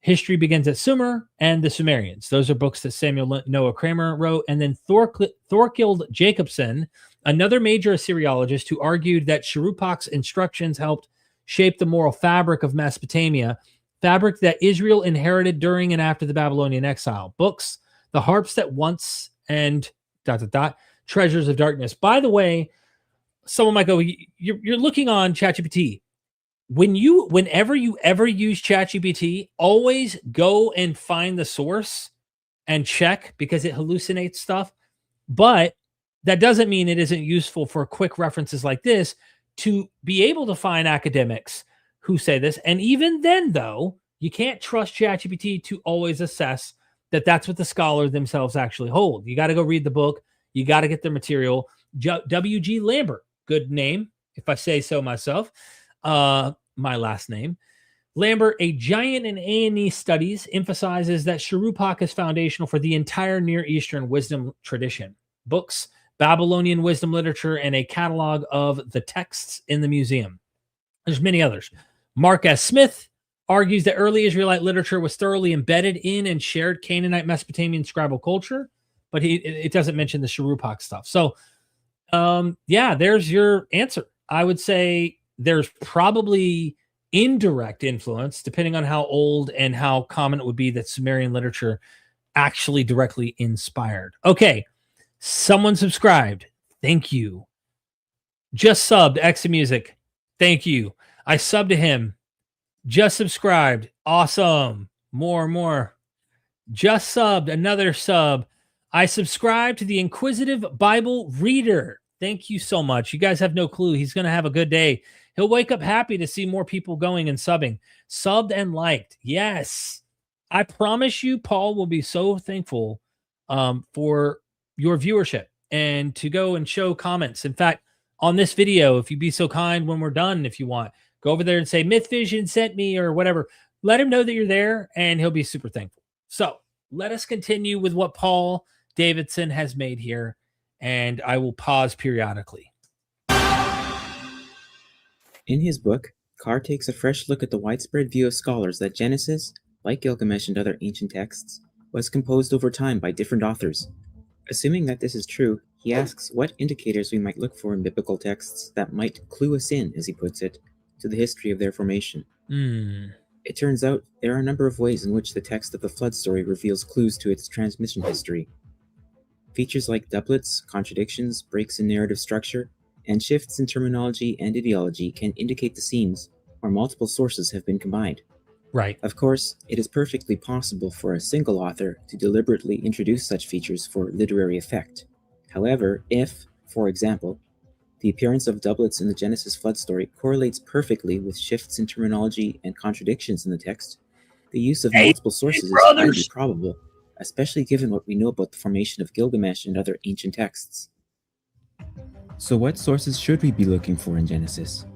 Speaker 1: History Begins at Sumer and the Sumerians. Those are books that Samuel Noah Kramer wrote. And then Thorkild Jacobson, another major Assyriologist, who argued that Shurupak's instructions helped shape the moral fabric of Mesopotamia, fabric that Israel inherited during and after the Babylonian exile. Books, The Harps That Once, and ... Treasures of Darkness. By the way, someone might go, you're looking on ChatGPT. Whenever you ever use ChatGPT, always go and find the source and check, because it hallucinates stuff. But that doesn't mean it isn't useful for quick references like this to be able to find academics who say this. And even then, though, you can't trust ChatGPT to always assess that that's what the scholar themselves actually hold. You got to go read the book. You got to get their material. W.G. Lambert, good name, if I say so myself. My last name. Lambert, a giant in A&E studies, emphasizes that Shuruppak is foundational for the entire Near Eastern wisdom tradition. Books, Babylonian wisdom literature, and a catalog of the texts in the museum. There's many others. Mark S. Smith argues that early Israelite literature was thoroughly embedded in and shared Canaanite Mesopotamian scribal culture, but it doesn't mention the Shuruppak stuff. So, yeah, there's your answer. I would say there's probably indirect influence, depending on how old and how common it would be that Sumerian literature actually directly inspired. Okay, someone subscribed. Thank you. Just subbed, Exa Music. Thank you. I subbed to him. Just subscribed. Awesome. More. Just subbed. Another sub. I subscribed to the Inquisitive Bible Reader. Thank you so much. You guys have no clue. He's going to have a good day. He'll wake up happy to see more people going and subbing. Subbed and liked. Yes. I promise you, Paul will be so thankful for your viewership and to go and show comments. In fact, on this video, if you'd be so kind when we're done, if you want, go over there and say Myth Vision sent me or whatever. Let him know that you're there and he'll be super thankful. So let us continue with what Paul Davidson has made here, and I will pause periodically.
Speaker 5: In his book, Carr takes a fresh look at the widespread view of scholars that Genesis, like Gilgamesh and other ancient texts, was composed over time by different authors. Assuming that this is true, he asks what indicators we might look for in biblical texts that might clue us in, as he puts it, to the history of their formation. It turns out there are a number of ways in which the text of the flood story reveals clues to its transmission history. Features like doublets, contradictions, breaks in narrative structure, and shifts in terminology and ideology can indicate the scenes where multiple sources have been combined.
Speaker 1: Right.
Speaker 5: Of course, it is perfectly possible for a single author to deliberately introduce such features for literary effect. However, if, for example, the appearance of doublets in the Genesis flood story correlates perfectly with shifts in terminology and contradictions in the text, the use of multiple sources is highly probable, especially given what we know about the formation of Gilgamesh and other ancient texts. So what sources should we be looking for in Genesis?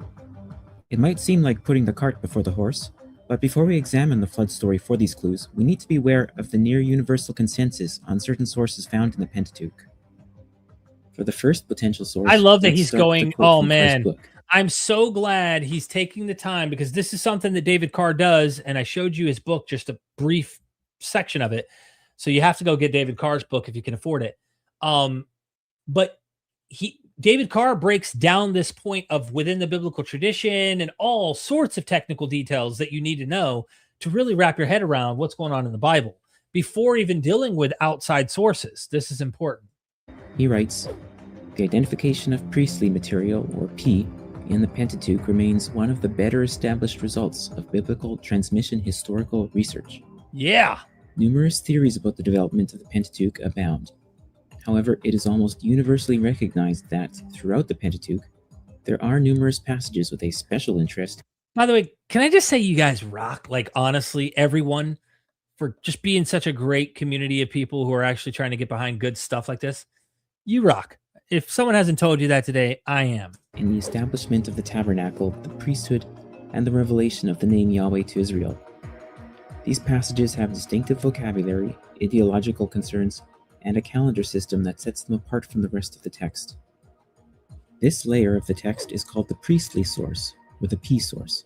Speaker 5: It might seem like putting the cart before the horse, but before we examine the flood story for these clues, we need to be aware of the near universal consensus on certain sources found in the Pentateuch. For the first potential source,
Speaker 1: I love that
Speaker 5: let's
Speaker 1: he's
Speaker 5: start with
Speaker 1: going,
Speaker 5: a quote
Speaker 1: oh
Speaker 5: from Carr's
Speaker 1: man,
Speaker 5: book.
Speaker 1: I'm so glad he's taking the time, because this is something that David Carr does, and I showed you his book, just a brief section of it. So you have to go get David Carr's book if you can afford it. But David Carr breaks down this point of within the biblical tradition and all sorts of technical details that you need to know to really wrap your head around what's going on in the Bible before even dealing with outside sources. This is important.
Speaker 5: He writes, the identification of priestly material, or P, in the Pentateuch remains one of the better established results of biblical transmission historical research.
Speaker 1: Yeah.
Speaker 5: Numerous theories about the development of the Pentateuch abound. However, it is almost universally recognized that throughout the Pentateuch, there are numerous passages with a special interest.
Speaker 1: By the way, can I just say you guys rock? Like, honestly, everyone, for just being such a great community of people who are actually trying to get behind good stuff like this. You rock. If someone hasn't told you that today, I am.
Speaker 5: In the establishment of the tabernacle, the priesthood, and the revelation of the name Yahweh to Israel. These passages have distinctive vocabulary, ideological concerns, and a calendar system that sets them apart from the rest of the text. This layer of the text is called the priestly source, with a P source.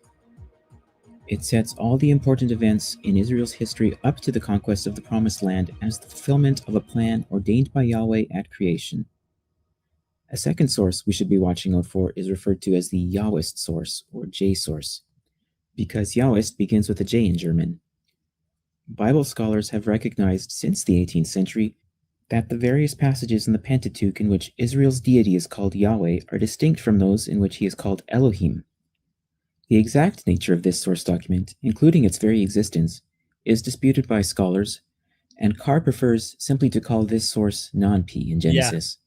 Speaker 5: It sets all the important events in Israel's history up to the conquest of the Promised Land as the fulfillment of a plan ordained by Yahweh at creation. A second source we should be watching out for is referred to as the Yahwist source, or J source, because Yahwist begins with a J in German. Bible scholars have recognized since the 18th century that the various passages in the Pentateuch in which Israel's deity is called Yahweh are distinct from those in which he is called Elohim. The exact nature of this source document, including its very existence, is disputed by scholars, and Carr prefers simply to call this source non-P in Genesis.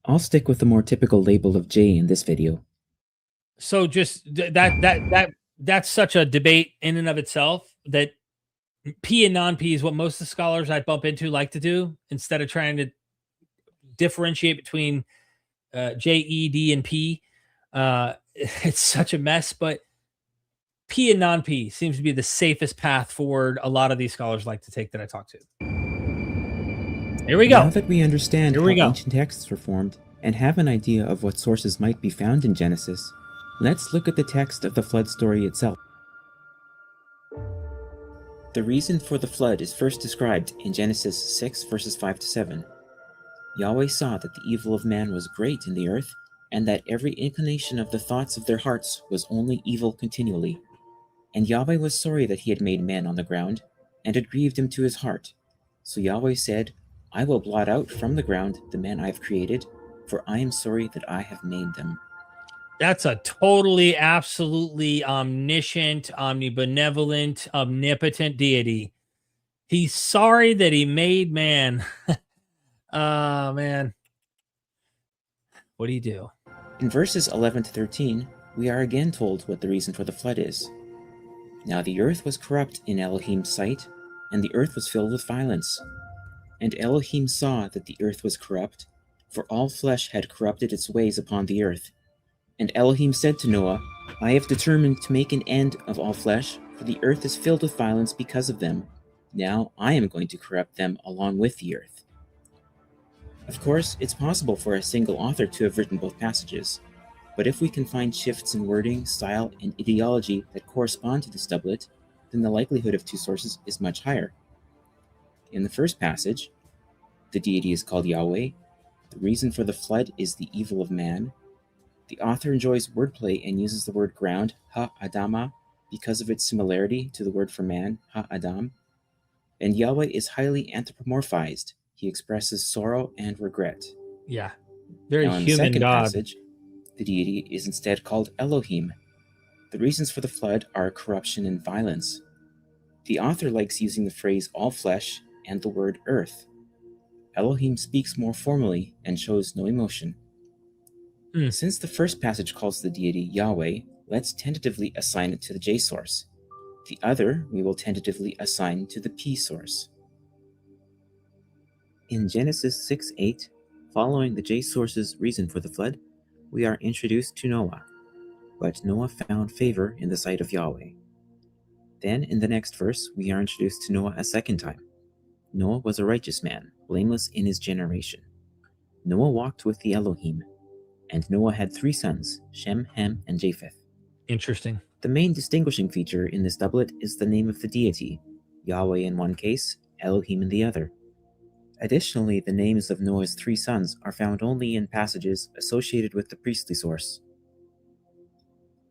Speaker 5: I'll stick with the more typical label of J in this video.
Speaker 1: So just that's such a debate in and of itself, that P and non-P is what most of the scholars I bump into like to do, instead of trying to differentiate between J, E, D, and P. It's such a mess, but P and non-P seems to be the safest path forward a lot of these scholars like to take that I talk to. Here we go.
Speaker 5: Now that we understand how ancient texts were formed and have an idea of what sources might be found in Genesis, let's look at the text of the flood story itself. The reason for the flood is first described in Genesis 6 verses 5 to 7. Yahweh saw that the evil of man was great in the earth, and that every inclination of the thoughts of their hearts was only evil continually. And Yahweh was sorry that he had made man on the ground, and it grieved him to his heart. So Yahweh said, I will blot out from the ground the man I have created, for I am sorry that I have made them.
Speaker 1: That's a totally, absolutely omniscient, omnibenevolent, omnipotent deity. He's sorry that he made man. Oh, man. What do you do?
Speaker 5: In verses 11 to 13, we are again told what the reason for the flood is. Now the earth was corrupt in Elohim's sight, and the earth was filled with violence. And Elohim saw that the earth was corrupt, for all flesh had corrupted its ways upon the earth. And Elohim said to Noah, I have determined to make an end of all flesh, for the earth is filled with violence because of them. Now I am going to corrupt them along with the earth. Of course, it's possible for a single author to have written both passages, but if we can find shifts in wording, style, and ideology that correspond to this doublet, then the likelihood of two sources is much higher. In the first passage, the deity is called Yahweh. The reason for the flood is the evil of man. The author enjoys wordplay and uses the word ground, ha-adama, because of its similarity to the word for man, ha-adam. And Yahweh is highly anthropomorphized. He expresses sorrow and regret.
Speaker 1: Yeah, very
Speaker 5: now, in
Speaker 1: human
Speaker 5: the second
Speaker 1: God.
Speaker 5: passage, the deity is instead called Elohim. The reasons for the flood are corruption and violence. The author likes using the phrase all flesh and the word earth. Elohim speaks more formally and shows no emotion. Since the first passage calls the deity Yahweh, let's tentatively assign it to the J source. The other we will tentatively assign to the P source. In Genesis 6:8, following the J source's reason for the flood, we are introduced to Noah. But Noah found favor in the sight of Yahweh. Then in the next verse, we are introduced to Noah a second time. Noah was a righteous man, blameless in his generation. Noah walked with the Elohim, and Noah had 3 sons, Shem, Ham, and Japheth.
Speaker 1: Interesting.
Speaker 5: The main distinguishing feature in this doublet is the name of the deity, Yahweh in one case, Elohim in the other. Additionally, the names of Noah's 3 sons are found only in passages associated with the priestly source.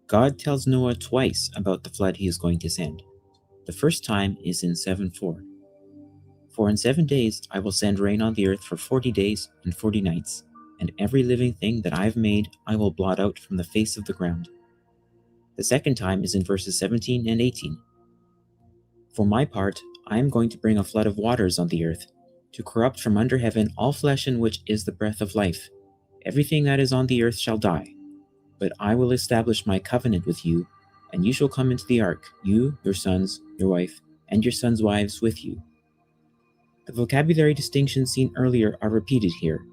Speaker 5: God tells Noah twice about the flood he is going to send. The first time is in 7:4. For in 7 days I will send rain on the earth for 40 days and 40 nights, and every living thing that I have made I will blot out from the face of the ground. The second time is in verses 17 and 18. For my part, I am going to bring a flood of waters on the earth, to corrupt from under heaven all flesh in which is the breath of life. Everything that is on the earth shall die. But I will establish my covenant with you, and you shall come into the ark, you, your sons, your wife, and your sons' wives with you. The vocabulary distinctions seen earlier are repeated here,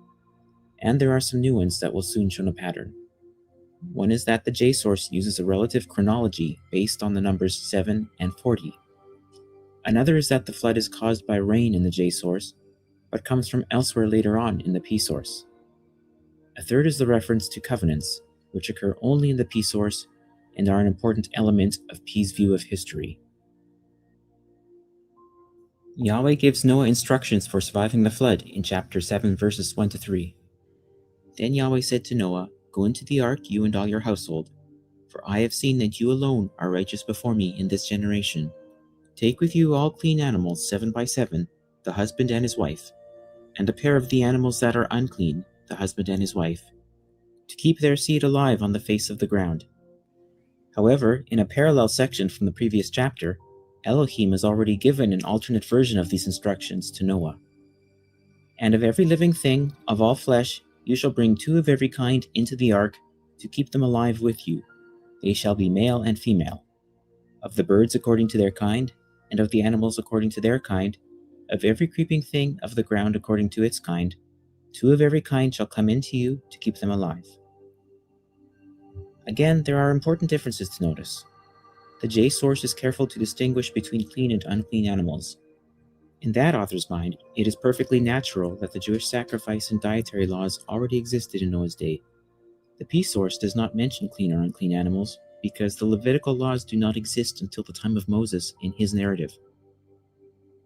Speaker 5: and there are some new ones that will soon show a pattern. One is that the J source uses a relative chronology based on the numbers 7 and 40. Another is that the flood is caused by rain in the J source, but comes from elsewhere later on in the P source. A third is the reference to covenants, which occur only in the P source and are an important element of P's view of history. Yahweh gives Noah instructions for surviving the flood in chapter 7 verses 1 to 3. Then Yahweh said to Noah, "Go into the ark, you and all your household, for I have seen that you alone are righteous before me in this generation. Take with you all clean animals 7 by 7, the husband and his wife, and a pair of the animals that are unclean, the husband and his wife, to keep their seed alive on the face of the ground." However, in a parallel section from the previous chapter, Elohim has already given an alternate version of these instructions to Noah. "And of every living thing, of all flesh, you shall bring 2 of every kind into the ark, to keep them alive with you. They shall be male and female. Of the birds according to their kind, and of the animals according to their kind, of every creeping thing of the ground according to its kind, 2 of every kind shall come into you to keep them alive." Again, there are important differences to notice. The J source is careful to distinguish between clean and unclean animals. In that author's mind, it is perfectly natural that the Jewish sacrifice and dietary laws already existed in Noah's day. The P source does not mention clean or unclean animals because the Levitical laws do not exist until the time of Moses in his narrative.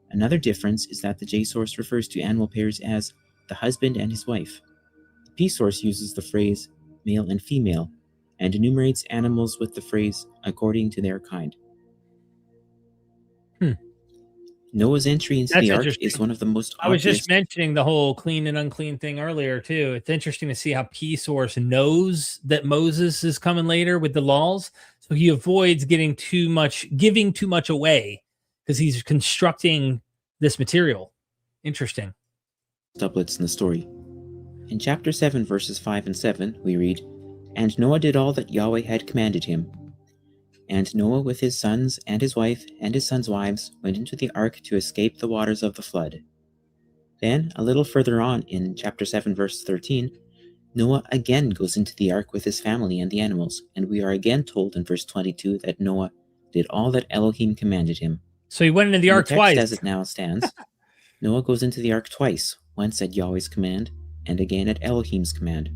Speaker 5: Another difference is that the J source refers to animal pairs as the husband and his wife. The P source uses the phrase male and female and enumerates animals with the phrase according to their kind. Noah's entry into the ark is one of the most obvious.
Speaker 1: I was just mentioning the whole clean and unclean thing earlier too. It's interesting to see how P source knows that Moses is coming later with the laws, so he avoids giving too much away because he's constructing this material. Interesting.
Speaker 5: Doublets in the story. In chapter 7 verses 5 and 7 we read, "And Noah did all that Yahweh had commanded him. And Noah with his sons and his wife and his sons' wives went into the ark to escape the waters of the flood." Then, a little further on in chapter 7 verse 13, Noah again goes into the ark with his family and the animals, and we are again told in verse 22 that Noah did all that Elohim commanded him.
Speaker 1: So he went into the ark twice.
Speaker 5: As it now stands, Noah goes into the ark twice, once at Yahweh's command and again at Elohim's command.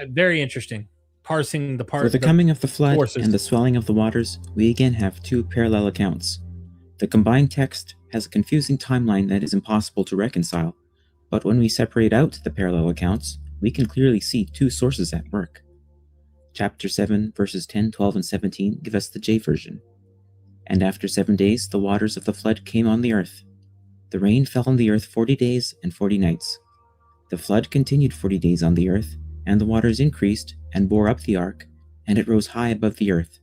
Speaker 1: Very interesting. Parsing the part.
Speaker 5: For the coming of the flood
Speaker 1: forces
Speaker 5: and the swelling of the waters, we again have 2 parallel accounts. The combined text has a confusing timeline that is impossible to reconcile, but when we separate out the parallel accounts, we can clearly see 2 sources at work. Chapter 7 verses 10, 12, and 17 give us the J version. "And after 7 days the waters of the flood came on the earth. The rain fell on the earth 40 days and 40 nights. The flood continued 40 days on the earth, and the waters increased and bore up the ark, and it rose high above the earth."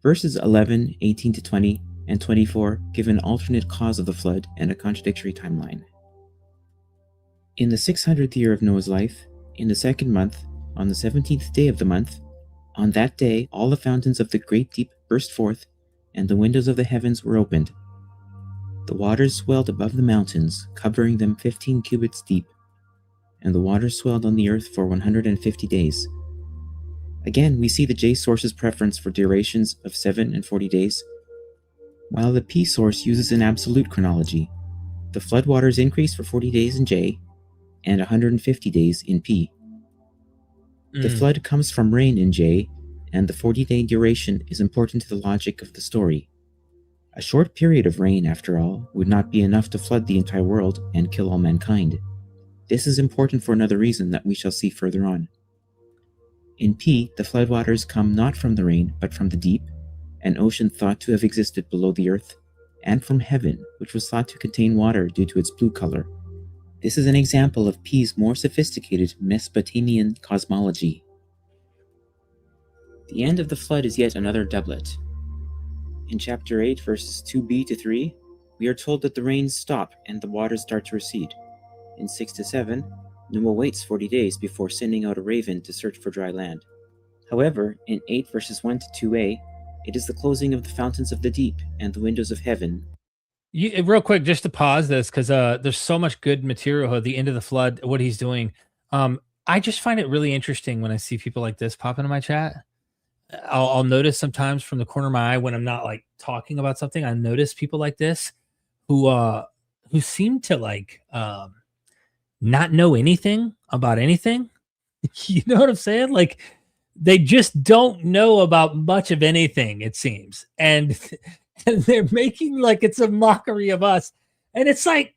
Speaker 5: Verses 11, 18 to 20, and 24 give an alternate cause of the flood and a contradictory timeline. In the 600th year of Noah's life, in the 2nd month, on the 17th day of the month, on that day all the fountains of the great deep burst forth, and the windows of the heavens were opened. The waters swelled above the mountains, covering them 15 cubits deep, and the waters swelled on the earth for 150 days. Again, we see the J source's preference for durations of 7 and 40 days, while the P source uses an absolute chronology. The floodwaters increase for 40 days in J, and 150 days in P. The flood comes from rain in J, and the 40-day duration is important to the logic of the story. A short period of rain, after all, would not be enough to flood the entire world and kill all mankind. This is important for another reason that we shall see further on. In P, the floodwaters come not from the rain, but from the deep, an ocean thought to have existed below the earth, and from heaven, which was thought to contain water due to its blue color. This is an example of P's more sophisticated Mesopotamian cosmology. The end of the flood is yet another doublet. In chapter 8, verses 2b to 3, we are told that the rains stop and the waters start to recede. In 6 to 7, Numa waits 40 days before sending out a raven to search for dry land. However, in 8 verses 1 to 2a, it is the closing of the fountains of the deep and the windows of heaven.
Speaker 1: Real quick, just to pause this, because there's so much good material at the end of the flood, what he's doing. I just find it really interesting when I see people like this pop into my chat. I'll notice sometimes from the corner of my eye when I'm not like talking about something, I notice people like this who seem to like not know anything about anything. You know what I'm saying? Like they just don't know about much of anything, it seems. And they're making like it's a mockery of us. And it's like,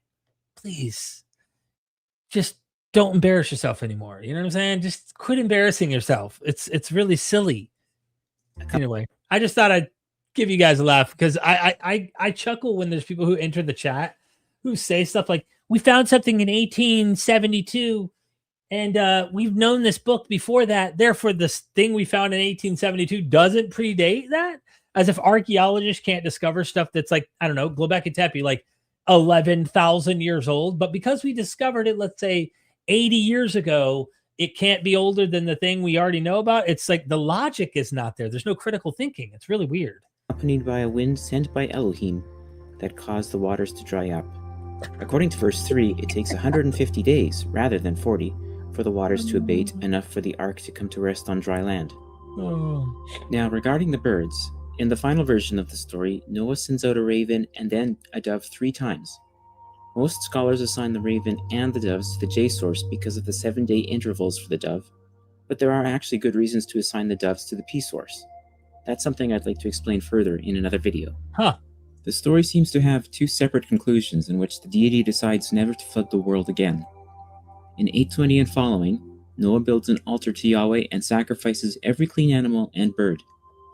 Speaker 1: please, just don't embarrass yourself anymore. You know what I'm saying? Just quit embarrassing yourself. It's really silly. Anyway, I just thought I'd give you guys a laugh because I chuckle when there's people who enter the chat who say stuff like, we found something in 1872 and we've known this book before that. Therefore, this thing we found in 1872 doesn't predate that. As if archaeologists can't discover stuff that's like, I don't know, Göbekli Tepe, like 11,000 years old. But because we discovered it, let's say 80 years ago, it can't be older than the thing we already know about. It's like the logic is not there. There's no critical thinking. It's really weird.
Speaker 5: Accompanied by a wind sent by Elohim that caused the waters to dry up. According to verse 3, it takes 150 days, rather than 40, for the waters to abate, enough for the ark to come to rest on dry land.
Speaker 1: Oh.
Speaker 5: Now, regarding the birds, in the final version of the story, Noah sends out a raven and then a dove 3 times. Most scholars assign the raven and the doves to the J source because of the 7-day intervals for the dove, but there are actually good reasons to assign the doves to the P source. That's something I'd like to explain further in another video.
Speaker 1: Huh.
Speaker 5: The story seems to have 2 separate conclusions in which the deity decides never to flood the world again. In 820 and following, Noah builds an altar to Yahweh and sacrifices every clean animal and bird.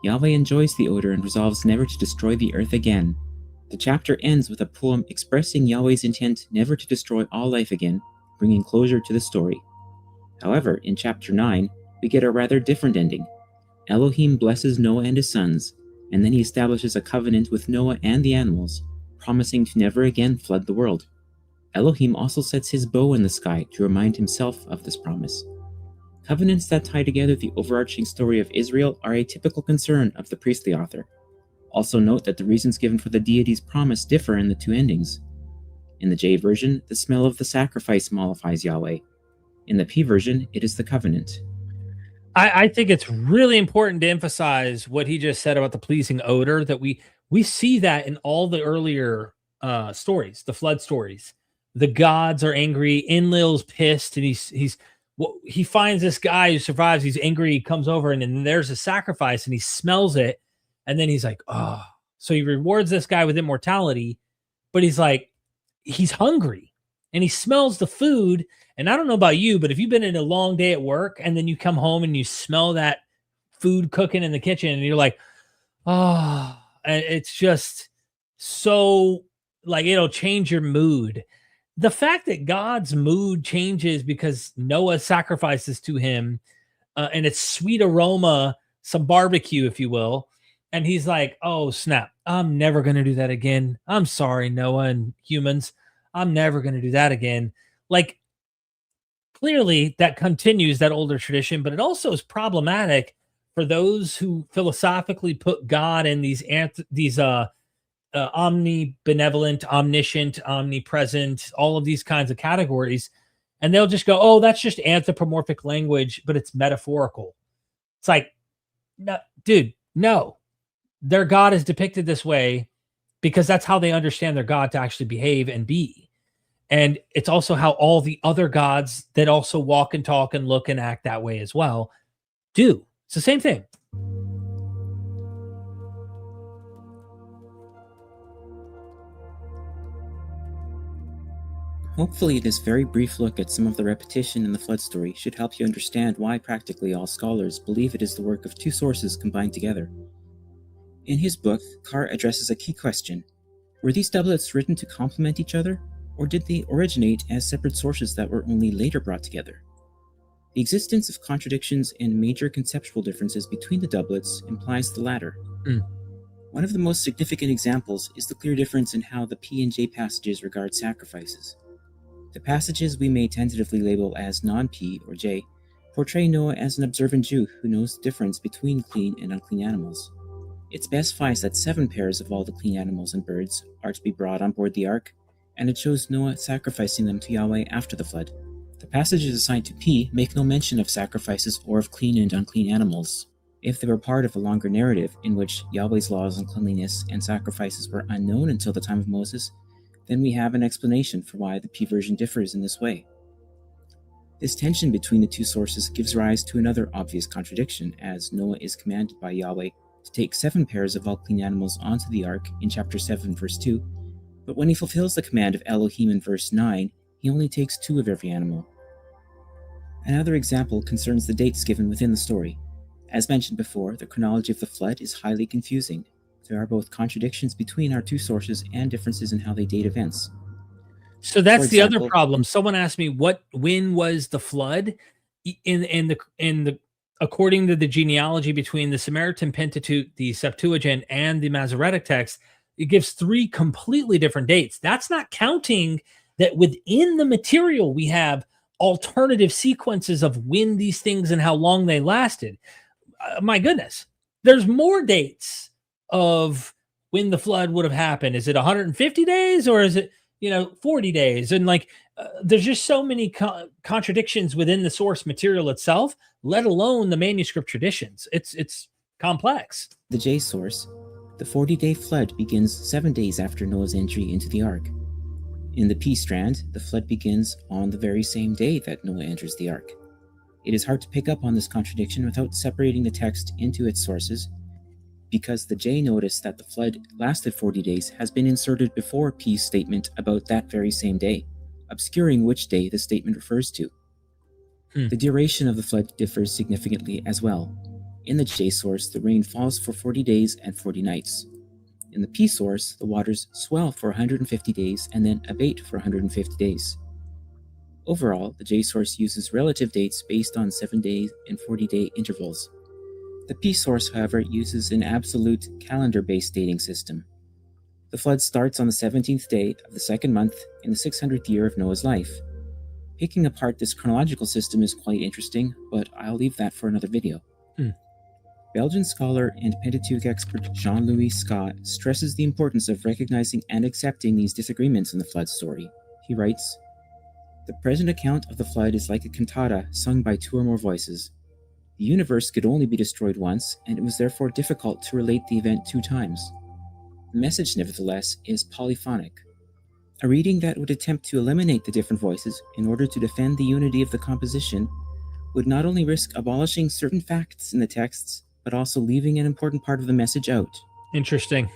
Speaker 5: Yahweh enjoys the odor and resolves never to destroy the earth again. The chapter ends with a poem expressing Yahweh's intent never to destroy all life again, bringing closure to the story. However, in chapter 9, we get a rather different ending. Elohim blesses Noah and his sons, and then he establishes a covenant with Noah and the animals, promising to never again flood the world. Elohim also sets his bow in the sky to remind himself of this promise. Covenants that tie together the overarching story of Israel are a typical concern of the priestly author. Also note that the reasons given for the deity's promise differ in the 2 endings. In the J version, the smell of the sacrifice mollifies Yahweh. In the P version, it is the covenant.
Speaker 1: I think it's really important to emphasize what he just said about the pleasing odor, that we see that in all the earlier stories, the flood stories. The gods are angry, Enlil's pissed, and he finds this guy who survives. He's angry. He comes over, and then there's a sacrifice, and he smells it, and then he's like, "Oh!" So he rewards this guy with immortality, but he's like, he's hungry, and he smells the food. And I don't know about you, but if you've been in a long day at work, and then you come home and you smell that food cooking in the kitchen, and you're like, "Oh!" And it's just so like it'll change your mood. The fact that God's mood changes because Noah sacrifices to him, and it's sweet aroma, some barbecue, if you will. And he's like, oh, snap. I'm never going to do that again. I'm sorry, Noah and humans. I'm never going to do that again. Like, clearly that continues that older tradition, but it also is problematic for those who philosophically put God in these omnibenevolent, omniscient, omnipresent, all of these kinds of categories. And they'll just go, oh, that's just anthropomorphic language, but it's metaphorical. It's like, no, dude, no. Their God is depicted this way because that's how they understand their God to actually behave and be. And it's also how all the other gods that also walk and talk and look and act that way as well do. It's the same thing.
Speaker 5: Hopefully, this very brief look at some of the repetition in the flood story should help you understand why practically all scholars believe it is the work of 2 sources combined together. In his book, Carr addresses a key question. Were these doublets written to complement each other, Or did they originate as separate sources that were only later brought together? The existence of contradictions and major conceptual differences between the doublets implies the latter. One of the most significant examples is the clear difference in how the P and J passages regard sacrifices. The passages we may tentatively label as non-P or J portray Noah as an observant Jew who knows the difference between clean and unclean animals. It specifies that 7 pairs of all the clean animals and birds are to be brought on board the ark, and it shows Noah sacrificing them to Yahweh after the flood. The passages assigned to P make no mention of sacrifices or of clean and unclean animals. If they were part of a longer narrative in which Yahweh's laws on cleanliness and sacrifices were unknown until the time of Moses, then we have an explanation for why the P version differs in this way. This tension between the two sources gives rise to another obvious contradiction, as Noah is commanded by Yahweh to take 7 pairs of all clean animals onto the ark in chapter 7 verse 2, but when he fulfills the command of Elohim in verse 9, he only takes 2 of every animal. Another example concerns the dates given within the story. As mentioned before, the chronology of the flood is highly confusing. There are both contradictions between our two sources and differences in how they date events.
Speaker 1: So that's the other problem. Someone asked me when was the flood? According to the genealogy between the Samaritan Pentateuch, the Septuagint, and the Masoretic text, it gives 3 completely different dates. That's not counting that within the material we have alternative sequences of when these things and how long they lasted. My goodness, there's more dates of when the flood would have happened. Is it 150 days or is it 40 days? And there's just so many contradictions within the source material itself, let alone the manuscript traditions. It's complex.
Speaker 5: The J source, the 40-day flood begins 7 days after Noah's entry into the ark. In the P strand, the flood begins on the very same day that Noah enters the ark. It is hard to pick up on this contradiction without separating the text into its sources, because the J notice that the flood lasted 40 days has been inserted before P's statement about that very same day, obscuring which day the statement refers to. The duration of the flood differs significantly as well. In the J source, the rain falls for 40 days and 40 nights. In the P source, the waters swell for 150 days and then abate for 150 days. Overall, the J source uses relative dates based on 7-day and 40-day intervals. The P source, however, uses an absolute calendar-based dating system. The flood starts on the 17th day of the 2nd month in the 600th year of Noah's life. Picking apart this chronological system is quite interesting, but I'll leave that for another video. Belgian scholar and Pentateuch expert Jean-Louis Scott stresses the importance of recognizing and accepting these disagreements in the flood story. He writes, "The present account of the flood is like a cantata sung by 2 or more voices. The universe could only be destroyed once, and it was therefore difficult to relate the event 2 times. The message, nevertheless, is polyphonic. A reading that would attempt to eliminate the different voices in order to defend the unity of the composition would not only risk abolishing certain facts in the texts, but also leaving an important part of the message out."
Speaker 1: Interesting.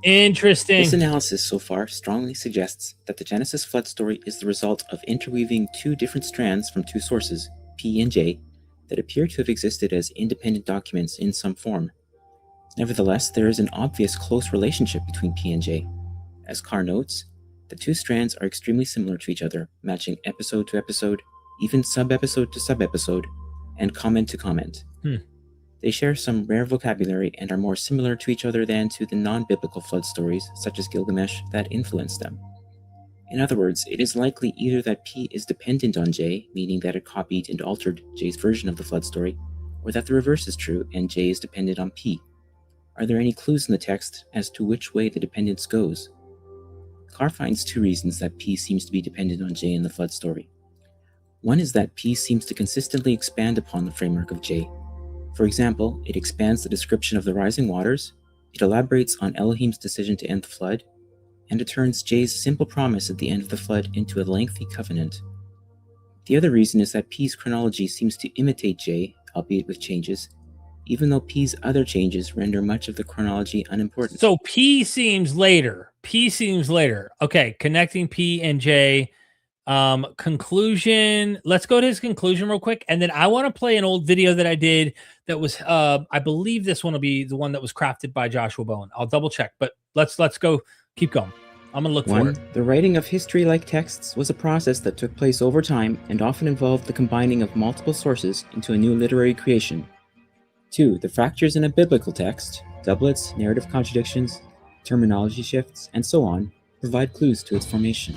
Speaker 5: This analysis so far strongly suggests that the Genesis flood story is the result of interweaving 2 different strands from 2 sources, P and J, that appear to have existed as independent documents in some form. Nevertheless, there is an obvious close relationship between P and J. As Carr notes, the 2 strands are extremely similar to each other, matching episode to episode, even sub-episode to sub-episode, and comment to comment. They share some rare vocabulary and are more similar to each other than to the non-biblical flood stories, such as Gilgamesh, that influenced them. In other words, it is likely either that P is dependent on J, meaning that it copied and altered J's version of the flood story, or that the reverse is true and J is dependent on P. Are there any clues in the text as to which way the dependence goes? Carr finds 2 reasons that P seems to be dependent on J in the flood story. One is that P seems to consistently expand upon the framework of J. For example, it expands the description of the rising waters, it elaborates on Elohim's decision to end the flood, and it turns J's simple promise at the end of the flood into a lengthy covenant. The other reason is that P's chronology seems to imitate J, albeit with changes, even though P's other changes render much of the chronology unimportant.
Speaker 1: So P seems later. Okay, connecting P and J. Conclusion. Let's go to his conclusion real quick, and then I want to play an old video that I did that was I believe this one will be the one that was crafted by Joshua Bowen. I'll double check, but let's go. Keep going. I'm gonna look for
Speaker 5: 1.
Speaker 1: it.
Speaker 5: The writing of history-like texts was a process that took place over time and often involved the combining of multiple sources into a new literary creation. 2. The fractures in a biblical text, doublets, narrative contradictions, terminology shifts, and so on, provide clues to its formation.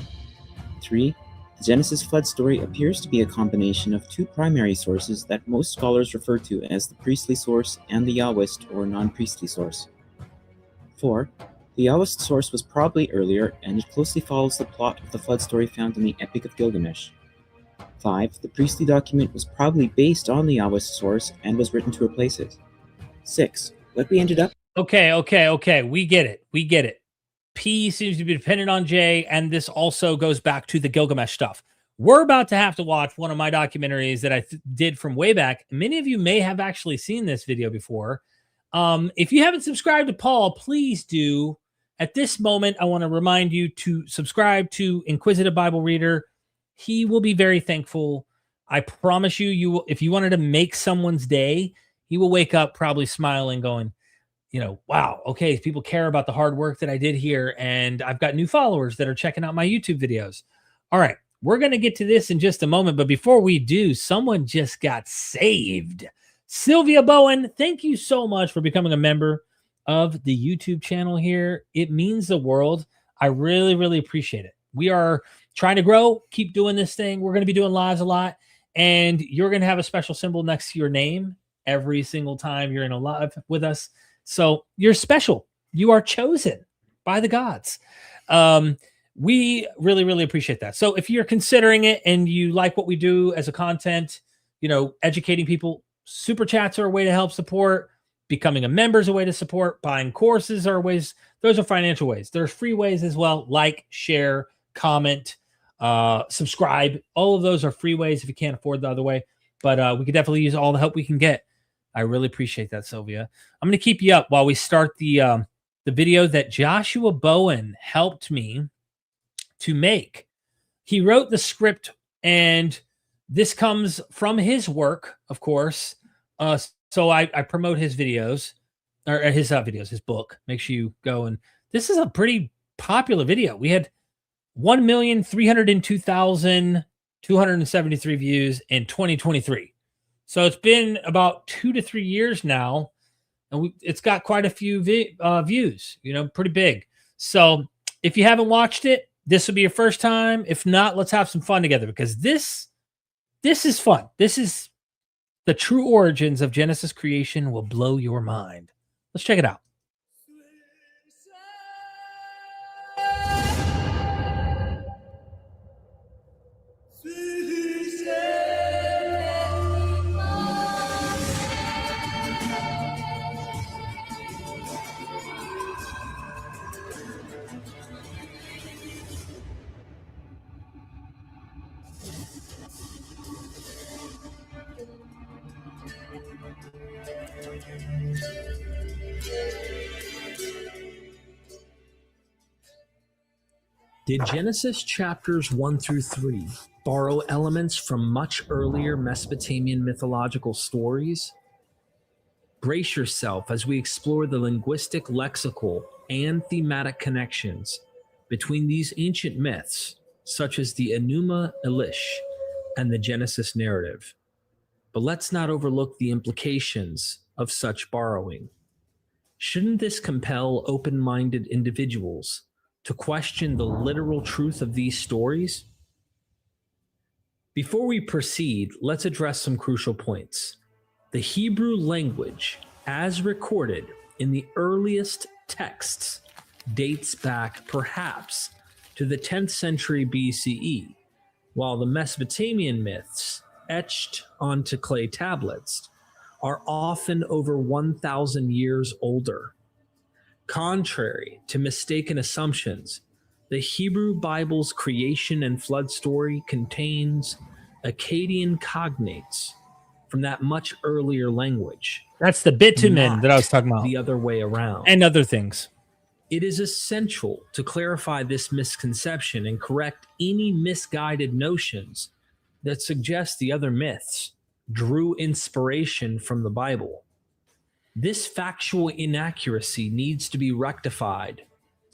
Speaker 5: 3. The Genesis flood story appears to be a combination of two primary sources that most scholars refer to as the priestly source and the Yahwist or non-priestly source. 4. The Yahwist source was probably earlier, and it closely follows the plot of the flood story found in the Epic of Gilgamesh. 5. The priestly document was probably based on the Yahwist source and was written to replace it. 6. What we ended up...
Speaker 1: Okay. We get it. P seems to be dependent on J, and this also goes back to the Gilgamesh stuff. We're about to have to watch one of my documentaries that I did from way back. Many of you may have actually seen this video before. If you haven't subscribed to Paul, please do. At this moment, I want to remind you to subscribe to Inquisitive Bible Reader. He will be very thankful. I promise you, you will, if you wanted to make someone's day, he will wake up probably smiling, going, wow, okay, people care about the hard work that I did here, and I've got new followers that are checking out my YouTube videos. All right, we're going to get to this in just a moment, but before we do, someone just got saved. Sylvia Bowen, thank you so much for becoming a member of the YouTube channel here. It means the world. I really, really appreciate it. We are trying to grow, keep doing this thing. We're going to be doing lives a lot, and you're going to have a special symbol next to your name every single time you're in a live with us. So you're special. You are chosen by the gods. We really, really appreciate that. So if you're considering it and you like what we do as a content, educating people, super chats are a way to help support. Becoming a member is a way to support. Buying courses are ways. Those are financial ways. There's free ways as well. Like, share, comment, subscribe. All of those are free ways if you can't afford the other way. But we could definitely use all the help we can get. I really appreciate that, Sylvia. I'm going to keep you up while we start the video that Joshua Bowen helped me to make. He wrote the script, and this comes from his work, of course. So I promote his videos, or his videos, his book. Make sure you go, and this is a pretty popular video. We had 1,302,273 views in 2023. So it's been about 2 to 3 years now, and it's got quite a few views, pretty big. So if you haven't watched it, this will be your first time. If not, let's have some fun together, because this is fun. This is the true origins of Genesis creation will blow your mind. Let's check it out. Did Genesis chapters 1 through 3 borrow elements from much earlier Mesopotamian mythological stories? Brace yourself as we explore the linguistic, lexical, and thematic connections between these ancient myths, such as the Enuma Elish and the Genesis narrative. But let's not overlook the implications of such borrowing. Shouldn't this compel open-minded individuals to question the literal truth of these stories? Before we proceed, let's address some crucial points. The Hebrew language, as recorded in the earliest texts, dates back perhaps to the 10th century BCE, while the Mesopotamian myths, etched onto clay tablets, are often over 1,000 years older. Contrary to mistaken assumptions, the Hebrew Bible's creation and flood story contains Akkadian cognates from that much earlier language. That's the bitumen that I was talking about. The other way around. And other things. It is essential to clarify this misconception and correct any misguided notions that suggest the other myths drew inspiration from the Bible. This factual inaccuracy needs to be rectified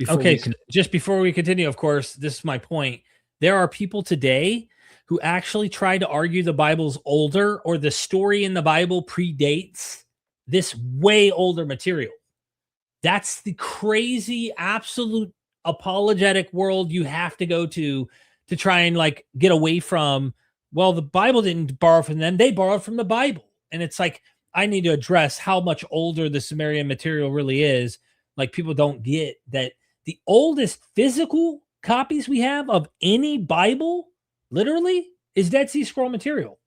Speaker 1: Okay, just before we continue, of course, this is my point. There are people today who actually try to argue the Bible's older or the story in the Bible predates this way older material. That's the crazy, absolute apologetic world you have to go to try and like get away from, well, the Bible didn't borrow from them. They borrowed from the Bible. And it's like, I need to address how much older the Sumerian material really is. Like, people don't get that the oldest physical copies we have of any Bible literally is Dead Sea Scroll material.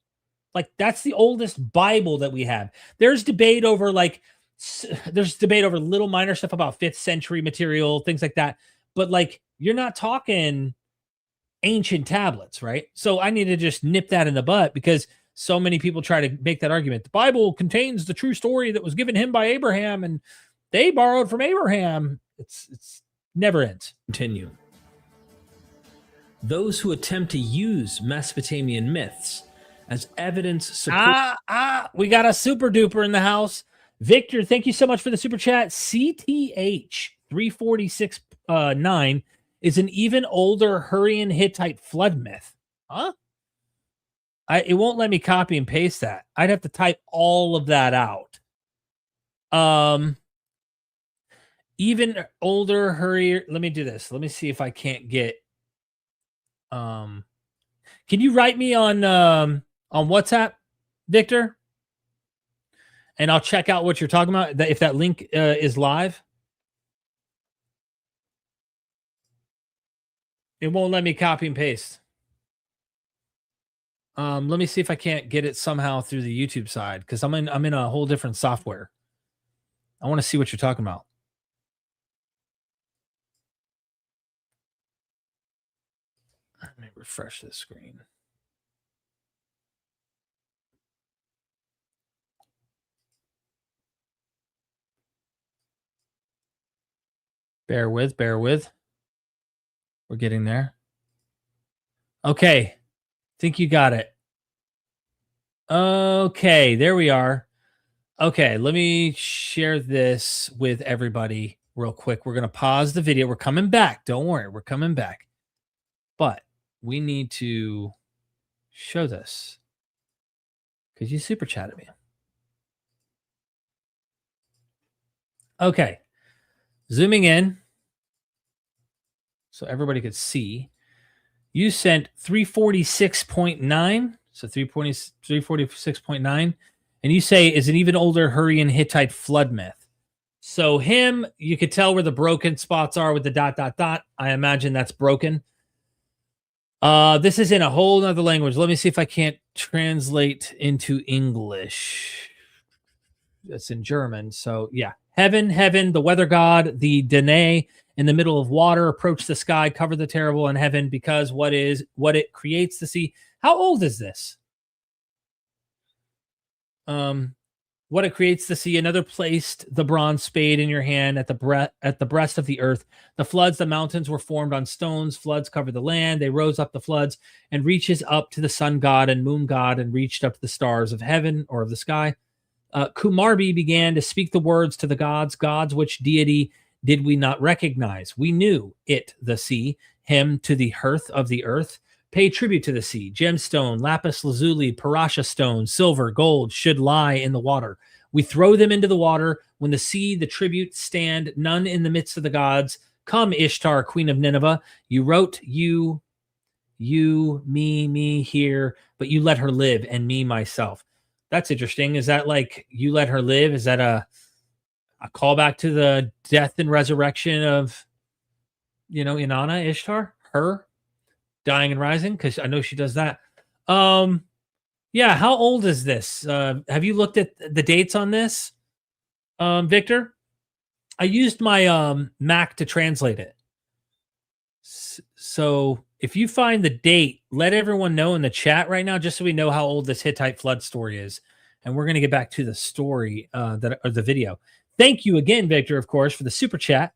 Speaker 1: Like, that's the oldest Bible that we have. There's debate over little minor stuff about 5th century material, things like that. But like, you're not talking ancient tablets, right? So I need to just nip that in the butt, because so many people try to make that argument. The Bible contains the true story that was given him by Abraham, and they borrowed from Abraham. It's never ends. Continue. Those who attempt to use Mesopotamian myths as evidence. We got a super duper in the house. Victor, thank you so much for the super chat. CTH 346.9 is an even older Hurrian Hittite flood myth. Huh? It won't let me copy and paste that. I'd have to type all of that out. Even older Hurrian. Let me do this. Let me see if I can't get. Can you write me on WhatsApp, Victor? And I'll check out what you're talking about. If that link is live. It won't let me copy and paste. Let me see if I can't get it somehow through the YouTube side, because I'm in a whole different software. I want to see what you're talking about. Let me refresh this screen. Bear with. We're getting there. Okay. Think you got it. Okay, there we are. Okay, let me share this with everybody real quick. We're going to pause the video. We're coming back. Don't worry. We're coming back. But we need to show this, because you super chatted me. Okay. Zooming in so everybody could see. You sent 346.9, so 346.9, and you say is an even older Hurrian Hittite flood myth. So him, you could tell where the broken spots are with the ... I imagine that's broken. This is in a whole other language. Let me see if I can't translate into English. It's in German. So yeah. Heaven, the weather god, the Danae in the middle of water, approach the sky, cover the terrible in heaven, because what it creates the sea. How old is this? What it creates the sea. Another placed the bronze spade in your hand at the breast of the earth. The floods, the mountains were formed on stones. Floods covered the land. They rose up the floods and reaches up to the sun god and moon god and reached up to the stars of heaven or of the sky. Kumarbi began to speak the words to the gods, which deity did we not recognize? We knew it, the sea, him to the hearth of the earth. Pay tribute to the sea. Gemstone, lapis lazuli, parasha stone, silver, gold should lie in the water. We throw them into the water. When the sea, the tribute stand, none in the midst of the gods. Come, Ishtar, queen of Nineveh. You wrote you, me here, but you let her live, and me, myself. That's interesting. Is that like you let her live? Is that a callback to the death and resurrection of, Inanna, Ishtar, her dying and rising? Because I know she does that. Yeah. How old is this? Have you looked at the dates on this, Victor? I used my Mac to translate it. So if you find the date, let everyone know in the chat right now, just so we know how old this Hittite flood story is. And we're going to get back to the story or the video. Thank you again, Victor, of course, for the super chat.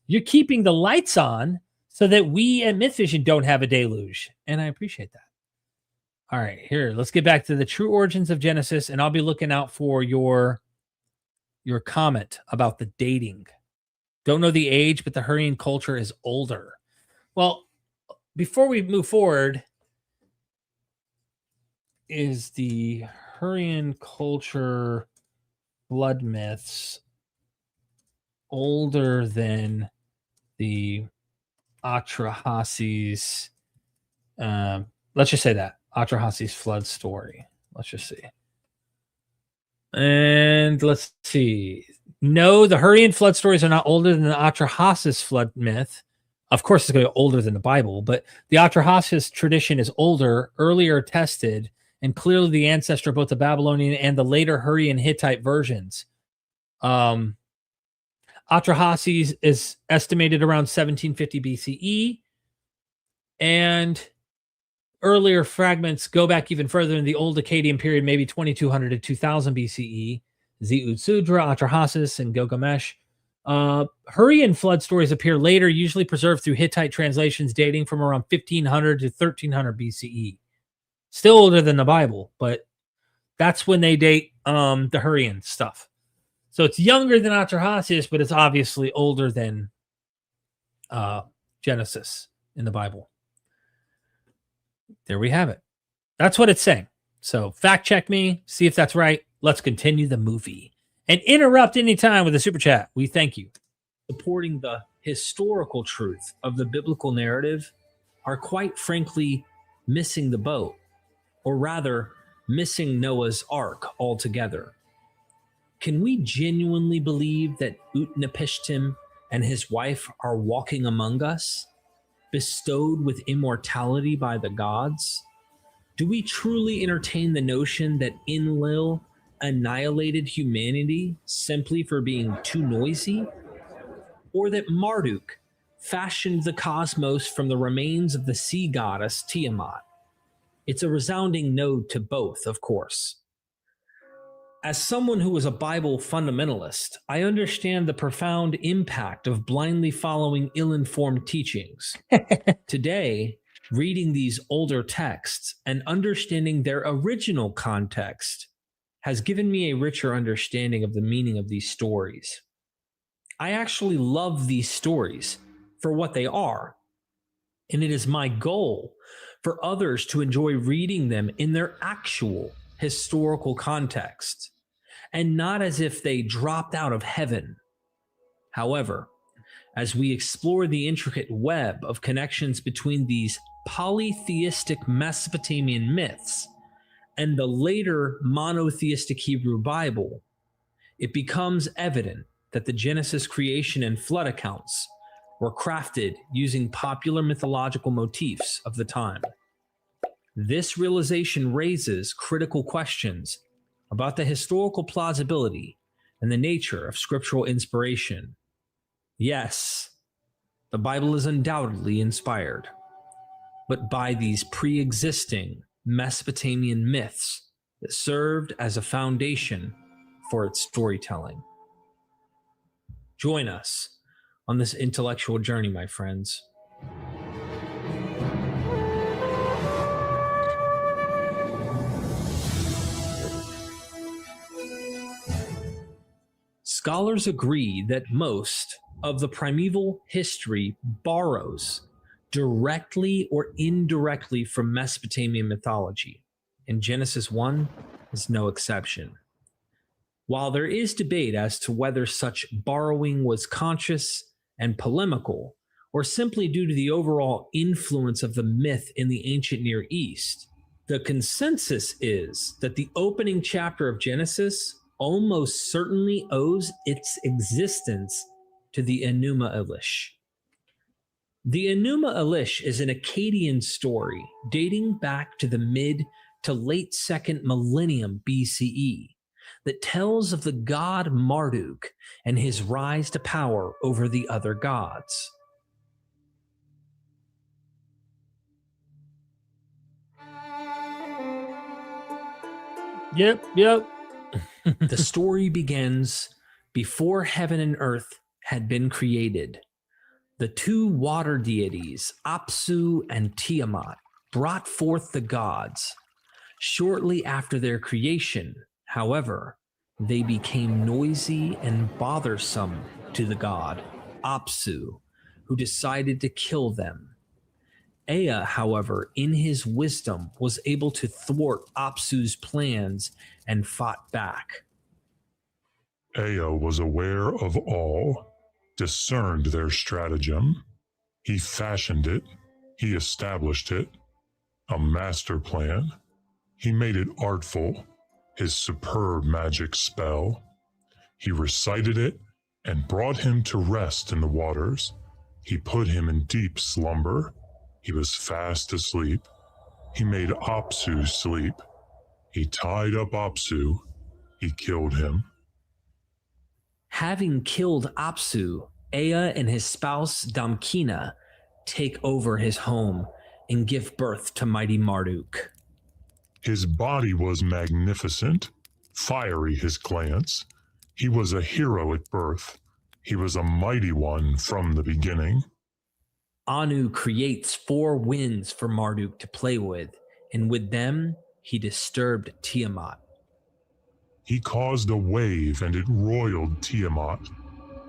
Speaker 1: You're keeping the lights on so that we at MythVision don't have a deluge. And I appreciate that. All right, here, let's get back to the true origins of Genesis. And I'll be looking out for your comment about the dating. Don't know the age, but the Hurrian culture is older. Well, before we move forward, is the Hurrian culture blood myths older than the Atrahasis? Let's just say that. Atrahasis flood story. Let's just see. And let's see. No, the Hurrian flood stories are not older than the Atrahasis flood myth. Of course, it's going to be older than the Bible, but the Atrahasis tradition is older, earlier tested, and clearly the ancestor of both the Babylonian and the later Hurrian Hittite versions. Atrahasis is estimated around 1750 BCE, and earlier fragments go back even further in the Old Akkadian period, maybe 2200 to 2000 BCE. Ziud-Sudra, Atrahasis, and Gilgamesh. Hurrian flood stories appear later, usually preserved through Hittite translations dating from around 1500 to 1300 BCE. Still older than the Bible, but that's when they date the Hurrian stuff. So it's younger than Atrahasis, but it's obviously older than Genesis in the Bible. There we have it. That's what it's saying. So fact check me, see if that's right. Let's continue the movie. And interrupt anytime with a super chat. We thank you. Supporting the historical truth of the biblical narrative are quite frankly missing the boat, or rather, missing Noah's Ark altogether. Can we genuinely believe that Utnapishtim and his wife are walking among us, bestowed with immortality by the gods? Do we truly entertain the notion that Enlil annihilated humanity simply for being too noisy? Or that Marduk fashioned the cosmos from the remains of the sea goddess Tiamat? It's a resounding no to both, of course. As someone who is a Bible fundamentalist, I understand the profound impact of blindly following ill-informed teachings. Today, reading these older texts and understanding their original context has given me a richer understanding of the meaning of these stories. I actually love these stories for what they are, and it is my goal for others to enjoy reading them in their actual historical context, and not as if they dropped out of heaven. However, as we explore the intricate web of connections between these polytheistic Mesopotamian myths and the later monotheistic Hebrew Bible, it becomes evident that the Genesis creation and flood accounts were crafted using popular mythological motifs of the time. This realization raises critical questions about the historical plausibility and the nature of scriptural inspiration. Yes, the Bible is undoubtedly inspired, but by these pre-existing Mesopotamian myths that served as a foundation for its storytelling. Join us on this intellectual journey, my friends. Scholars agree that most of the primeval history borrows directly or indirectly from Mesopotamian mythology, and Genesis 1 is no exception. While there is debate as to whether such borrowing was conscious and polemical, or simply due to the overall influence of the myth in the ancient Near East, the consensus is that the opening chapter of Genesis almost certainly owes its existence to the Enuma Elish. The Enuma Elish is an Akkadian story dating back to the mid to late 2nd millennium BCE that tells of the god Marduk and his rise to power over the other gods. Yep. The story begins before heaven and earth had been created. The two water deities, Apsu and Tiamat, brought forth the gods. Shortly after their creation, however, they became noisy and bothersome to the god, Apsu, who decided to kill them. Ea, however, in his wisdom, was able to thwart Apsu's plans and fought back.
Speaker 6: Ea was aware of all, discerned their stratagem. He fashioned it. He established it. A master plan. He made it artful, his superb magic spell. He recited it and brought him to rest in the waters. He put him in deep slumber. He was fast asleep. He made Apsu sleep. He tied up Apsu. He killed him.
Speaker 1: Having killed Apsu, Ea and his spouse Damkina take over his home and give birth to mighty Marduk.
Speaker 6: His body was magnificent, fiery his glance. He was a hero at birth. He was a mighty one from the beginning.
Speaker 1: Anu creates 4 winds for Marduk to play with, and with them he disturbed Tiamat.
Speaker 6: He caused a wave and it roiled Tiamat.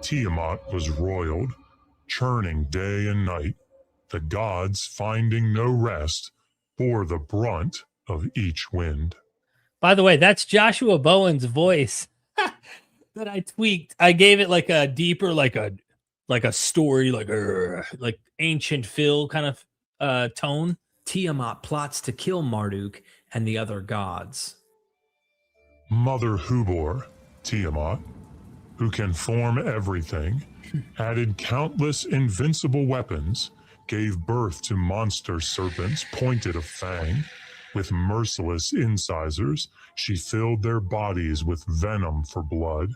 Speaker 6: Tiamat was roiled, churning day and night. The gods, finding no rest, bore the brunt of each wind.
Speaker 1: By the way, that's Joshua Bowen's voice that I tweaked. I gave it like a deeper, like a story, like ancient Phil kind of tone. Tiamat plots to kill Marduk and the other gods.
Speaker 6: Mother Hubor, Tiamat, who can form everything, added countless invincible weapons, gave birth to monster serpents pointed of fang. With merciless incisors, she filled their bodies with venom for blood.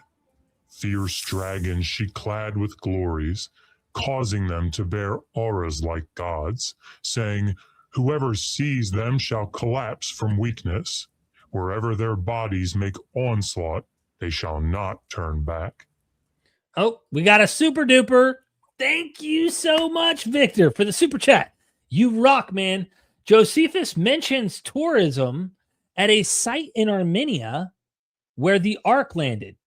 Speaker 6: Fierce dragons she clad with glories, causing them to bear auras like gods, saying, "Whoever sees them shall collapse from weakness. Wherever their bodies make onslaught, they shall not turn back."
Speaker 1: Oh, we got a super duper. Thank you so much, Victor, for the super chat. You rock, man. Josephus mentions tourism at a site in Armenia where the Ark landed.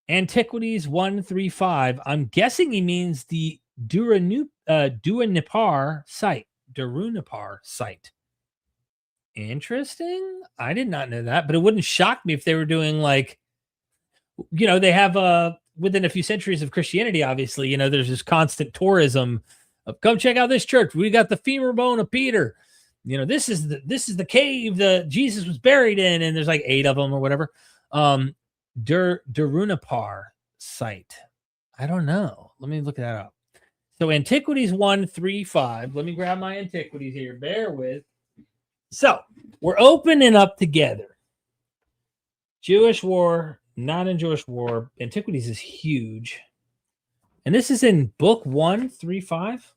Speaker 1: Antiquities 135. I'm guessing he means the Durunipar site. Durunipar site. Interesting. I did not know that, but it wouldn't shock me if they were doing like, they have within a few centuries of Christianity, obviously, there's this constant tourism of come check out this church. We got the femur bone of Peter. This is the cave that Jesus was buried in, and there's like 8 of them or whatever. Durunipar site. I don't know. Let me look that up. So Antiquities 135. Let me grab my antiquities here. Bear with. So we're opening up together. Jewish war, non-Jewish war. Antiquities is huge. And this is in book 135.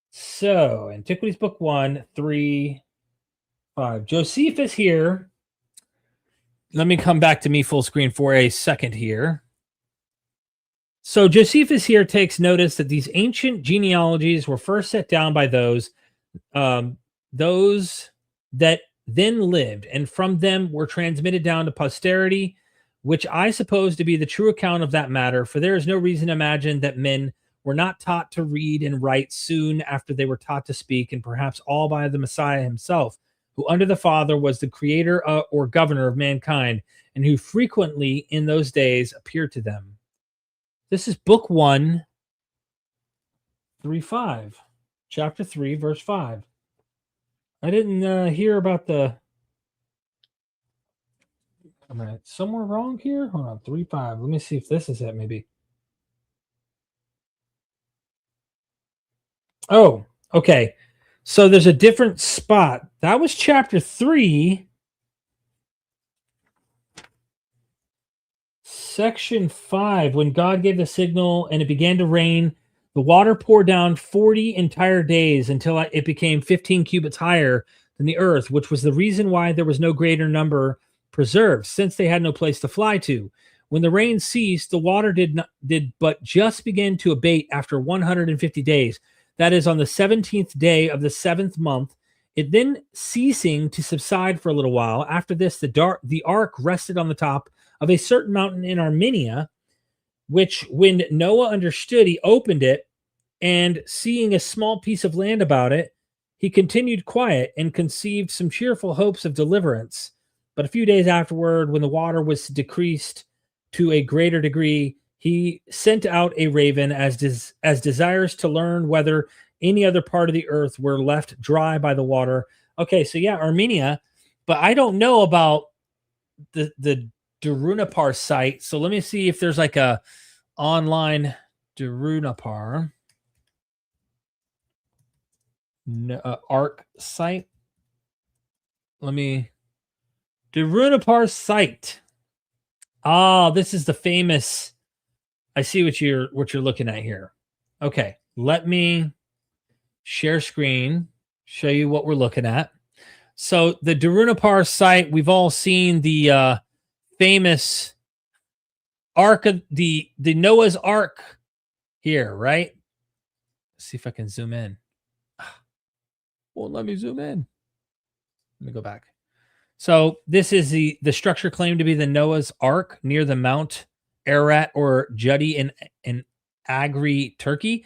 Speaker 1: So Antiquities book 135. Josephus here. Let me come back to me full screen for a second here. So Josephus here takes notice that these ancient genealogies were first set down by those that then lived, and from them were transmitted down to posterity, which I suppose to be the true account of that matter, for there is no reason to imagine that men were not taught to read and write soon after they were taught to speak, and perhaps all by the Messiah himself, who under the Father was the creator or governor of mankind, and who frequently in those days appeared to them. This is book 135, chapter 3, verse 5. I didn't hear about the... Am I somewhere wrong here? Hold on, 3.5. Let me see if this is it, maybe. Oh, okay. So there's a different spot. That was chapter 3. Section 5. When God gave the signal and it began to rain, the water poured down 40 entire days until it became 15 cubits higher than the earth, which was the reason why there was no greater number preserved, since they had no place to fly to. When the rain ceased, the water did but just begin to abate after 150 days. That is, on the 17th day of the 7th month, it then ceasing to subside for a little while. After this, the ark rested on the top of a certain mountain in Armenia, which when Noah understood, he opened it, and seeing a small piece of land about it, he continued quiet and conceived some cheerful hopes of deliverance. But a few days afterward, when the water was decreased to a greater degree, he sent out a raven as desirous to learn whether any other part of the earth were left dry by the water. Okay, so yeah, Armenia, but I don't know about the Darunapar site. So let me see if there's like a online Darunapar ARC site. Darunapar site. Ah, this is the famous. I see what you're looking at here. Okay, let me share screen, show you what we're looking at. So the Darunapar site, we've all seen the famous Ark of the Noah's Ark here, right? Let's see if I can zoom in. Won't let me zoom in. Let me go back. So this is the structure claimed to be the Noah's Ark near the Mount Ararat or Judi in Agri, Turkey.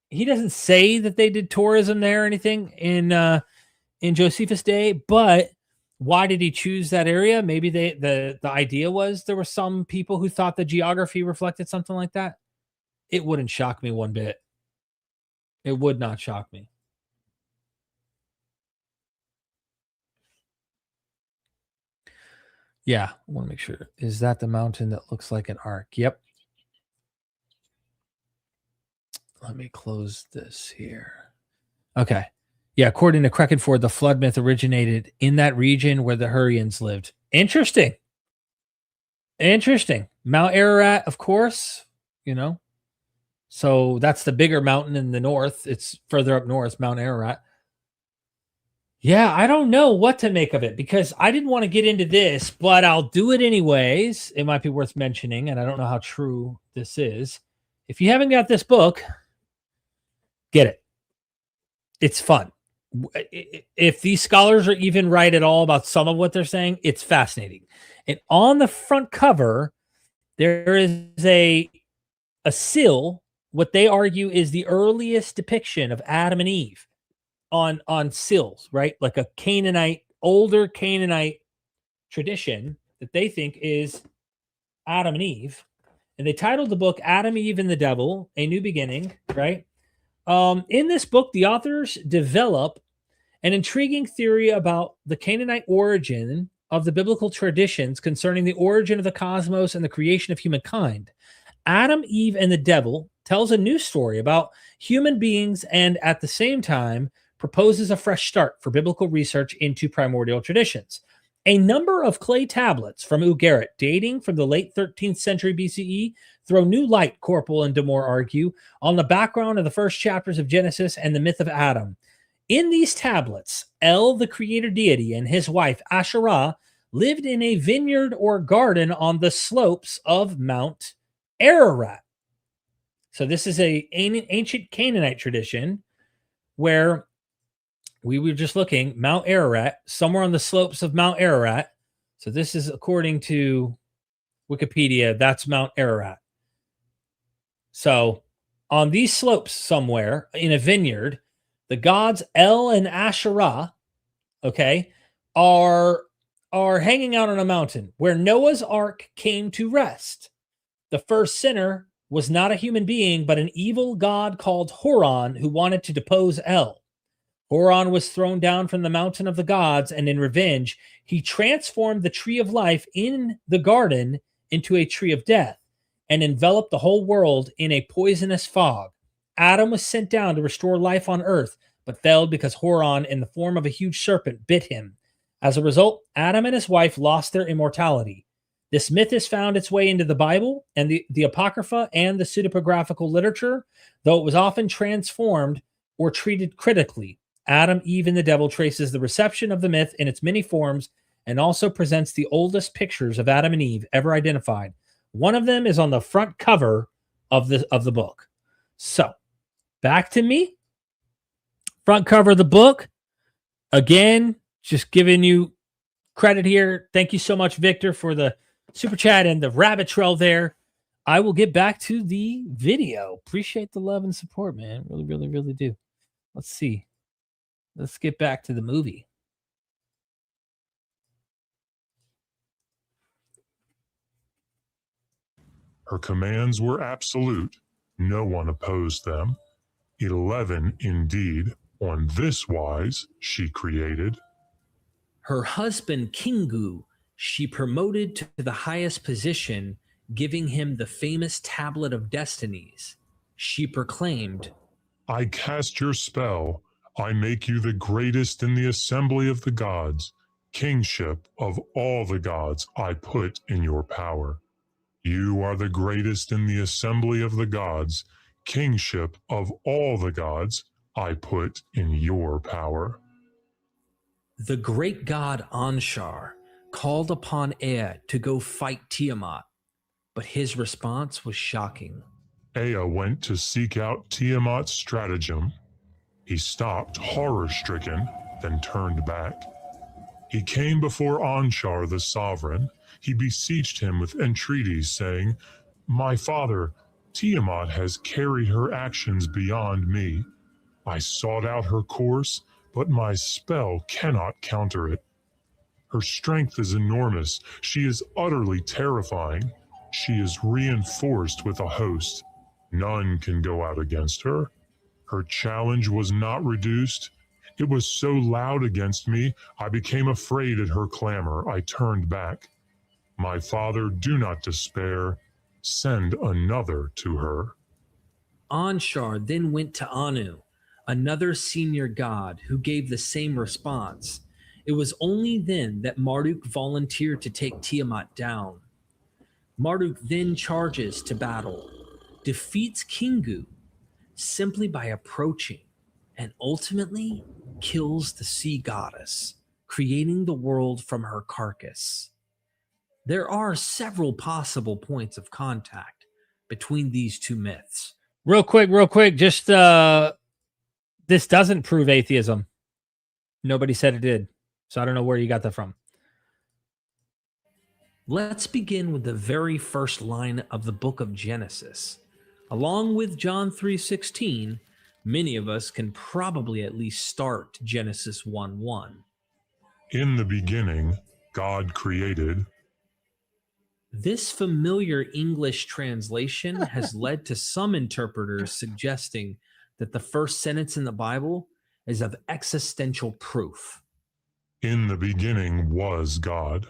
Speaker 1: He doesn't say that they did tourism there or anything in Josephus' day, but why did he choose that area? Maybe the idea was there were some people who thought the geography reflected something like that. It wouldn't shock me one bit. It would not shock me. Yeah, I want to make sure. Is that the mountain that looks like an arc? Yep. Let me close this here. Okay. Yeah, according to Crackenford, the flood myth originated in that region where the Hurrians lived. Interesting. Mount Ararat, of course, So that's the bigger mountain in the north. It's further up north, Mount Ararat. Yeah, I don't know what to make of it because I didn't want to get into this, but I'll do it anyways. It might be worth mentioning, and I don't know how true this is. If you haven't got this book, get it. It's fun. If these scholars are even right at all about some of what they're saying, it's fascinating. And on the front cover, there is a sill, what they argue is the earliest depiction of Adam and Eve on sills, right? Like a older Canaanite tradition that they think is Adam and Eve. And they titled the book Adam, Eve, and the Devil, A New Beginning, right? In this book, the authors develop an intriguing theory about the Canaanite origin of the biblical traditions concerning the origin of the cosmos and the creation of humankind. Adam, Eve, and the Devil tells a new story about human beings and at the same time proposes a fresh start for biblical research into primordial traditions. A number of clay tablets from Ugarit, dating from the late 13th century BCE, throw new light, Corporal and Damore argue, on the background of the first chapters of Genesis and the myth of Adam. In these tablets, El, the creator deity, and his wife Asherah lived in a vineyard or garden on the slopes of Mount Ararat. So this is an ancient Canaanite tradition where we were just looking, Mount Ararat, somewhere on the slopes of Mount Ararat. So this is according to Wikipedia, that's Mount Ararat. So on these slopes somewhere in a vineyard, the gods El and Asherah, okay, are hanging out on a mountain where Noah's Ark came to rest. The first sinner was not a human being, but an evil god called Horon who wanted to depose El. Horon was thrown down from the mountain of the gods, and in revenge, he transformed the tree of life in the garden into a tree of death and enveloped the whole world in a poisonous fog. Adam was sent down to restore life on earth, but failed because Horon, in the form of a huge serpent, bit him. As a result, Adam and his wife lost their immortality. This myth has found its way into the Bible and the Apocrypha and the pseudepigraphical literature, though it was often transformed or treated critically. Adam, Eve, and the Devil traces the reception of the myth in its many forms and also presents the oldest pictures of Adam and Eve ever identified. One of them is on the front cover of the book. So, back to me. Front cover of the book. Again, just giving you credit here. Thank you so much, Victor, for the super chat and the rabbit trail there. I will get back to the video. Appreciate the love and support, man. Really, really, really do. Let's see. Let's get back to the movie.
Speaker 6: Her commands were absolute. No one opposed them. 11 indeed. On this wise she created.
Speaker 1: Her husband, Kingu, she promoted to the highest position, giving him the famous Tablet of Destinies. She proclaimed,
Speaker 6: I cast your spell. I make you the greatest in the assembly of the gods. Kingship of all the gods I put in your power. You are the greatest in the assembly of the gods. Kingship of all the gods I put in your power.
Speaker 1: the great god Anshar called upon Ea to go fight Tiamat, but his response was shocking.
Speaker 6: Ea went to seek out Tiamat's stratagem. He stopped, horror-stricken, then turned back. He came before Anshar the sovereign. He beseeched him with entreaties, saying, My father, Tiamat has carried her actions beyond me. I sought out her course, but my spell cannot counter it. Her strength is enormous. She is utterly terrifying. She is reinforced with a host. None can go out against her. Her challenge was not reduced. It was so loud against me, I became afraid at her clamor. I turned back. My father, do not despair. Send another to her.
Speaker 1: Anshar then went to Anu, another senior god, who gave the same response. It was only then that Marduk volunteered to take Tiamat down. Marduk then charges to battle, defeats Kingu simply by approaching, and ultimately kills the sea goddess, creating the world from her carcass. There are several possible points of contact between these two myths. Real quick, just this doesn't prove atheism. Nobody said it did, so I don't know where you got that from. Let's begin with the very first line of the book of Genesis. Along with John 3:16, many of us can probably at least start Genesis 1:1.
Speaker 6: In the beginning, God created.
Speaker 1: This familiar English translation has led to some interpreters suggesting that the first sentence in the Bible is of existential proof.
Speaker 6: In the beginning was God.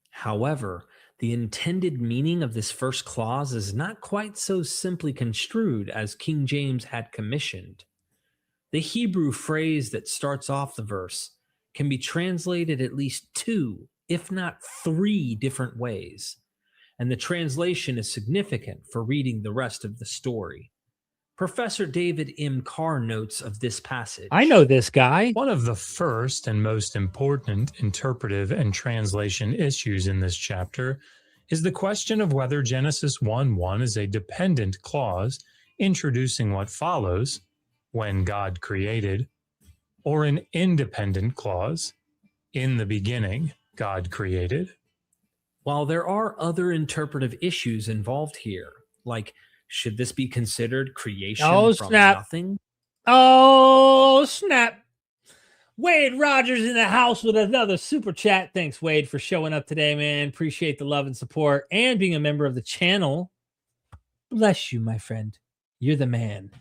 Speaker 1: However, the intended meaning of this first clause is not quite so simply construed as King James had commissioned. The Hebrew phrase that starts off the verse can be translated at least 2, if not 3 different ways, and the translation is significant for reading the rest of the story. Professor David M. Carr notes of this passage. I know this guy.
Speaker 7: One of the first and most important interpretive and translation issues in this chapter is the question of whether Genesis 1:1 is a dependent clause introducing what follows, when God created, or an independent clause, in the beginning, God created.
Speaker 1: While there are other interpretive issues involved here, like should this be considered creation from nothing? Oh, snap. Wade Rogers in the house with another super chat. Thanks, Wade, for showing up today, man. Appreciate the love and support and being a member of the channel. Bless you, my friend. You're the man.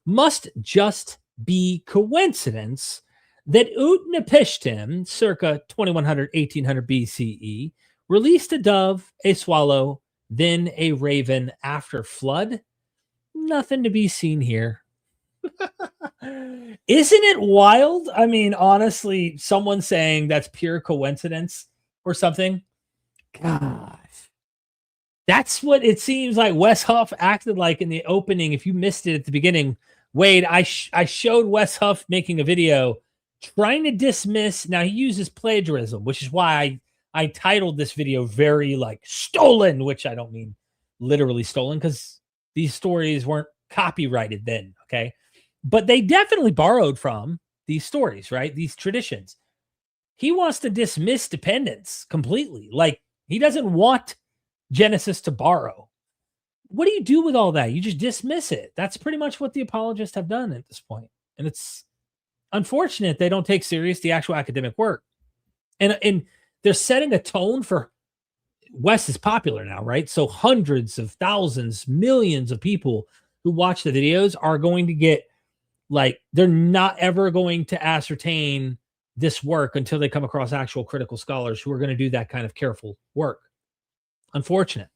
Speaker 1: Must just be coincidence that Utnapishtim, circa 2100, 1800 BCE, released a dove, a swallow, then a raven after flood? Nothing to be seen here. Isn't it wild? I mean, honestly, someone saying that's pure coincidence or something. Gosh. That's what it seems like Wes Huff acted like in the opening. If you missed it at the beginning, Wade, I showed Wes Huff making a video trying to dismiss. Now, he uses plagiarism, which is why I titled this video very like stolen, which I don't mean literally stolen because these stories weren't copyrighted then, okay? But they definitely borrowed from these stories, right? These traditions. He wants to dismiss dependence completely. Like he doesn't want Genesis to borrow. what do you do with all that? You just dismiss it. That's pretty much what the apologists have done at this point. And it's unfortunate they don't take serious the actual academic work. And they're setting a tone for Wes is popular now, right? So hundreds of thousands, millions of people who watch the videos are going to get they're not ever going to ascertain this work until they come across actual critical scholars who are going to do that kind of careful work. Unfortunate.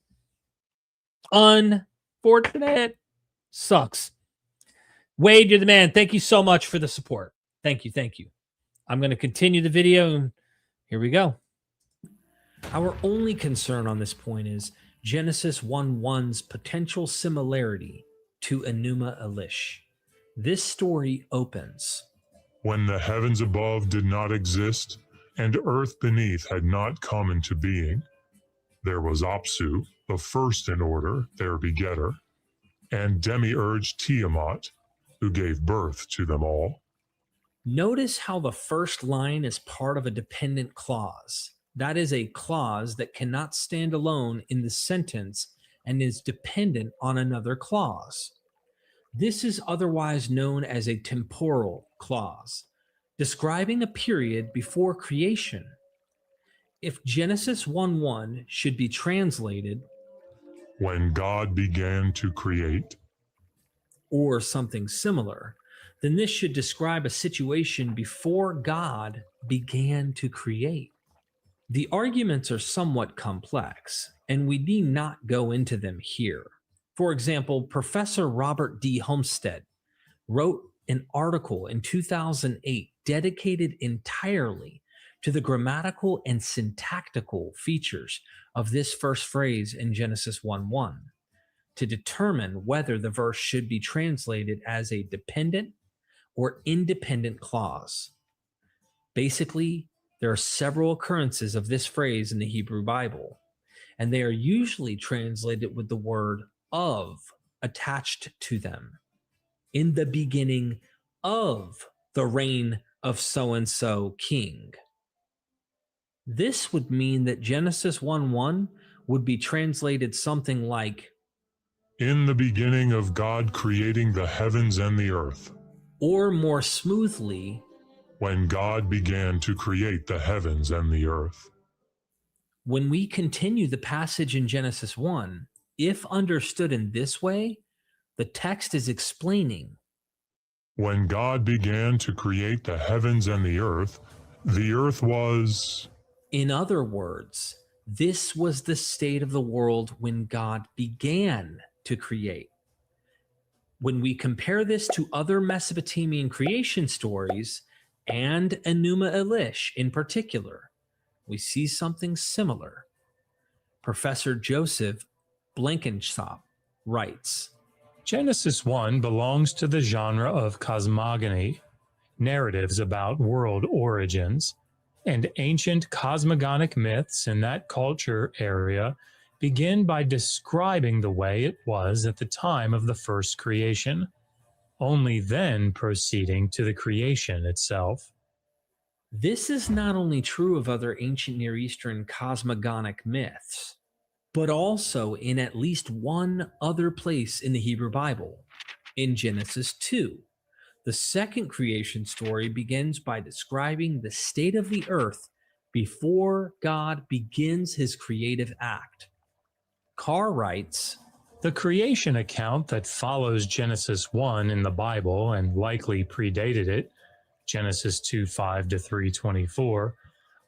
Speaker 1: Sucks. Wade, you're the man. Thank you so much for the support. Thank you. I'm going to continue the video. Here we go. Our only concern on this point is Genesis 1:1's potential similarity to Enuma Elish. This story opens.
Speaker 6: When the heavens above did not exist, and earth beneath had not come into being, there was Apsu, the first in order, their begetter, and demiurge Tiamat, who gave birth to them all.
Speaker 1: Notice how the first line is part of a dependent clause. That is a clause that cannot stand alone in the sentence and is dependent on another clause. This is otherwise known as a temporal clause, describing a period before creation. If Genesis 1:1 should be translated,
Speaker 6: when God began to create,
Speaker 1: or something similar, then this should describe a situation before God began to create. The arguments are somewhat complex, and we need not go into them here. For example, Professor Robert D. Homestead wrote an article in 2008 dedicated entirely to the grammatical and syntactical features of this first phrase in Genesis 1:1 to determine whether the verse should be translated as a dependent or independent clause. Basically, there are several occurrences of this phrase in the Hebrew Bible, and they are usually translated with the word of attached to them. In the beginning of the reign of so-and-so king. This would mean that Genesis 1:1 would be translated something like,
Speaker 6: in the beginning of God creating the heavens and the earth.
Speaker 1: Or more smoothly,
Speaker 6: when God began to create the heavens and the earth.
Speaker 1: When we continue the passage in Genesis 1, if understood in this way, the text is explaining.
Speaker 6: When God began to create the heavens and the earth was...
Speaker 1: In other words, this was the state of the world when God began to create. When we compare this to other Mesopotamian creation stories, and Enuma Elish in particular, we see something similar. Professor Joseph Blenkinshop writes,
Speaker 7: Genesis 1 belongs to the genre of cosmogony, narratives about world origins, and ancient cosmogonic myths in that culture area begin by describing the way it was at the time of the first creation, only then proceeding to the creation itself.
Speaker 1: This is not only true of other ancient Near Eastern cosmogonic myths, but also in at least one other place in the Hebrew Bible, in Genesis 2. The second creation story begins by describing the state of the earth before God begins his creative act. Carr writes,
Speaker 7: the creation account that follows Genesis 1 in the Bible and likely predated it, Genesis 2:5 to 3:24,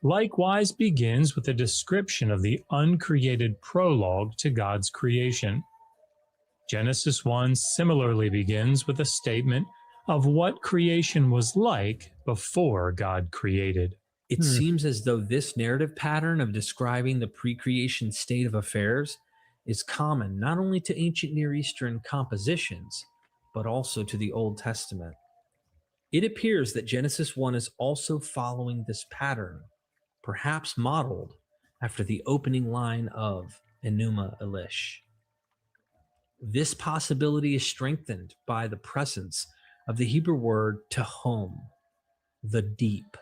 Speaker 7: likewise begins with a description of the uncreated prologue to God's creation. Genesis 1 similarly begins with a statement of what creation was like before God created.
Speaker 1: It seems as though this narrative pattern of describing the pre-creation state of affairs is common not only to ancient Near Eastern compositions, but also to the Old Testament. It appears that Genesis 1 is also following this pattern, perhaps modeled after the opening line of Enuma Elish. This possibility is strengthened by the presence of the Hebrew word tehom, the deep,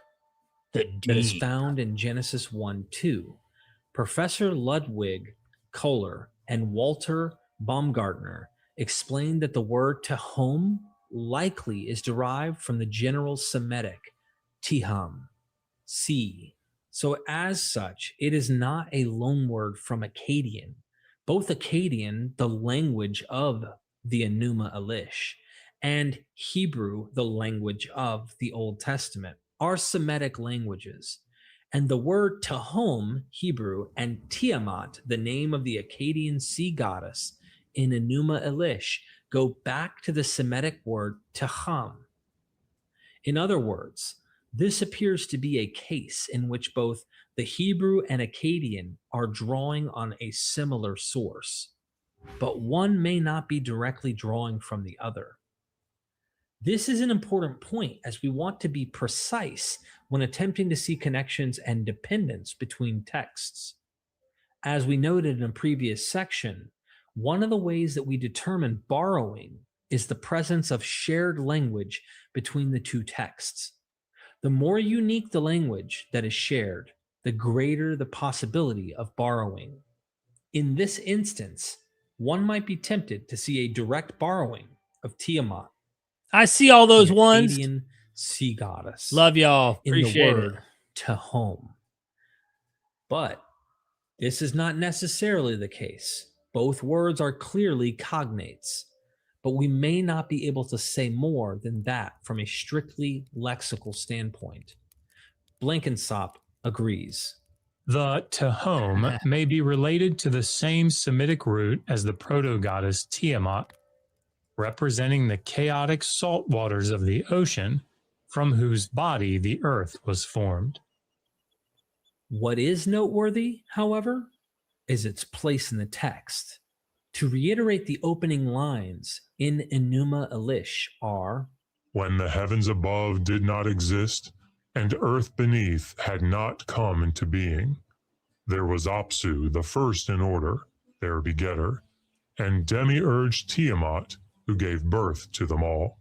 Speaker 1: that is found in Genesis 1:2. Professor Ludwig Kohler and Walter Baumgartner explained that the word Tehom likely is derived from the general Semitic Tiham, sea. So as such, it is not a loanword from Akkadian. Both Akkadian, the language of the Enuma Elish, and Hebrew, the language of the Old Testament, are Semitic languages. And the word Tehom, Hebrew, and Tiamat, the name of the Akkadian sea goddess in Enuma Elish, go back to the Semitic word Teham. In other words, this appears to be a case in which both the Hebrew and Akkadian are drawing on a similar source, but one may not be directly drawing from the other. This is an important point as we want to be precise when attempting to see connections and dependence between texts. As we noted in a previous section, one of the ways that we determine borrowing is the presence of shared language between the two texts. The more unique the language that is shared, the greater the possibility of borrowing. In this instance, one might be tempted to see a direct borrowing of Tiamat.
Speaker 8: I see all those
Speaker 1: the
Speaker 8: ones.
Speaker 1: Akkadian sea goddess.
Speaker 8: Love y'all.
Speaker 1: In
Speaker 8: Appreciate
Speaker 1: the
Speaker 8: it.
Speaker 1: word Tehom. But this is not necessarily the case. Both words are clearly cognates, but we may not be able to say more than that from a strictly lexical standpoint. Blenkinsop agrees.
Speaker 7: The Tehom may be related to the same Semitic root as the proto-goddess Tiamat, representing the chaotic salt waters of the ocean from whose body the earth was formed.
Speaker 1: What is noteworthy, however, is its place in the text. To reiterate the opening lines in Enuma Elish are,
Speaker 6: When the heavens above did not exist, and earth beneath had not come into being, there was Apsu, the first in order, their begetter, and demiurge Tiamat, who gave birth to them all.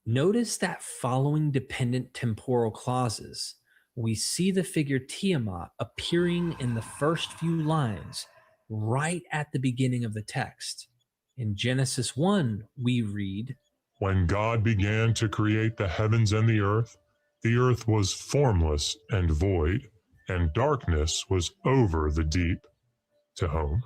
Speaker 1: Notice that following dependent temporal clauses, we see the figure Tiamat appearing in the first few lines right at the beginning of the text. In Genesis 1, we read,
Speaker 6: When God began to create the heavens and the earth was formless and void, and darkness was over the deep. Tehom.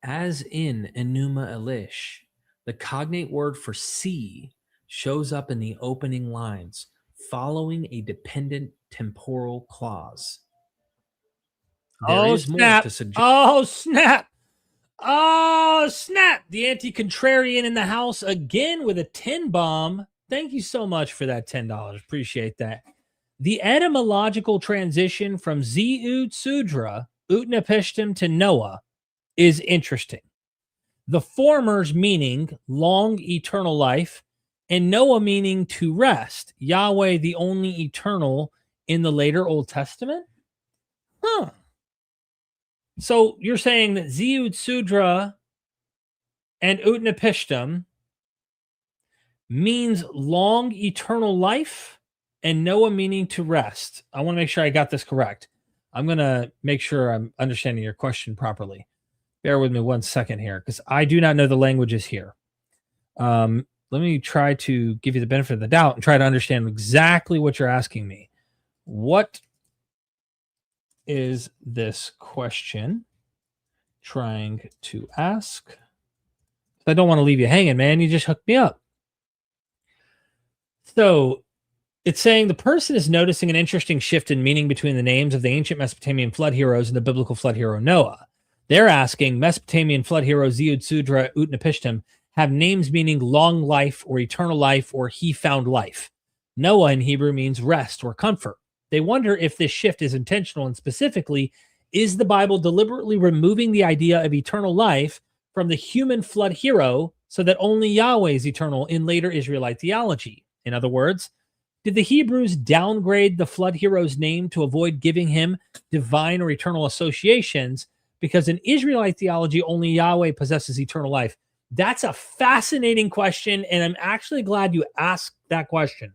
Speaker 1: as in Enuma Elish, the cognate word for sea shows up in the opening lines following a dependent temporal clause. There is more
Speaker 8: snap.
Speaker 1: to suggest.
Speaker 8: Oh, snap. Oh, snap. The anti-contrarian in the house again with a 10 bomb. Thank you so much for that $10. Appreciate that. The etymological transition from Zeud Sudra, Utnapishtim, to Noah is interesting. The former's meaning long eternal life, and Noah meaning to rest, Yahweh the only eternal in the later Old Testament? Huh. So you're saying that Zeud Sudra and Utnapishtim means long eternal life, and Noah meaning to rest. I want to make sure I got this correct. I'm going to make sure I'm understanding your question properly. Bear with me 1 second here, because I do not know the languages here. Let me try to give you the benefit of the doubt and try to understand exactly what you're asking me. What is this question trying to ask? I don't want to leave you hanging, man. You just hooked me up. So it's saying the person is noticing an interesting shift in meaning between the names of the ancient Mesopotamian flood heroes and the biblical flood hero Noah. They're asking Mesopotamian flood hero Zeud Sudra Utnapishtim have names meaning long life or eternal life or he found life. Noah in Hebrew means rest or comfort. They wonder if this shift is intentional, and specifically, is the Bible deliberately removing the idea of eternal life from the human flood hero so that only Yahweh is eternal in later Israelite theology? In other words, did the Hebrews downgrade the flood hero's name to avoid giving him divine or eternal associations because in Israelite theology, only Yahweh possesses eternal life? That's a fascinating question, and I'm actually glad you asked that question,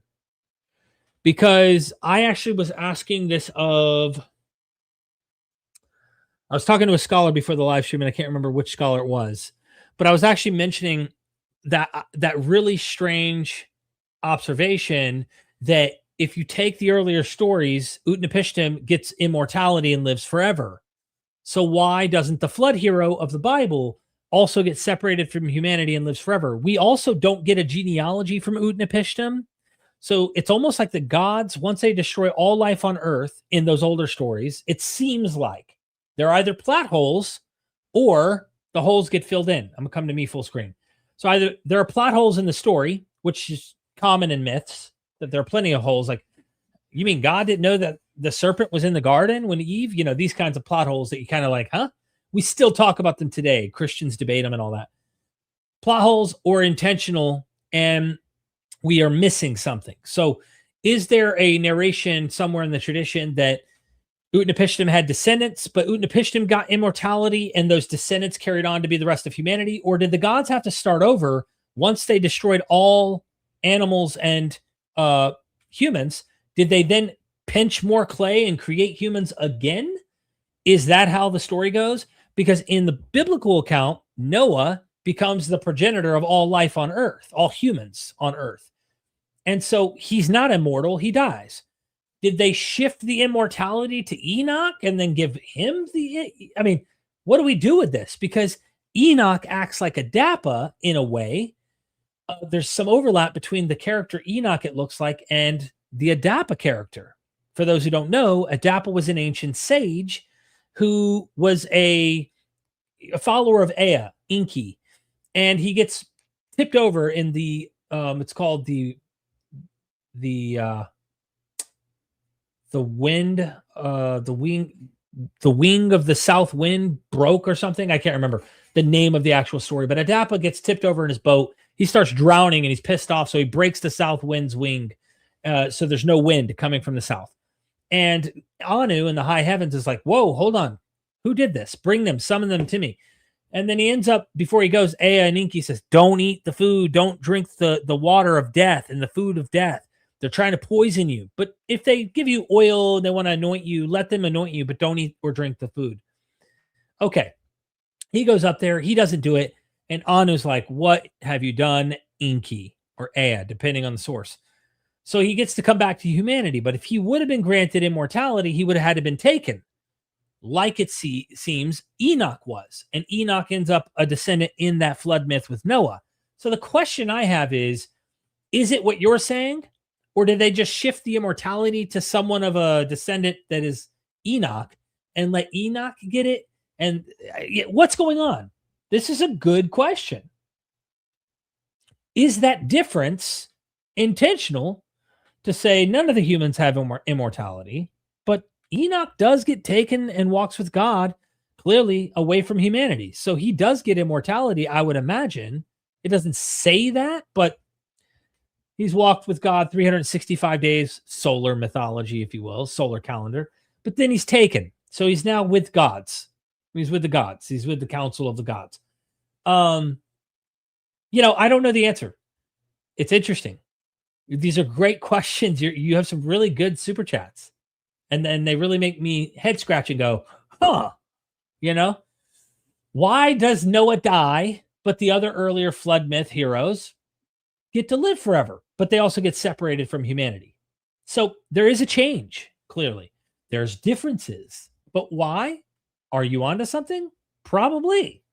Speaker 8: because I actually was asking this of I was talking to a scholar before the live stream, and I can't remember which scholar it was, but I was actually mentioning that really strange observation that if you take the earlier stories, Utnapishtim gets immortality and lives forever. So why doesn't the flood hero of the Bible also get separated from humanity and lives forever? We also don't get a genealogy from Utnapishtim. So it's almost like the gods, once they destroy all life on Earth in those older stories, it seems like they're either plot holes or the holes get filled in. I'm going to come to me full screen. So either there are plot holes in the story, which is common in myths, that there are plenty of holes. Like, you mean God didn't know that the serpent was in the garden when Eve? You know, these kinds of plot holes that you kind of like, huh? We still talk about them today. Christians debate them and all that. Plot holes or intentional, and we are missing something. So is there a narration somewhere in the tradition that Utnapishtim had descendants, but Utnapishtim got immortality and those descendants carried on to be the rest of humanity? Or did the gods have to start over once they destroyed all animals and humans? Did they then pinch more clay and create humans again? Is that how the story goes? Because in the biblical account, Noah becomes the progenitor of all life on earth, all humans on earth. And so he's not immortal, he dies. Did they shift the immortality to Enoch and then give him I mean, what do we do with this? Because Enoch acts like Adapa in a way. There's some overlap between the character Enoch, it looks like, and the Adapa character. For those who don't know, Adapa was an ancient sage who was a follower of Ea, Enki, and he gets tipped over in the it's called the wind, the wing of the south wind broke or something. I can't remember the name of the actual story, but Adapa gets tipped over in his boat. He starts drowning and he's pissed off, so he breaks the south wind's wing. So there's no wind coming from the south. And Anu in the high heavens is like, whoa, hold on. Who did this? Bring them, summon them to me. And then he ends up, before he goes, Ea and Enki says, don't eat the food, don't drink the water of death and the food of death. They're trying to poison you. But if they give you oil and they want to anoint you, let them anoint you, but don't eat or drink the food. Okay. He goes up there. He doesn't do it. And Anu's like, what have you done, Enki or Ea, depending on the source? So he gets to come back to humanity. But if he would have been granted immortality, he would have had to been taken. Like it seems Enoch was. And Enoch ends up a descendant in that flood myth with Noah. So the question I have is it what you're saying? Or did they just shift the immortality to someone of a descendant that is Enoch and let Enoch get it? And what's going on? This is a good question. Is that difference intentional to say none of the humans have immortality, but Enoch does get taken and walks with God clearly away from humanity? So he does get immortality, I would imagine. It doesn't say that, but he's walked with God 365 days, solar mythology, if you will, solar calendar. But then he's taken. So he's now with gods. He's with the gods. He's with the council of the gods. I don't know the answer. It's interesting. These are great questions. You have some really good super chats. And then they really make me head scratch and go, huh, why does Noah die, but the other earlier flood myth heroes get to live forever, but they also get separated from humanity? So there is a change, clearly. There's differences, but why? Are you onto something? Probably.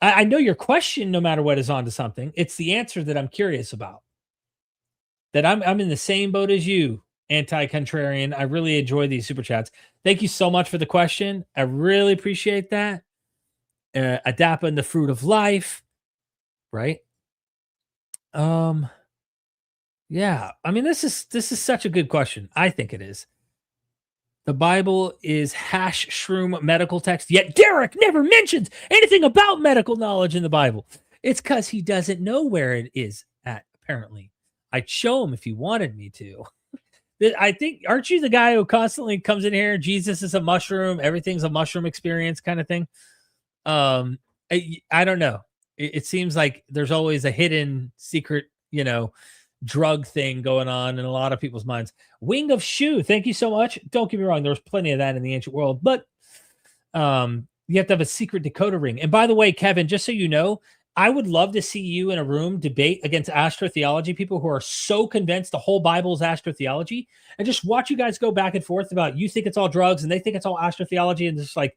Speaker 8: I know your question, no matter what, is onto something. It's the answer that I'm curious about. That I'm in the same boat as you, anti-contrarian. I really enjoy these super chats. Thank you so much for the question. I really appreciate that. Adapa and the fruit of life, right? Yeah. I mean, this is such a good question. I think it is. The Bible is hash shroom medical text, yet Derek never mentions anything about medical knowledge in the Bible. It's because he doesn't know where it is at, apparently. I'd show him if he wanted me to. I think, aren't you the guy who constantly comes in here, Jesus is a mushroom, everything's a mushroom experience kind of thing? I don't know. It seems like there's always a hidden secret, drug thing going on in a lot of people's minds. Wing of Shu, thank you so much. Don't get me wrong, there was plenty of that in the ancient world, but You have to have a secret decoder ring. And by the way, Kevin, just so you know, I would love to see you in a room debate against astrotheology people who are so convinced the whole Bible is astrotheology, and just watch you guys go back and forth about you think it's all drugs and they think it's all astrotheology, and just like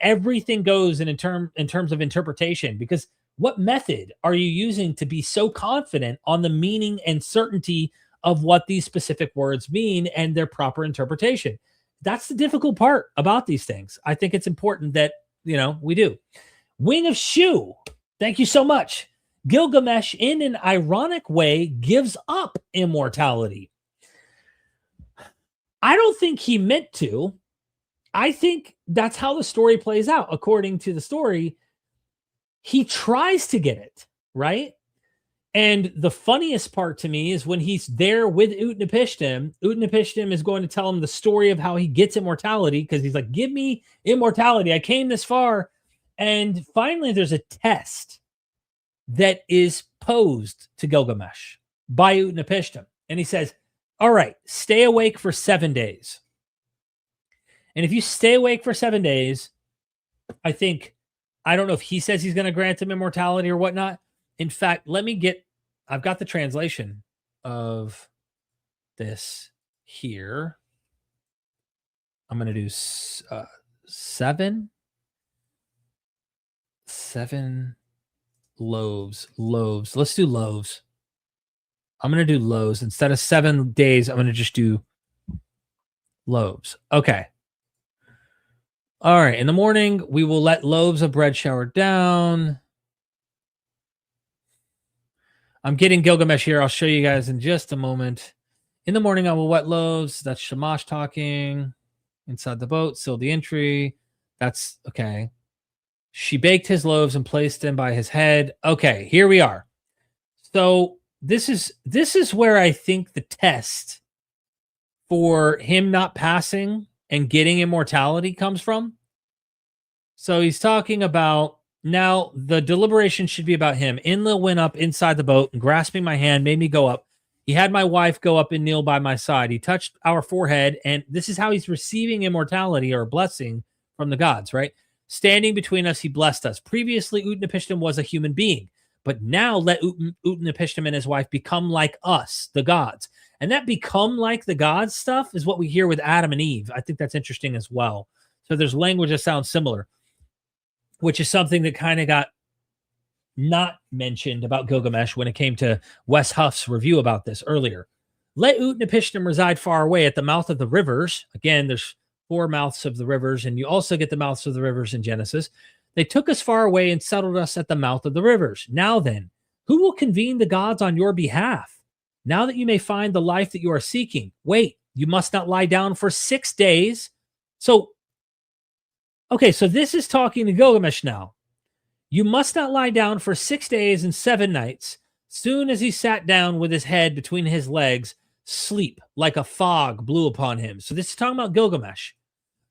Speaker 8: everything goes in terms of interpretation. Because what method are you using to be so confident on the meaning and certainty of what these specific words mean and their proper interpretation? That's the difficult part about these things. I think it's important that, we do. Wing of Shu, thank you so much. Gilgamesh, in an ironic way, gives up immortality. I don't think he meant to. I think that's how the story plays out. According to the story, he tries to get it, right? And the funniest part to me is when he's there with Utnapishtim. Utnapishtim is going to tell him the story of how he gets immortality, because he's like, give me immortality. I came this far. And finally, there's a test that is posed to Gilgamesh by Utnapishtim. And he says, all right, stay awake for 7 days. And if you stay awake for 7 days, I don't know if he says he's going to grant him immortality or whatnot. In fact, I've got the translation of this here. I'm going to do seven loaves. Let's do loaves. I'm going to do loaves. Instead of 7 days, I'm going to just do loaves. Okay. All right. In the morning, we will let loaves of bread shower down. I'm getting Gilgamesh here. I'll show you guys in just a moment. In the morning, I will wet loaves. That's Shamash talking. Inside the boat, seal the entry. That's okay. She baked his loaves and placed them by his head. Okay, here we are. So this is where I think the test for him not passing and getting immortality comes from. So he's talking about, now the deliberation should be about him. Enlil went up inside the boat and grasping my hand made me go up. He had my wife go up and kneel by my side. He touched our forehead, and this is how he's receiving immortality or blessing from the gods, right? Standing between us, he blessed us. Previously, Utnapishtim was a human being, but now let Utnapishtim and his wife become like us, the gods. And that become like the gods stuff is what we hear with Adam and Eve. I think that's interesting as well. So there's language that sounds similar, which is something that kind of got not mentioned about Gilgamesh when it came to Wes Huff's review about this earlier. Let Utnapishtim reside far away at the mouth of the rivers. Again, there's 4 mouths of the rivers, and you also get the mouths of the rivers in Genesis. They took us far away and settled us at the mouth of the rivers. Now then, who will convene the gods on your behalf? Now that you may find the life that you are seeking. Wait, you must not lie down for 6 days. So this is talking to Gilgamesh now. You must not lie down for 6 days and 7 nights. Soon as he sat down with his head between his legs, sleep like a fog blew upon him. So this is talking about Gilgamesh.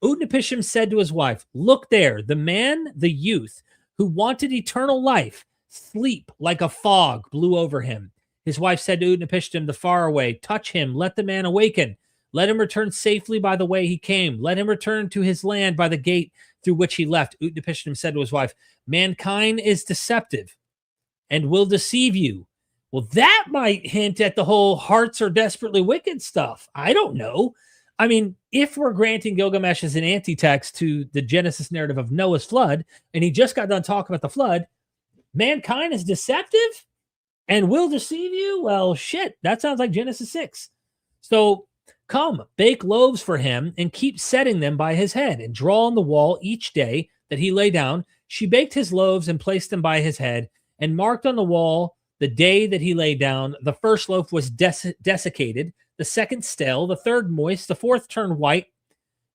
Speaker 8: Utnapishtim said to his wife, look there, the man, the youth, who wanted eternal life, sleep like a fog blew over him. His wife said to Utnapishtim, the faraway, touch him, let the man awaken. Let him return safely by the way he came. Let him return to his land by the gate through which he left. Utnapishtim said to his wife, mankind is deceptive and will deceive you. Well, that might hint at the whole hearts are desperately wicked stuff. I don't know. I mean, if we're granting Gilgamesh as an anti-text to the Genesis narrative of Noah's flood, and he just got done talking about the flood, mankind is deceptive and will deceive you? Well, shit, that sounds like Genesis 6. So come, bake loaves for him and keep setting them by his head and draw on the wall each day that he lay down. She baked his loaves and placed them by his head and marked on the wall the day that he lay down. The first loaf was desiccated, the second stale, the third moist, the fourth turned white.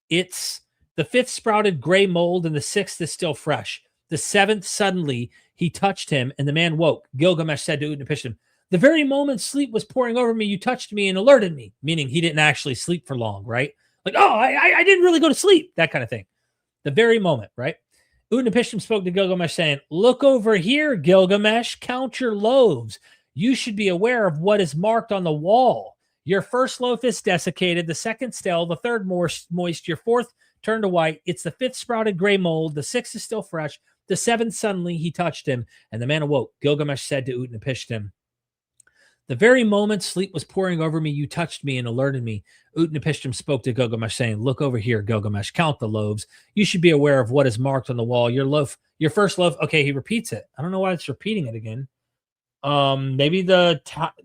Speaker 8: The fifth sprouted gray mold, and the sixth is still fresh. The seventh, suddenly he touched him, and the man woke. Gilgamesh said to Utnapishtim, the very moment sleep was pouring over me, you touched me and alerted me, meaning he didn't actually sleep for long, right? Like, oh, I didn't really go to sleep, that kind of thing. The very moment, right? Utnapishtim spoke to Gilgamesh saying, look over here, Gilgamesh, count your loaves. You should be aware of what is marked on the wall. Your first loaf is desiccated, the second stale, the third moist, your fourth turned to white. It's the 5th sprouted gray mold. The 6th is still fresh. The 7th, suddenly he touched him, and the man awoke. Gilgamesh said to Utnapishtim, the very moment sleep was pouring over me, you touched me and alerted me. Utnapishtim spoke to Gilgamesh, saying, look over here, Gilgamesh, count the loaves. You should be aware of what is marked on the wall. Your first loaf. Okay, he repeats it. I don't know why it's repeating it again. Maybe the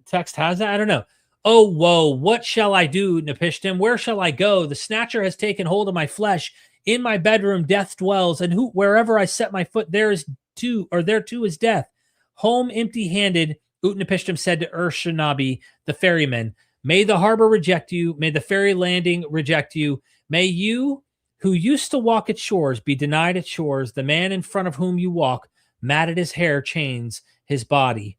Speaker 8: text has that. I don't know. Oh, woe, what shall I do, Utnapishtim? Where shall I go? The snatcher has taken hold of my flesh. In my bedroom, death dwells, and wherever I set my foot, there too is death. Home empty-handed, Utnapishtim said to Urshanabi, the ferryman, may the harbor reject you, may the ferry landing reject you, may you, who used to walk its shores, be denied its shores, the man in front of whom you walk, matted his hair, chains his body,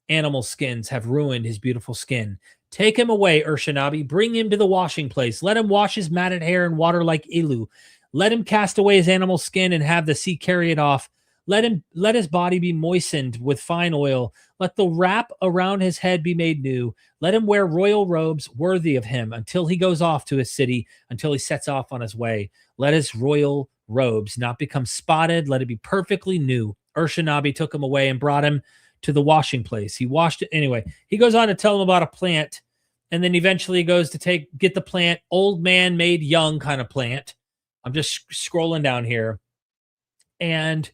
Speaker 8: animal skins have ruined his beautiful skin. Take him away, Urshanabi, bring him to the washing place, let him wash his matted hair in water like Elu, let him cast away his animal skin and have the sea carry it off. Let his body be moistened with fine oil. Let the wrap around his head be made new. Let him wear royal robes worthy of him until he goes off to his city, until he sets off on his way. Let his royal robes not become spotted. Let it be perfectly new. Urshanabi took him away and brought him to the washing place. He washed it. Anyway, he goes on to tell him about a plant, and then eventually goes to get the plant, old man made young kind of plant. I'm just scrolling down here. And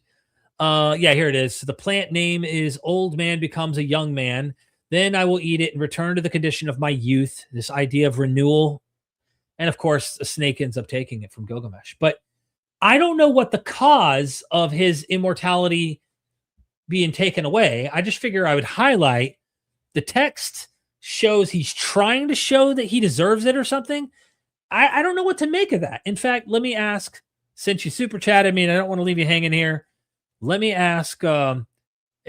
Speaker 8: here it is. The plant name is Old Man Becomes a Young Man. Then I will eat it and return to the condition of my youth. This idea of renewal. And of course, a snake ends up taking it from Gilgamesh. But I don't know what the cause of his immortality being taken away. I just figure I would highlight the text shows he's trying to show that he deserves it or something. I don't know what to make of that. In fact, let me ask, since you super chatted me and I don't want to leave you hanging here, let me ask and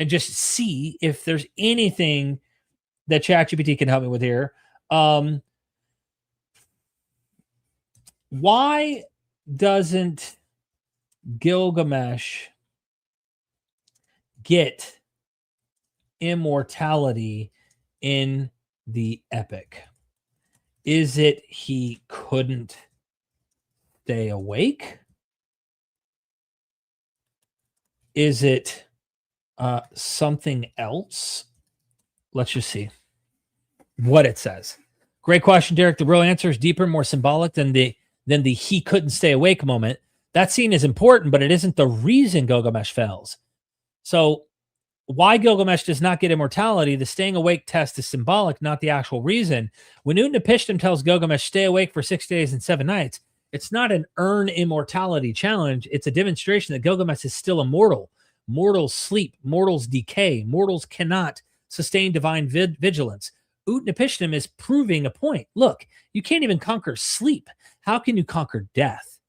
Speaker 8: just see if there's anything that ChatGPT can help me with here. Why doesn't Gilgamesh get immortality in the epic? Is it he couldn't stay awake? Is it something else? Let's just see what it says. Great question, Derek. The real answer is deeper, more symbolic than the he couldn't stay awake moment. That scene is important, but it isn't the reason Gilgamesh fails. So why Gilgamesh does not get immortality, the staying awake test is symbolic, not the actual reason. When Utnapishtim tells Gilgamesh, stay awake for 6 days and 7 nights, it's not an earn immortality challenge. It's a demonstration that Gilgamesh is still immortal. Mortals sleep, mortals decay, mortals cannot sustain divine vigilance. Utnapishtim is proving a point. Look, you can't even conquer sleep. How can you conquer death?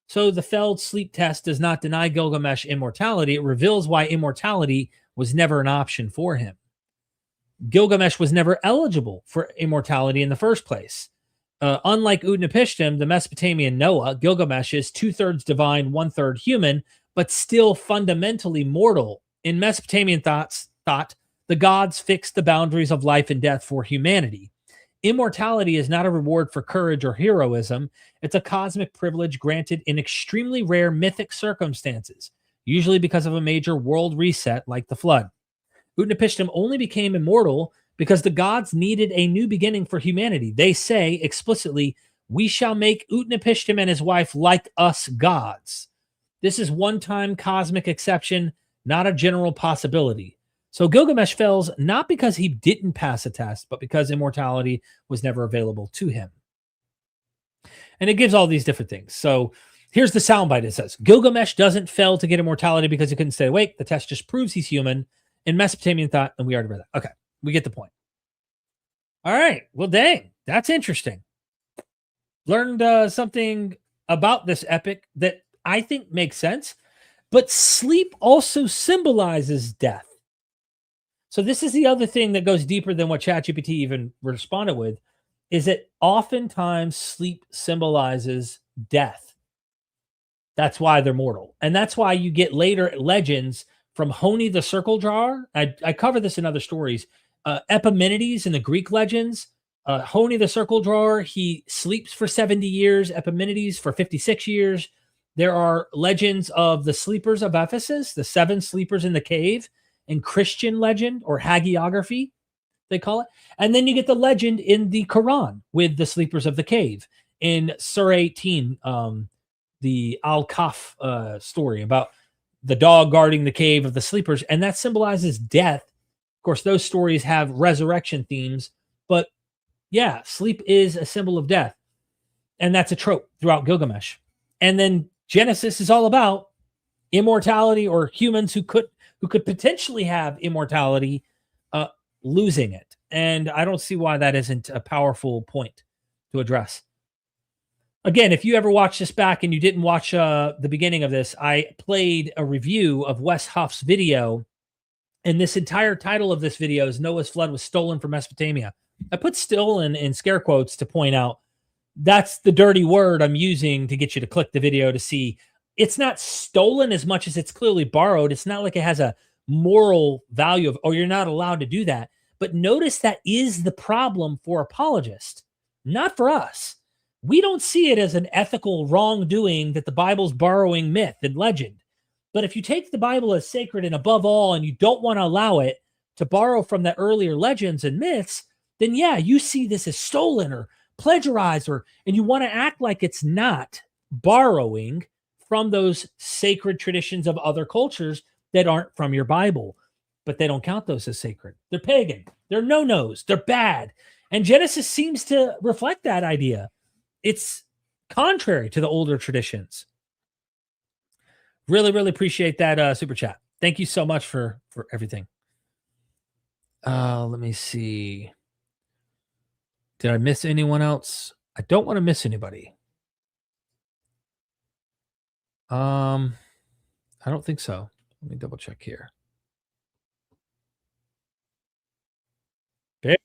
Speaker 8: So the failed sleep test does not deny Gilgamesh immortality. It reveals why immortality was never an option for him. Gilgamesh was never eligible for immortality in the first place. Unlike Utnapishtim, the Mesopotamian Noah, Gilgamesh is 2/3 divine, 1/3 human, but still fundamentally mortal. In Mesopotamian thought, the gods fixed the boundaries of life and death for humanity. Immortality is not a reward for courage or heroism. It's a cosmic privilege granted in extremely rare mythic circumstances, usually because of a major world reset like the flood. Utnapishtim only became immortal because the gods needed a new beginning for humanity. They say explicitly, we shall make Utnapishtim and his wife like us gods. This is one-time cosmic exception, not a general possibility. So Gilgamesh fails not because he didn't pass a test, but because immortality was never available to him. And it gives all these different things. So here's the soundbite. It says, Gilgamesh doesn't fail to get immortality because he couldn't stay awake. The test just proves he's human. In Mesopotamian thought, and we already read that. Okay, we get the point. All right, well, dang, that's interesting. Learned something about this epic that I think makes sense, but sleep also symbolizes death. So this is the other thing that goes deeper than what ChatGPT even responded with, is that oftentimes sleep symbolizes death. That's why they're mortal. And that's why you get later legends from Honi the circle drawer. I cover this in other stories. Epimenides in the Greek legends, Honi the circle drawer, he sleeps for 70 years, Epimenides for 56 years. There are legends of the sleepers of Ephesus, the 7 sleepers in the cave, in Christian legend or hagiography, they call it. And then you get the legend in the Quran with the sleepers of the cave. In Surah 18, the Al-Kaf story about the dog guarding the cave of the sleepers, and that symbolizes death. Of course, those stories have resurrection themes, but yeah, sleep is a symbol of death. And that's a trope throughout Gilgamesh. And then Genesis is all about immortality, or humans who could potentially have immortality losing it. And I don't see why that isn't a powerful point to address. Again, if you ever watch this back and you didn't watch the beginning of this, I played a review of Wes Huff's video, and this entire title of this video is Noah's Flood was stolen from Mesopotamia. I put stolen in scare quotes to point out that's the dirty word I'm using to get you to click the video to see it's not stolen as much as it's clearly borrowed. It's not like it has a moral value of, oh, you're not allowed to do that. But notice that is the problem for apologists, not for us. We don't see it as an ethical wrongdoing that the Bible's borrowing myth and legend. But if you take the Bible as sacred and above all, and you don't want to allow it to borrow from the earlier legends and myths, then yeah, you see this as stolen or plagiarized, and you want to act like it's not borrowing from those sacred traditions of other cultures that aren't from your Bible. But they don't count those as sacred. They're pagan. They're no-nos. They're bad. And Genesis seems to reflect that idea. It's contrary to the older traditions. Really, really appreciate that super chat. Thank you so much for everything. Let me see. Did I miss anyone else? I don't want to miss anybody. I don't think so. Let me double check here. Okay.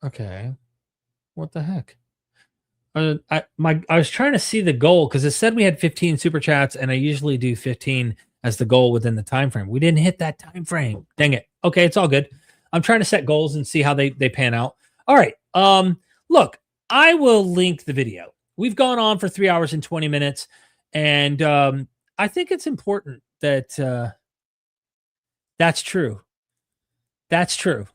Speaker 8: Okay. What the heck? I was trying to see the goal because it said we had 15 super chats, and I usually do 15 as the goal within the time frame. We didn't hit that time frame. Dang it. Okay, it's all good. I'm trying to set goals and see how they pan out. All right. Look, I will link the video. We've gone on for 3 hours and 20 minutes, and I think it's important that that's true. That's true.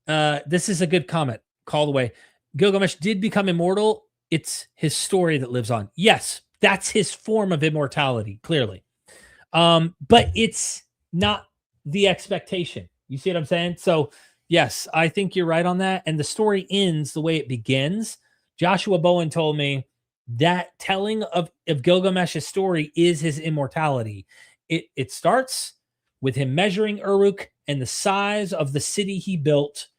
Speaker 8: This is a good comment. Call away. Gilgamesh did become immortal. It's his story that lives on. Yes, that's his form of immortality, clearly. But it's not the expectation. You see what I'm saying? So, yes, I think you're right on that. And the story ends the way it begins. Joshua Bowen told me that telling of Gilgamesh's story is his immortality. It starts with him measuring Uruk and the size of the city he built,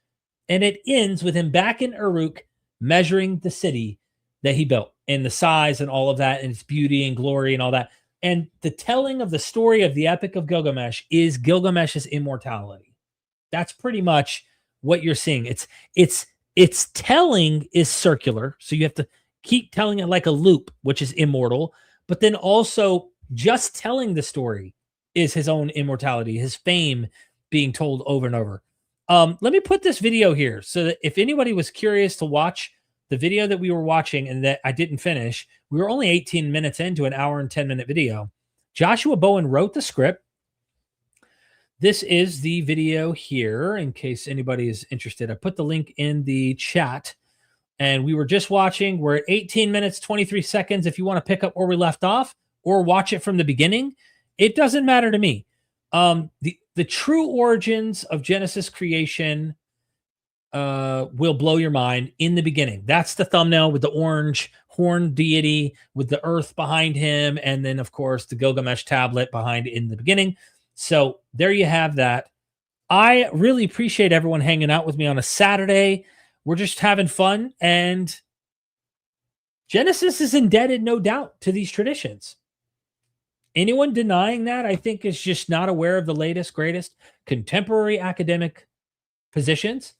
Speaker 8: and it ends with him back in Uruk measuring the city that he built and the size and all of that and its beauty and glory and all that. And the telling of the story of the Epic of Gilgamesh is Gilgamesh's immortality. That's pretty much what you're seeing. It's telling is circular, so you have to keep telling it like a loop, which is immortal, but then also just telling the story is his own immortality, his fame being told over and over. Let me put this video here so that if anybody was curious to watch the video that we were watching and that I didn't finish, we were only 18 minutes into an hour and 10-minute video. Joshua Bowen wrote the script. This is the video here in case anybody is interested. I put the link in the chat, and we were just watching. We're at 18 minutes, 23 seconds. If you want to pick up where we left off or watch it from the beginning, it doesn't matter to me. The true origins of Genesis creation will blow your mind in the beginning. That's the thumbnail with the orange horned deity with the earth behind him. And then, of course, the Gilgamesh tablet behind in the beginning. So there you have that. I really appreciate everyone hanging out with me on a Saturday. We're just having fun. And Genesis is indebted, no doubt, to these traditions. Anyone denying that, I think, is just not aware of the latest, greatest contemporary academic positions.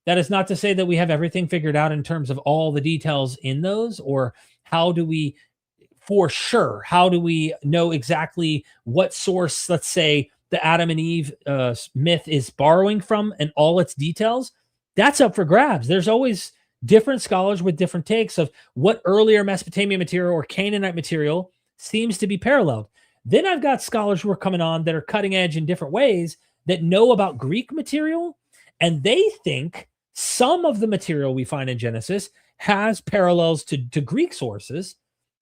Speaker 8: That is not to say that we have everything figured out in terms of all the details in those, or how do we for sure. How do we know exactly what source, let's say, the Adam and Eve myth is borrowing from and all its details? That's up for grabs. There's always different scholars with different takes of what earlier Mesopotamian material or Canaanite material seems to be paralleled. Then I've got scholars who are coming on that are cutting edge in different ways that know about Greek material, and they think some of the material we find in Genesis has parallels to Greek sources.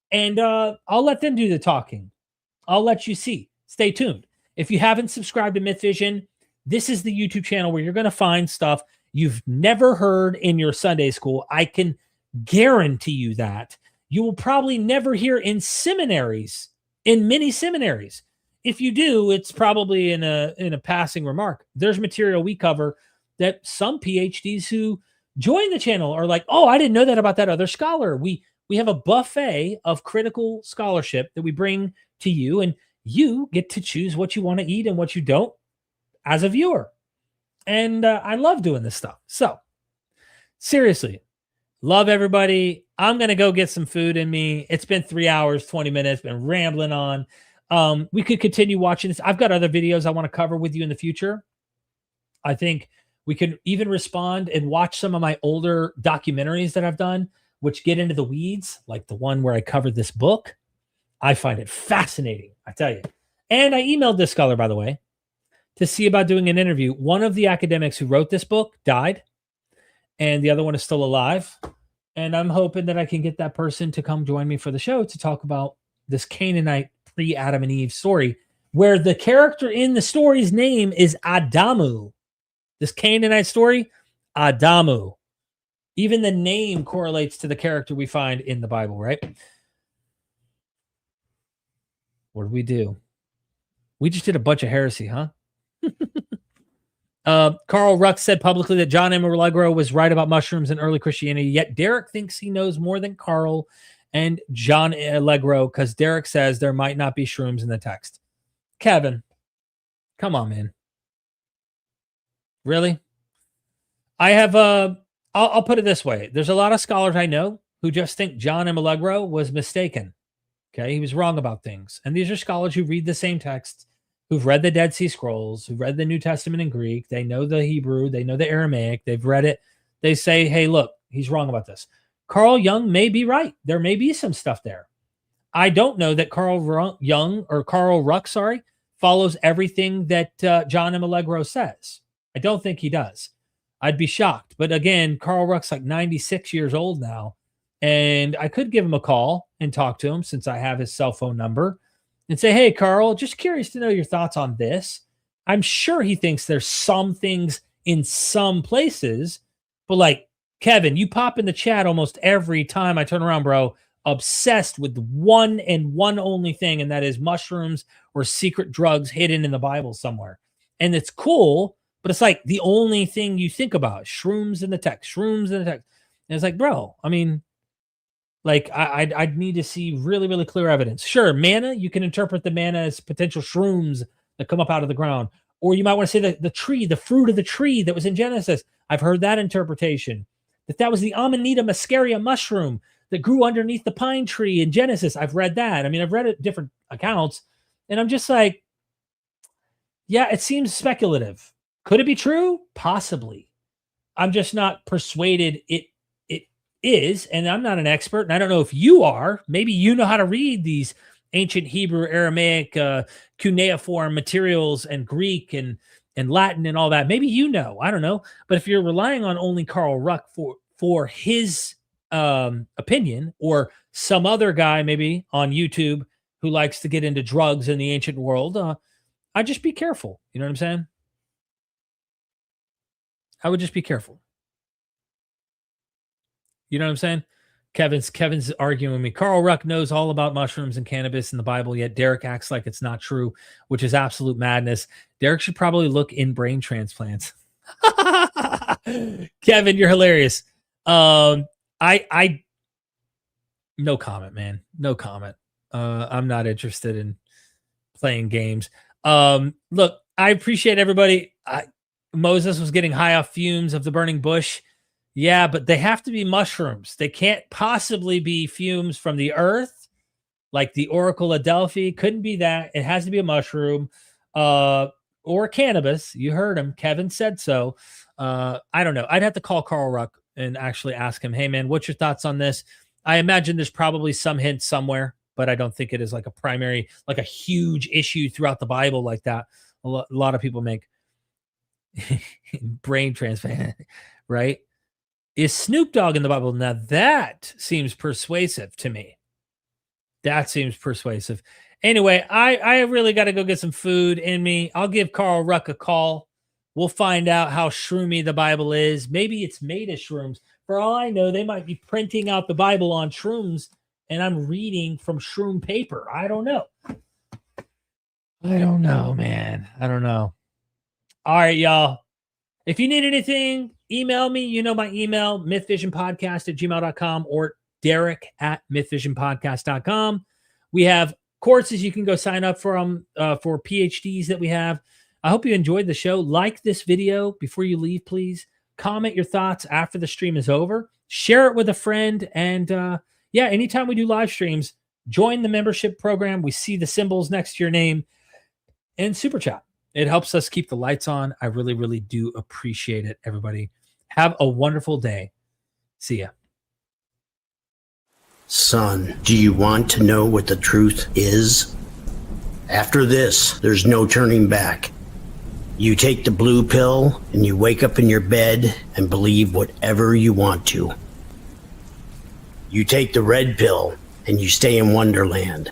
Speaker 8: And I'll let them do the talking. I'll let you see. Stay tuned. If you haven't subscribed to Myth Vision, this is the YouTube channel where you're going to find stuff you've never heard in your Sunday school. I can guarantee you that. You will probably never hear in seminaries, in many seminaries. If you do, it's probably in a passing remark. There's material we cover that some PhDs who join the channel are like, oh, I didn't know that about that other scholar. We have a buffet of critical scholarship that we bring to you, and you get to choose what you want to eat and what you don't as a viewer. And I love doing this stuff. So seriously, love everybody. I'm going to go get some food in me. It's been 3 hours, 20 minutes, been rambling on. We could continue watching this. I've got other videos I want to cover with you in the future. I think we can even respond and watch some of my older documentaries that I've done, which get into the weeds, like the one where I covered this book. I find it fascinating, I tell you. And I emailed this scholar, by the way, to see about doing an interview. One of the academics who wrote this book died, and the other one is still alive. And I'm hoping that I can get that person to come join me for the show to talk about this Canaanite pre-Adam and Eve story, where the character in the story's name is Adamu. This Canaanite story, Adamu. Even the name correlates to the character we find in the Bible, right? What did we do? We just did a bunch of heresy, huh? Carl Ruck said publicly that John M. Allegro was right about mushrooms in early Christianity, yet Derek thinks he knows more than Carl and John Allegro because Derek says there might not be shrooms in the text. Kevin, come on, man. Really? I have I'll put it this way. There's a lot of scholars I know who just think John M. Allegro was mistaken. Okay, he was wrong about things. And these are scholars who read the same texts, who've read the Dead Sea Scrolls, who've read the New Testament in Greek. They know the Hebrew. They know the Aramaic. They've read it. They say, hey, look, he's wrong about this. Carl Jung may be right. There may be some stuff there. I don't know that Carl Ruck, follows everything that John M. Allegro says. I don't think he does. I'd be shocked. But again, Carl Ruck's like 96 years old now. And I could give him a call and talk to him since I have his cell phone number and say, hey, Carl, just curious to know your thoughts on this. I'm sure he thinks there's some things in some places, but like, Kevin, you pop in the chat almost every time I turn around, bro, obsessed with one and one only thing, and that is mushrooms or secret drugs hidden in the Bible somewhere. And it's cool, but it's like the only thing you think about, shrooms in the text. And it's like, bro, I mean, like I'd need to see really, really clear evidence. Sure, manna, you can interpret the manna as potential shrooms that come up out of the ground. Or you might want to say the tree, the fruit of the tree that was in Genesis. I've heard that interpretation. That was the Amanita muscaria mushroom that grew underneath the pine tree in Genesis. I've read that. I mean, I've read it different accounts. And I'm just like, yeah, it seems speculative. Could it be true? Possibly. I'm just not persuaded it is, and I'm not an expert, and I don't know if you are. Maybe you know how to read these ancient Hebrew, Aramaic, cuneiform materials and Greek and Latin and all that. Maybe you know. I don't know. But if you're relying on only Carl Ruck for his opinion, or some other guy maybe on YouTube who likes to get into drugs in the ancient world, I'd just be careful. You know what I'm saying? I would just be careful. You know what I'm saying? Kevin's arguing with me. Carl Ruck knows all about mushrooms and cannabis in the Bible, yet Derek acts like it's not true, which is absolute madness. Derek should probably look in brain transplants. Kevin, you're hilarious. No comment, man. No comment. I'm not interested in playing games. Look, I appreciate everybody. Moses was getting high off fumes of the burning bush. Yeah, but they have to be mushrooms. They can't possibly be fumes from the earth.
Speaker 1: like the Oracle of Delphi. Couldn't be that. It has to be a mushroom or cannabis. You heard him. Kevin said so. I don't know. I'd have to call Carl Ruck and actually ask him, hey, man, what's your thoughts on this? I imagine there's probably some hint somewhere, but I don't think it is like a primary, like a huge issue throughout the Bible like that. A lot of people make brain transplant, right? Is Snoop Dogg in the Bible? Now that seems persuasive to me. That seems persuasive. Anyway, I really got to go get some food in me. I'll give Carl Ruck a call. We'll find out how shroomy the Bible is. Maybe it's made of shrooms. For all I know, they might be printing out the Bible on shrooms, and I'm reading from shroom paper. I don't know. I don't know, man. I don't know. All right, y'all. If you need anything, email me. You know my email, mythvisionpodcast@gmail.com or derek@mythvisionpodcast.com. We have courses you can go sign up for PhDs that we have. I hope you enjoyed the show. Like this video before you leave, please. Comment your thoughts after the stream is over. Share it with a friend. And anytime we do live streams, join the membership program. We see the symbols next to your name. And super chat. It helps us keep the lights on. I really, really do appreciate it, everybody. Have a wonderful day. See ya.
Speaker 9: Son, do you want to know what the truth is? After this, there's no turning back. You take the blue pill and you wake up in your bed and believe whatever you want to. You take the red pill and you stay in Wonderland.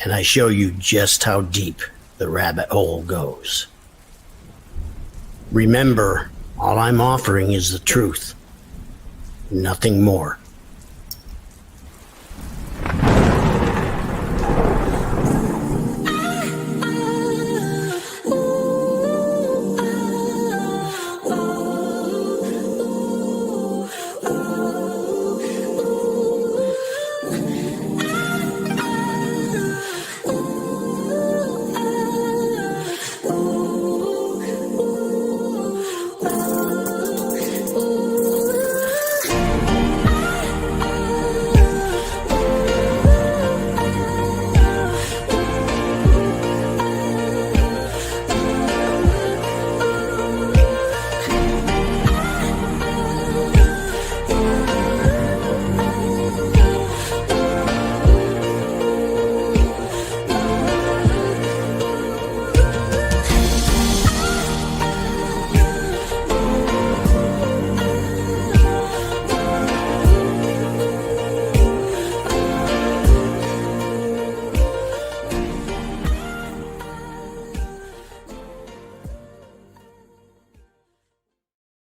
Speaker 9: And I show you just how deep the rabbit hole goes. Remember, all I'm offering is the truth. Nothing more.